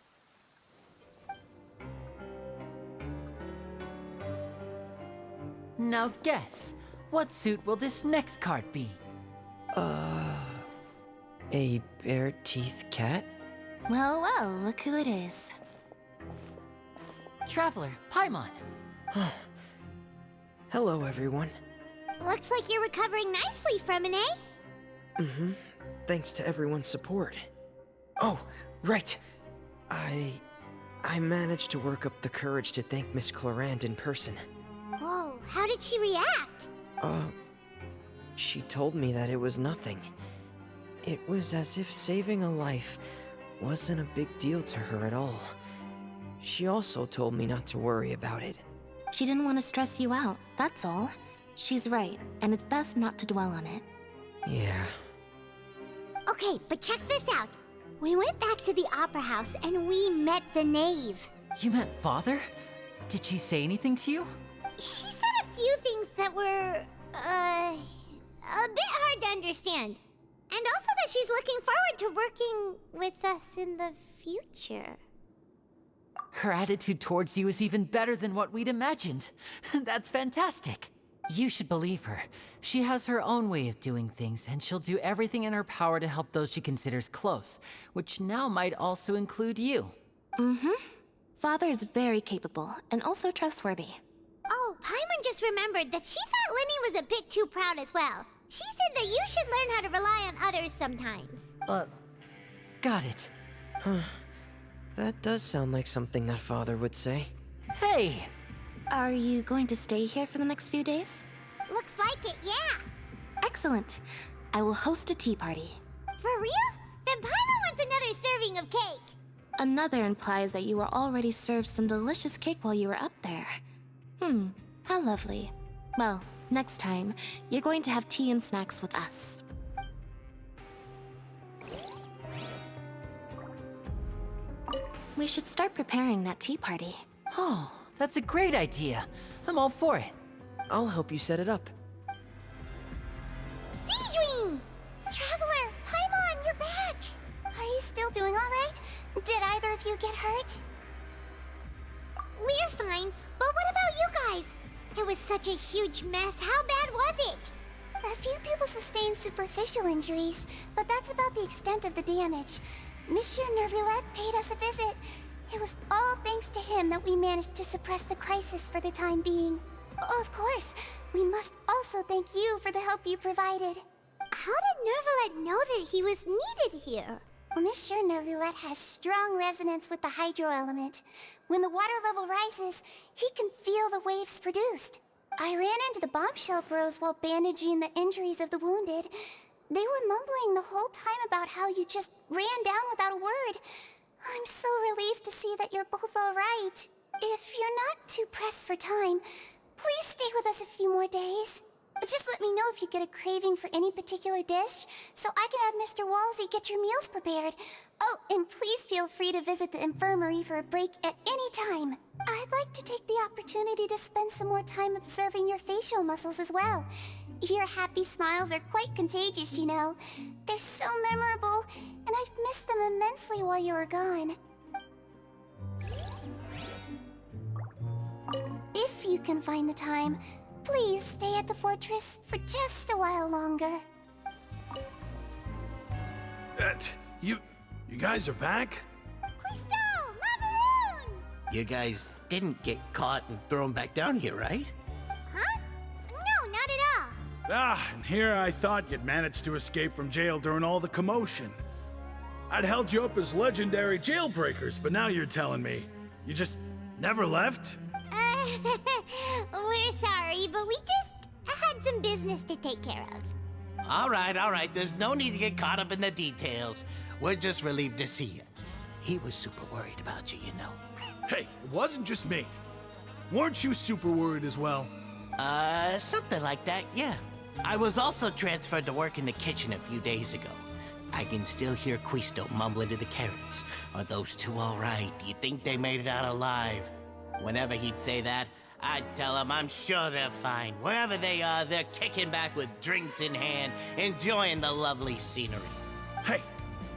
Now guess, what suit will this next card be? A bare-teeth cat? Well, well, look who it is. Traveler, Paimon. Hello, everyone. Looks like you're recovering nicely, Freminet. Mm-hmm. Thanks to everyone's support. Oh, right. I managed to work up the courage to thank Miss Clorind in person. Whoa, how did she react? She told me that it was nothing. It was as if saving a life wasn't a big deal to her at all. She also told me not to worry about it. She didn't want to stress you out, that's all. She's right, and it's best not to dwell on it. Yeah. Okay, but check this out. We went back to the Opera House and we met the Knave. You met Father? Did she say anything to you? She said a few things that were, a bit hard to understand. And also that she's looking forward to working with us in the future. Her attitude towards you is even better than what we'd imagined. That's fantastic. You should believe her. She has her own way of doing things, and she'll do everything in her power to help those she considers close, which now might also include you. Mm-hmm. Father is very capable, and also trustworthy. Oh, Paimon just remembered that she thought Lyney was a bit too proud as well. She said that you should learn how to rely on others sometimes. Got it. Huh. That does sound like something that Father would say. Hey! Are you going to stay here for the next few days? Looks like it, yeah. Excellent. I will host a tea party. For real? Then Paimon wants another serving of cake. Another implies that you were already served some delicious cake while you were up there. How lovely. Well, next time, you're going to have tea and snacks with us. We should start preparing that tea party. Oh, that's a great idea. I'm all for it. I'll help you set it up. Sigewinne! Traveler, Paimon, you're back! Are you still doing alright? Did either of you get hurt? We're fine, but what about you guys? It was such a huge mess. How bad was it? A few people sustained superficial injuries, but that's about the extent of the damage. Monsieur Neuvilette paid us a visit. It was all thanks to him that we managed to suppress the crisis for the time being. Of course, we must also thank you for the help you provided. How did Neuvilette know that he was needed here? Well, Monsieur Neuvilette has strong resonance with the hydro element. When the water level rises, he can feel the waves produced. I ran into the bombshell bros while bandaging the injuries of the wounded. They were mumbling the whole time about how you just ran down without a word. I'm so relieved to see that you're both all right. If you're not too pressed for time, please stay with us a few more days. Just let me know if you get a craving for any particular dish, so I can have Mr. Wolsey get your meals prepared. Oh, and please feel free to visit the infirmary for a break at any time. I'd like to take the opportunity to spend some more time observing your facial muscles as well. Your happy smiles are quite contagious, you know. They're so memorable, and I've missed them immensely while you were gone. If you can find the time, please stay at the fortress for just a while longer. You guys are back? Crystal! Macaroon! You guys didn't get caught and thrown back down here, right? Huh? No, not at all. And here I thought you'd managed to escape from jail during all the commotion. I'd held you up as legendary jailbreakers, but now you're telling me you just never left? We're sorry, but we just had some business to take care of. All right. There's no need to get caught up in the details. We're just relieved to see you. He was super worried about you, you know. Hey, it wasn't just me. Weren't you super worried as well? Something like that, yeah. I was also transferred to work in the kitchen a few days ago. I can still hear Quisto mumbling to the carrots. Are those two all right? Do you think they made it out alive? Whenever he'd say that, I'd tell him I'm sure they're fine. Wherever they are, they're kicking back with drinks in hand, enjoying the lovely scenery. Hey,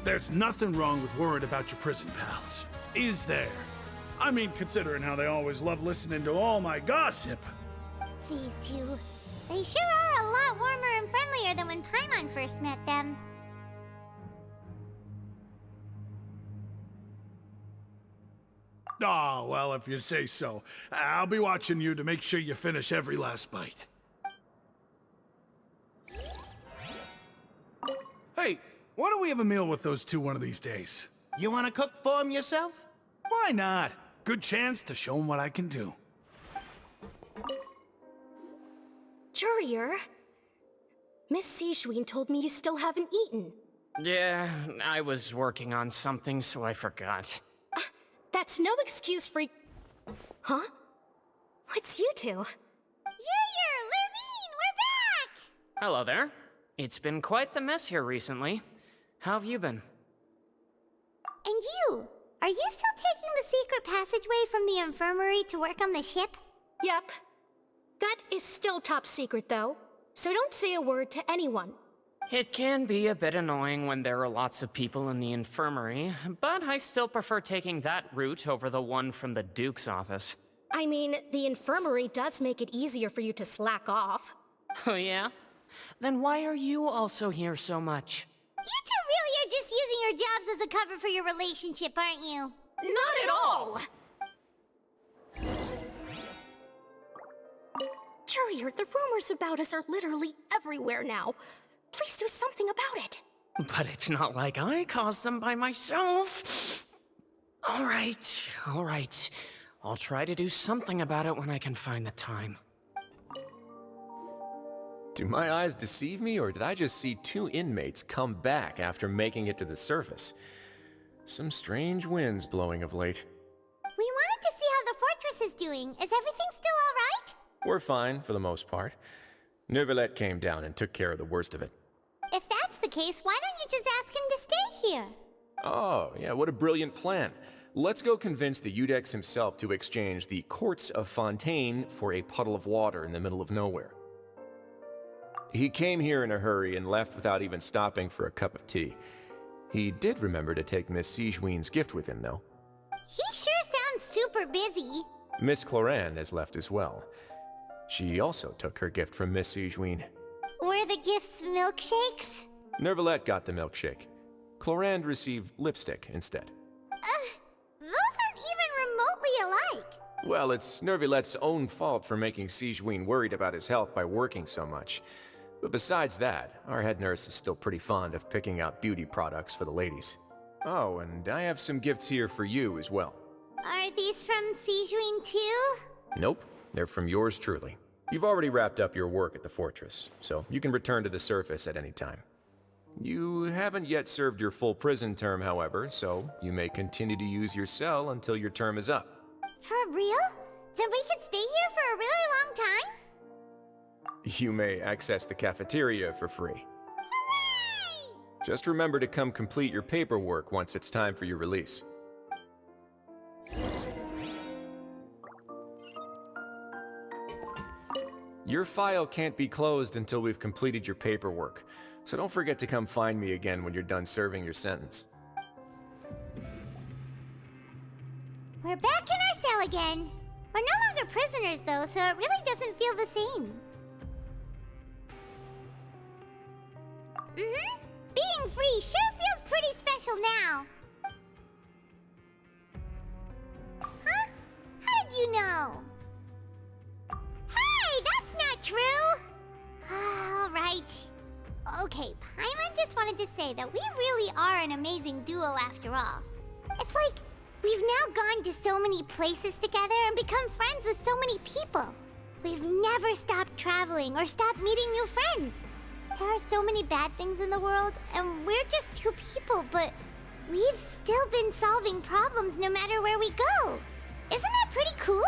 there's nothing wrong with worrying about your prison pals, is there? I mean, considering how they always love listening to all my gossip. These two, they sure are a lot warmer and friendlier than when Paimon first met them. Oh, well, if you say so. I'll be watching you to make sure you finish every last bite. Hey, why don't we have a meal with those two one of these days? You want to cook for them yourself? Why not? Good chance to show them what I can do. Courier, Miss Sigewinne told me you still haven't eaten. Yeah, I was working on something, so I forgot. That's no excuse for... Huh? It's you two. Courier, Lumine, we're back! Hello there. It's been quite the mess here recently. How have you been? And you? Are you still taking the secret passageway from the infirmary to work on the ship? Yep. That is still top secret, though. So don't say a word to anyone. It can be a bit annoying when there are lots of people in the infirmary, but I still prefer taking that route over the one from the Duke's office. I mean, the infirmary does make it easier for you to slack off. Oh yeah? Then why are you also here so much? You two really are just using your jobs as a cover for your relationship, aren't you? Not at all! Courier, the rumors about us are literally everywhere now. Please do something about it. But it's not like I caused them by myself. All right. I'll try to do something about it when I can find the time. Do my eyes deceive me, or did I just see two inmates come back after making it to the surface? Some strange winds blowing of late. We wanted to see how the fortress is doing. Is everything still all right? We're fine, for the most part. Neuvilette came down and took care of the worst of it. If that's the case, why don't you just ask him to stay here? Oh, yeah, what a brilliant plan. Let's go convince the Udex himself to exchange the courts of Fontaine for a puddle of water in the middle of nowhere. He came here in a hurry and left without even stopping for a cup of tea. He did remember to take Miss Sigewinne's gift with him, though. He sure sounds super busy. Miss Clorind has left as well. She also took her gift from Miss Sigewinne. Were the gifts milkshakes? Neuvilette got the milkshake. Clorind received lipstick instead. Those aren't even remotely alike. Well, it's Neuvilette's own fault for making Sigewinne worried about his health by working so much. But besides that, our head nurse is still pretty fond of picking out beauty products for the ladies. Oh, and I have some gifts here for you as well. Are these from Sigewinne too? Nope, they're from yours truly. You've already wrapped up your work at the fortress, so you can return to the surface at any time. You haven't yet served your full prison term, however, so you may continue to use your cell until your term is up. For real? Then we could stay here for a really long time? You may access the cafeteria for free. Hooray! Just remember to come complete your paperwork once it's time for your release. Your file can't be closed until we've completed your paperwork, so don't forget to come find me again when you're done serving your sentence. We're back in our cell again. We're no longer prisoners though, so it really doesn't feel the same. Being free sure feels pretty special now. Huh? How did you know? Hey, that's not true! Alright. Okay, Paimon just wanted to say that we really are an amazing duo after all. It's like, we've now gone to so many places together and become friends with so many people. We've never stopped traveling or stopped meeting new friends. There are so many bad things in the world, and we're just two people, but we've still been solving problems no matter where we go. Isn't that pretty cool?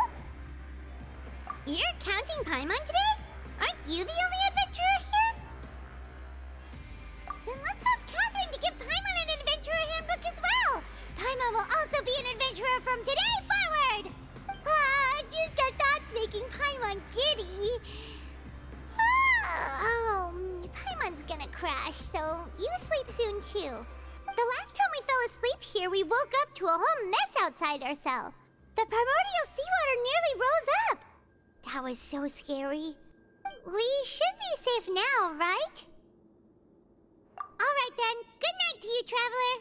You're counting Paimon today? Aren't you the only adventurer here? Then let's ask Catherine to give Paimon an adventurer handbook as well. Paimon will also be an adventurer from today forward. Just the thoughts making Paimon giddy. Paimon's gonna crash, so you sleep soon too. The last time we fell asleep here, we woke up to a whole mess outside our cell. The primordial seawater nearly rose up. That was so scary. We should be safe now, right? All right then. Good night to you, traveler.